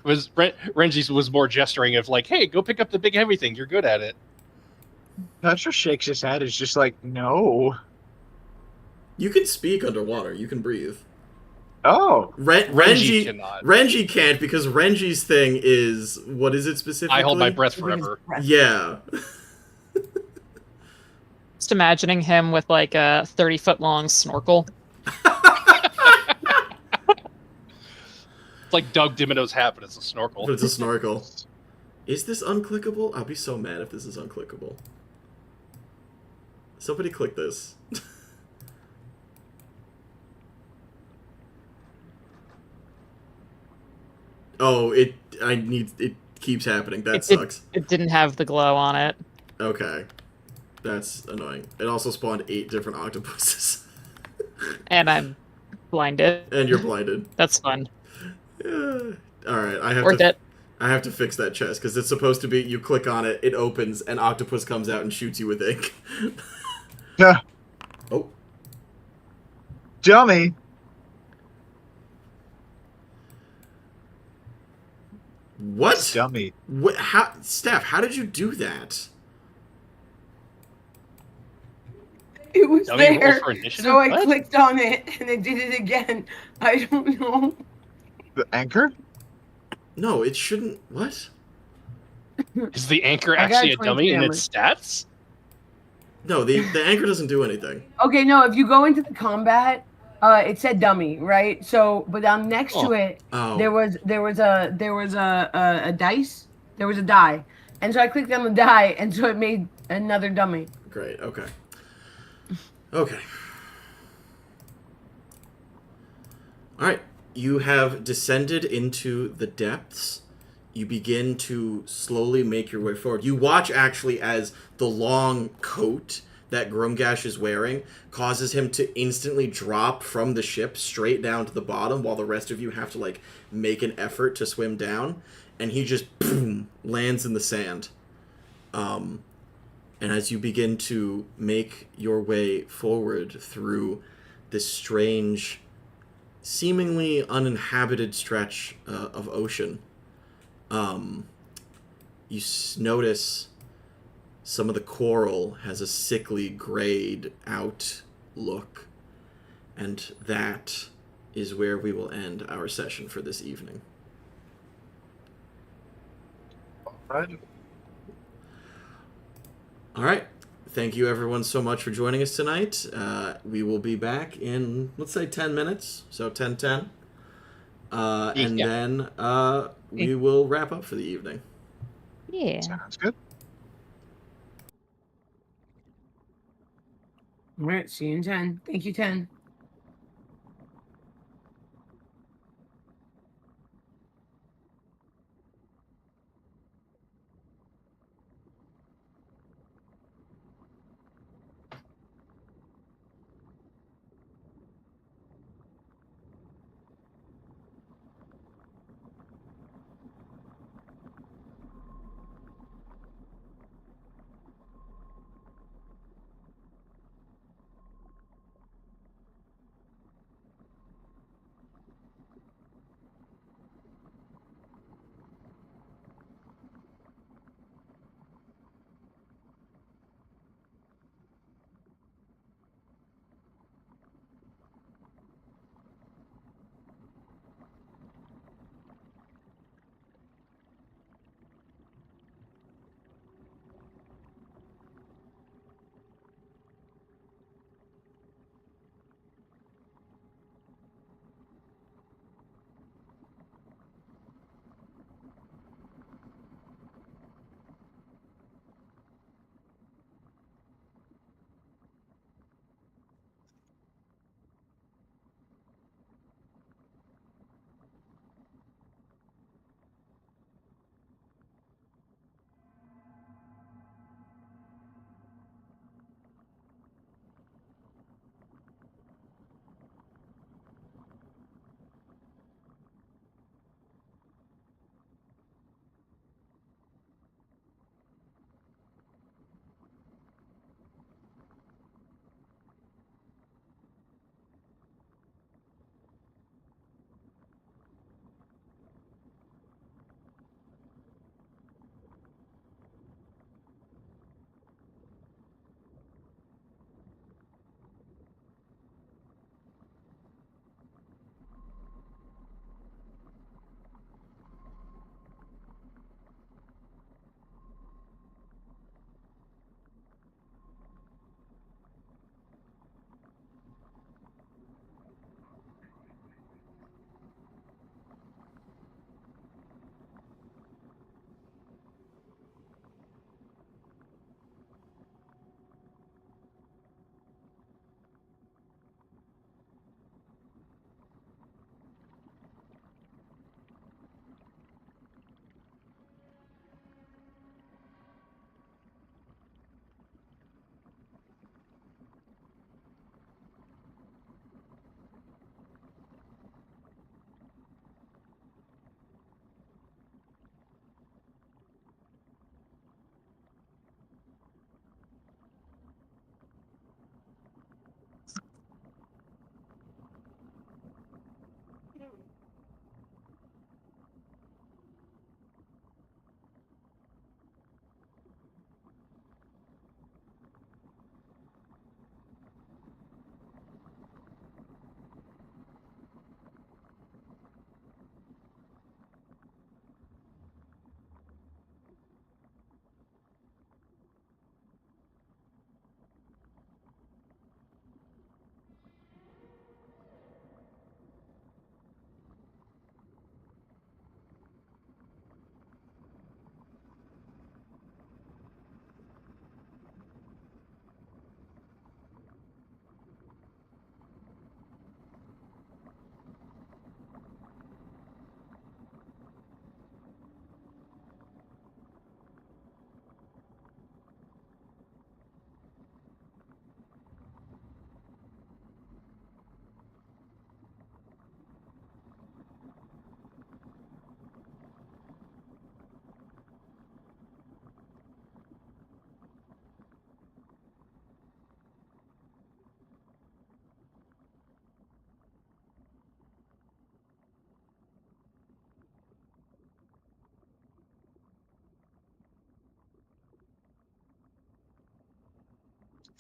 Renji was more gesturing of like, "Hey, go pick up the big heavy thing. You're good at it." Petrus shakes his head. Is just like, no. You can speak underwater. You can breathe. Oh, Renji cannot. Renji can't because Renji's thing is what is it specifically? I hold my breath forever. Yeah. Just imagining him with like a 30-foot long snorkel. It's like Doug Dimino's hat, but it's a snorkel. But it's a snorkel. Is this unclickable? I'll be so mad if this is unclickable. Somebody click this. Oh, it keeps happening. That sucks. It didn't have the glow on it. Okay. That's annoying. It also spawned 8 different octopuses. And I'm blinded. And you're blinded. That's fun. Yeah. Alright, Worth it. I have to fix that chest, because it's supposed to be, you click on it, it opens, and octopus comes out and shoots you with ink. yeah. Oh. Dummy. What? Dummy. What? How, Steph, how did you do that? It was Dummy roll there, for initiative? so I What? clicked on it and it did it again. I don't know. The anchor? No, it shouldn't. What? Is the anchor I got actually a 23 dummy in damage. its stats? No, the anchor doesn't do anything. Okay, no, if you go into the combat, it said dummy, right? So, but down next to it, Oh. there was a dice. There was a die, and so I clicked on the die, and so it made another dummy. Great, okay. Okay. Alright, you have descended into the depths. You begin to slowly make your way forward. You watch, actually, as the long coat that Grumgash is wearing causes him to instantly drop from the ship straight down to the bottom, while the rest of you have to, like, make an effort to swim down. And he just, boom, lands in the sand. And as you begin to make your way forward through this strange, seemingly uninhabited stretch of ocean, you notice some of the coral has a sickly, grayed out look. And that is where we will end our session for this evening. Right. All right. Thank you, everyone, so much for joining us tonight. We will be back in, let's say, 10 minutes. So 10:10. And Yeah. then we will wrap up for the evening. Yeah. Sounds good. All right, see you in 10. Thank you, 10.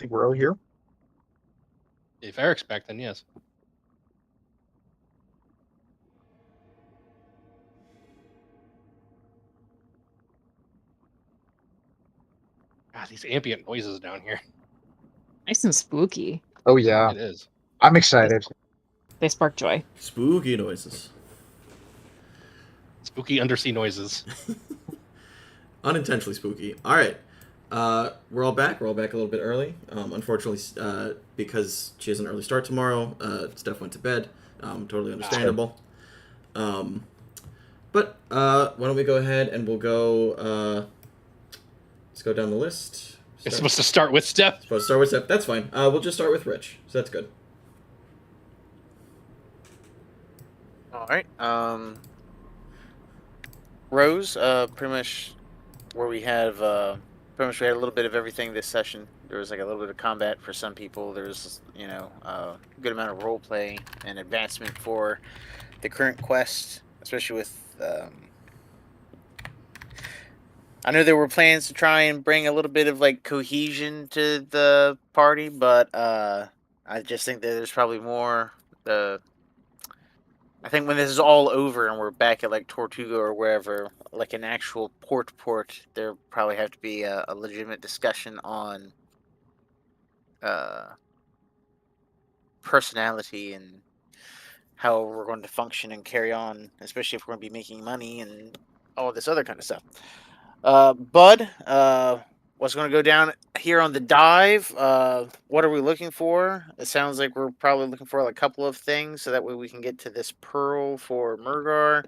think we're all here. If Eric's back, then yes. God, these ambient noises down here. Nice and spooky. Oh yeah, It is. I'm excited. They spark joy. Spooky noises. Spooky undersea noises. Unintentionally spooky. All right. We're all back. We're all back a little bit early. Unfortunately, because she has an early start tomorrow, Steph went to bed. Totally understandable. But why don't we go ahead and we'll go... let's go down the list. It's supposed to start with Steph. Supposed to start with Steph. That's fine. We'll just start with Rich. So that's good. All right. Rose, pretty much where we have pretty much we had a little bit of everything this session. There was like a little bit of combat for some people. There was a good amount of role play and advancement for the current quest, especially with. I know there were plans to try and bring a little bit of like cohesion to the party, but I just think that there's probably more. I think when this is all over and we're back at like Tortuga or wherever, like an actual port, there probably have to be a legitimate discussion on personality and how we're going to function and carry on, especially if we're going to be making money and all this other kind of stuff. Bud, what's going to go down here on the dive? What are we looking for? It sounds like we're probably looking for like a couple of things, so that way we can get to this pearl for Mergar.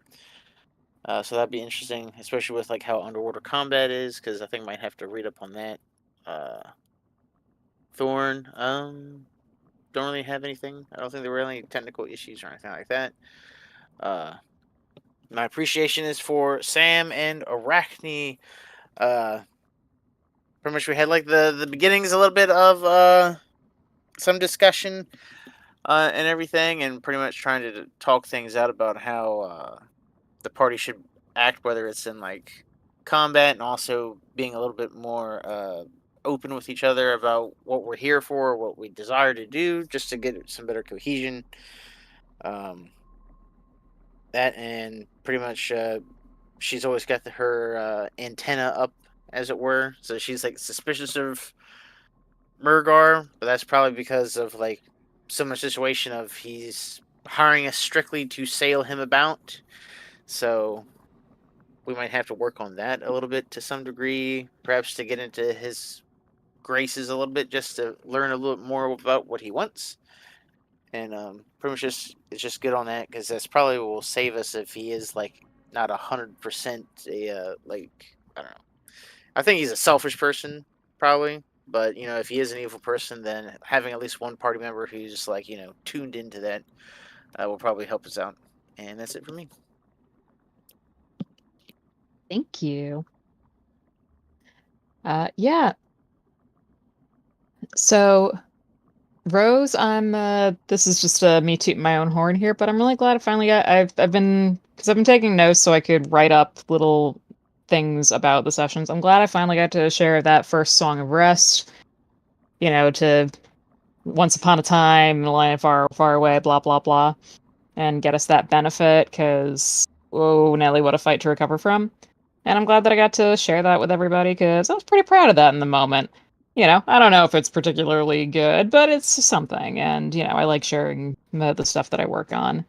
So that'd be interesting, especially with like how underwater combat is, because I think I might have to read up on that. Thorn, don't really have anything. I don't think there were any technical issues or anything like that. My appreciation is for Sam and Arachne. Pretty much we had like the beginnings a little bit of some discussion and everything, and pretty much trying to talk things out about how the party should act, whether it's in like combat and also being a little bit more open with each other about what we're here for, what we desire to do, just to get some better cohesion. That and pretty much she's always got her antenna up, as it were, so she's like suspicious of Mergar, but that's probably because of like similar situation of he's hiring us strictly to sail him about, so we might have to work on that a little bit to some degree, perhaps to get into his graces a little bit, just to learn a little bit more about what he wants. And pretty much it's just good on that, because that's probably what will save us if he is like not 100% a like, I don't know. I think he's a selfish person probably, but if he is an evil person, then having at least one party member who's like tuned into that will probably help us out. And that's it for me. Thank you. Yeah. So, Rose, I'm this is just me tooting my own horn here, but I'm really glad I finally got I've been taking notes so I could write up little things about the sessions. I'm glad I finally got to share that first song of rest, to once upon a time in a land far, far away, blah blah blah, and get us that benefit, because whoa, Nelly, what a fight to recover from. And I'm glad that I got to share that with everybody, because I was pretty proud of that in the moment. I don't know if it's particularly good, but it's something. And, I like sharing the stuff that I work on.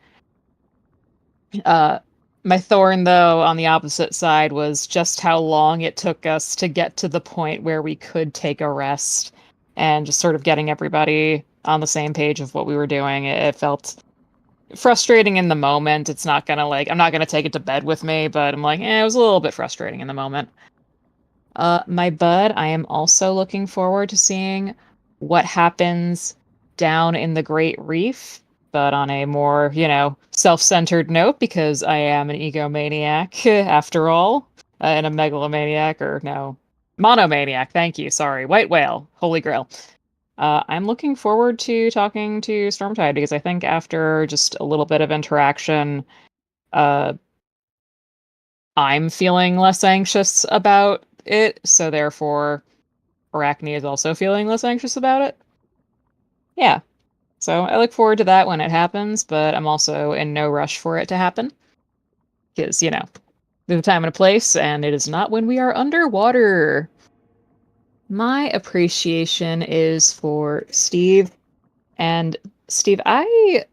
My thorn, though, on the opposite side was just how long it took us to get to the point where we could take a rest, and just sort of getting everybody on the same page of what we were doing. It felt frustrating in the moment. It's not gonna I'm not gonna take it to bed with me, but I'm like, it was a little bit frustrating in the moment. My bud, I am also looking forward to seeing what happens down in the Great Reef, but on a more, self-centered note, because I am an egomaniac after all, and a megalomaniac, or no, monomaniac, thank you, sorry, white whale, holy grail. I'm looking forward to talking to Stormtide, because I think after just a little bit of interaction, I'm feeling less anxious about it, so therefore Arachne is also feeling less anxious about it. Yeah. So I look forward to that when it happens, but I'm also in no rush for it to happen. Because, there's a time and a place, and it is not when we are underwater. My appreciation is for Steve. And Steve, I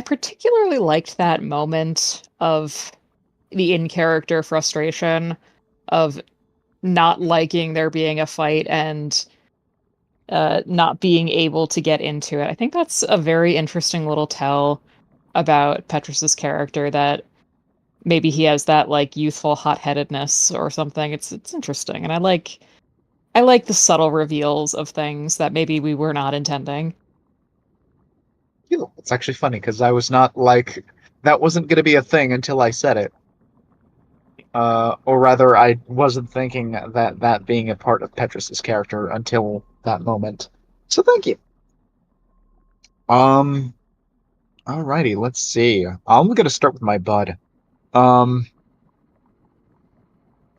particularly liked that moment of the in-character frustration of not liking there being a fight and not being able to get into it. I think that's a very interesting little tell about Petrus's character, that maybe he has that like youthful hot-headedness or something. It's interesting, and I like the subtle reveals of things that maybe we were not intending. It's actually funny because I was not like that wasn't going to be a thing until I said it. Or rather, I wasn't thinking that being a part of Petrus's character until that moment. So thank you. Alrighty, let's see. I'm gonna start with my bud. Um,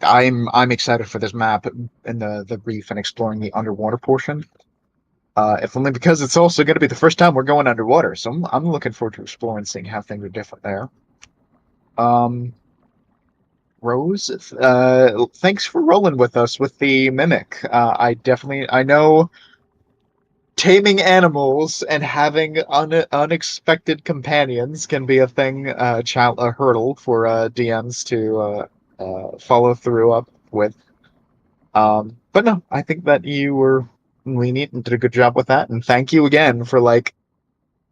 I'm excited for this map and the reef and exploring the underwater portion. If only because it's also going to be the first time we're going underwater, so I'm looking forward to exploring, seeing how things are different there. Rose, thanks for rolling with us with the mimic. I know taming animals and having unexpected companions can be a thing, a hurdle for DMs to follow through up with. But no, I think that you were lenient and did a good job with that, and thank you again for like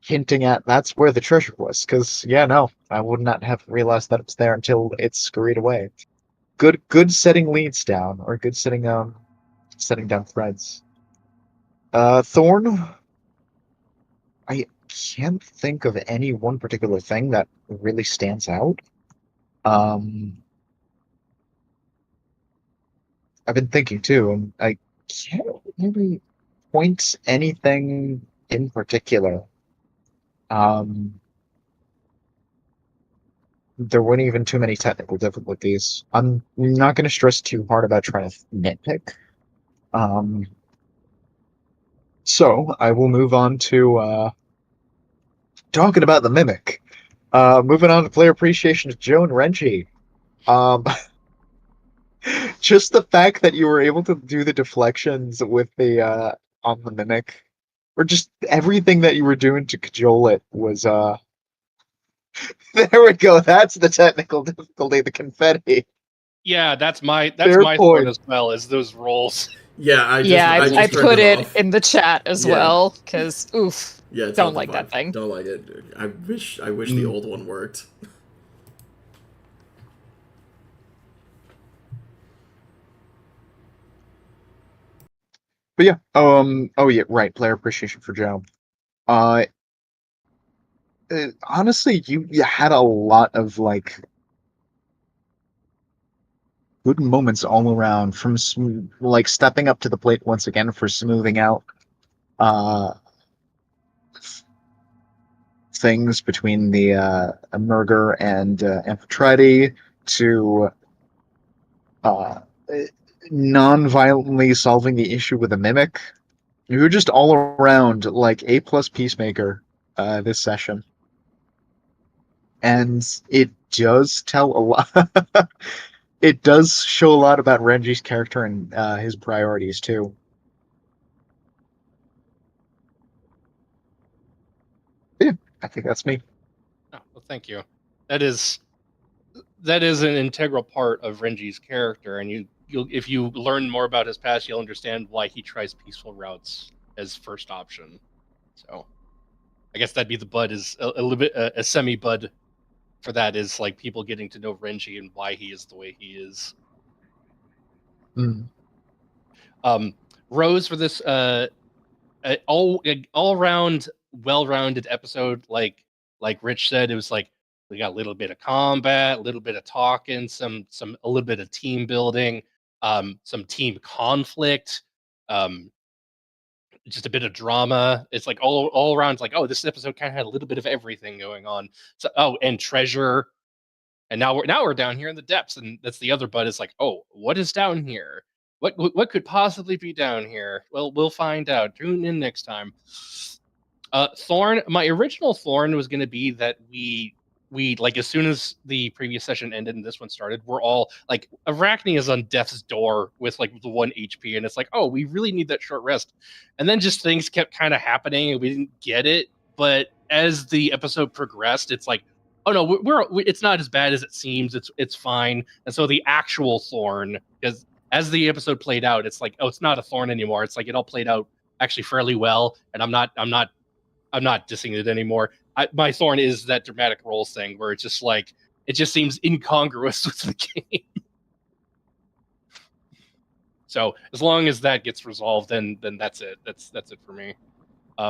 hinting at that's where the treasure was. Because yeah, no, I would not have realized that it's there until it's scurried away. Good setting leads down, or good setting down threads. Thorn, I can't think of any one particular thing that really stands out. I've been thinking too, and I can't really point anything in particular. There weren't even too many technical difficulties. I'm not going to stress too hard about trying to nitpick. So I will move on to talking about the mimic. Moving on to player appreciation to Joe and Renji. Just the fact that you were able to do the deflections with the on the mimic, or just everything that you were doing to cajole it was there we go. That's the technical difficulty, the confetti. Yeah, that's my Fair thorn point. as well, is those rolls. Yeah, I I just turned put it off. in the chat as Yeah. well, because oof, Yeah, it's don't not the like that vibe. thing. Don't like it. I wish the old one worked. But yeah, oh yeah, right. Player appreciation for Joe. Honestly, you had a lot of like good moments all around, from like stepping up to the plate once again for smoothing out uh things between the Mergar and Amphitrite, to uh non-violently solving the issue with a mimic. You were just all around like A+ peacemaker this session. And it does tell a lot. It does show a lot about Renji's character and his priorities too. Yeah, I think that's me. Oh, well, thank you. That is an integral part of Renji's character, and you'll if you learn more about his past, you'll understand why he tries peaceful routes as first option. So, I guess that'd be the bud, is a little bit a semi bud for that, is like people getting to know Renji and why he is the way he is. Mm. Rose, for this all around well-rounded episode, like Rich said, it was like we got a little bit of combat, a little bit of talking, a little bit of team building, some team conflict, just a bit of drama. It's like all around, like, oh, this episode kind of had a little bit of everything going on. So, oh, and treasure. And now we're down here in the depths, and that's the other bud, is like, oh, what is down here? What could possibly be down here? Well, we'll find out. Tune in next time. Thorn. My original Thorn was going to be that we like as soon as the previous session ended and this one started, we're all like Arachne is on death's door with like the 1 HP, and it's like, oh, we really need that short rest. And then just things kept kind of happening, and we didn't get it. But as the episode progressed, it's like, oh no, it's not as bad as it seems. It's fine. And so the actual Thorn, because as the episode played out, it's like, oh, it's not a Thorn anymore. It's like it all played out actually fairly well, and I'm not dissing it anymore. My Thorn is that dramatic roles thing where it's just like it just seems incongruous with the game. So as long as that gets resolved, then that's it. That's it for me.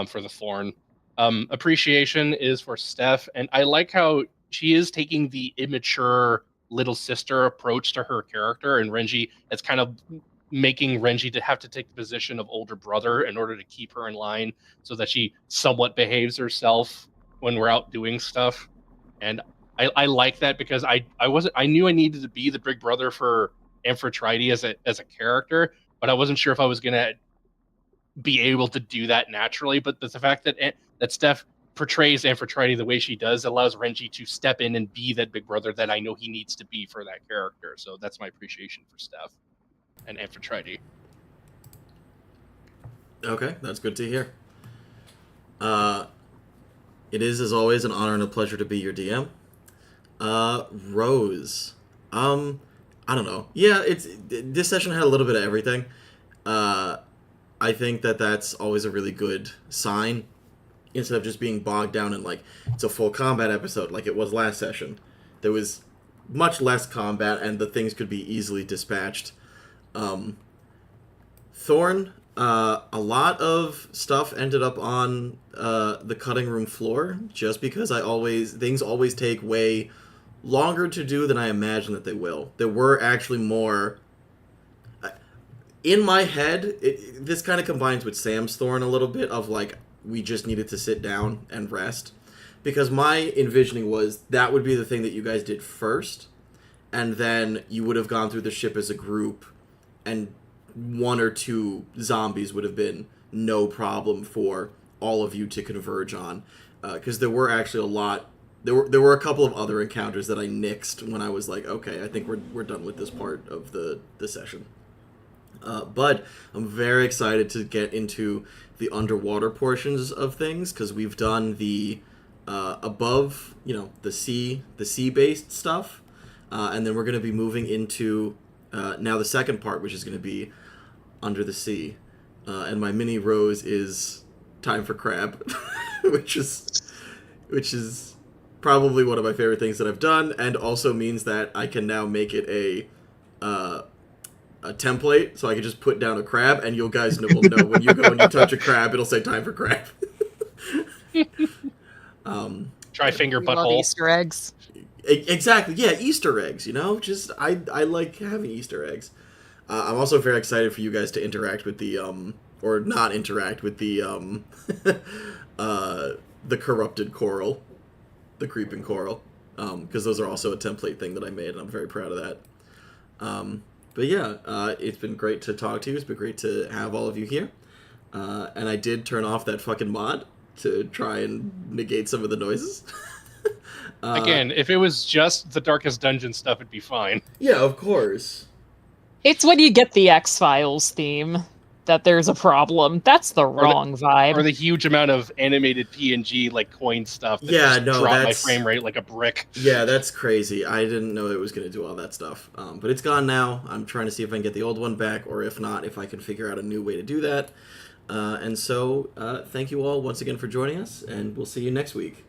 For the Thorn. Appreciation is for Steph, and I like how she is taking the immature little sister approach to her character, and Renji, it's kind of making Renji to have to take the position of older brother in order to keep her in line so that she somewhat behaves herself when we're out doing stuff. And I like that because I knew I needed to be the big brother for Amphitrite as a character, but I wasn't sure if I was gonna be able to do that naturally. But the fact that Steph portrays Amphitrite the way she does allows Renji to step in and be that big brother that I know he needs to be for that character. So that's my appreciation for Steph and Amphitrite. Okay, that's good to hear. It is, as always, an honor and a pleasure to be your DM. Rose. I don't know. Yeah, this session had a little bit of everything. I think that's always a really good sign. Instead of just being bogged down in, like, it's a full combat episode like it was last session. There was much less combat, and the things could be easily dispatched. Thorn, a lot of stuff ended up on the cutting room floor, just because things always take way longer to do than I imagine that they will. There were actually more... In my head, this kind of combines with Sam's Thorn a little bit of, like, we just needed to sit down and rest. Because my envisioning was that would be the thing that you guys did first, and then you would have gone through the ship as a group, and 1 or 2 zombies would have been no problem for all of you to converge on. Because there were actually a lot... There were a couple of other encounters that I nixed when I was like, okay, I think we're done with this part of the session. But I'm very excited to get into the underwater portions of things, because we've done the above, the sea-based stuff, and then we're going to be moving into now the second part, which is going to be under the sea, and my mini Rose is Time for Crab, which is probably one of my favorite things that I've done, and also means that I can now make it a template, so I can just put down a crab, and you guys will know when you go and you touch a crab, it'll say Time for Crab. Try finger We love butthole. Easter eggs. Exactly, yeah, Easter eggs, just, I like having Easter eggs. I'm also very excited for you guys to interact with the, or not interact with the corrupted coral, the creeping coral, because those are also a template thing that I made, and I'm very proud of that. But yeah, it's been great to talk to you. It's been great to have all of you here. And I did turn off that fucking mod to try and negate some of the noises. Again, if it was just the Darkest Dungeon stuff, it'd be fine. Yeah, of course. It's when you get the X-Files theme that there's a problem. That's the wrong vibe. Or the huge amount of animated PNG, like, coin stuff that just dropped my frame rate like a brick. Yeah, that's crazy. I didn't know it was going to do all that stuff. But it's gone now. I'm trying to see if I can get the old one back, or if not, if I can figure out a new way to do that. And so, thank you all once again for joining us, and we'll see you next week.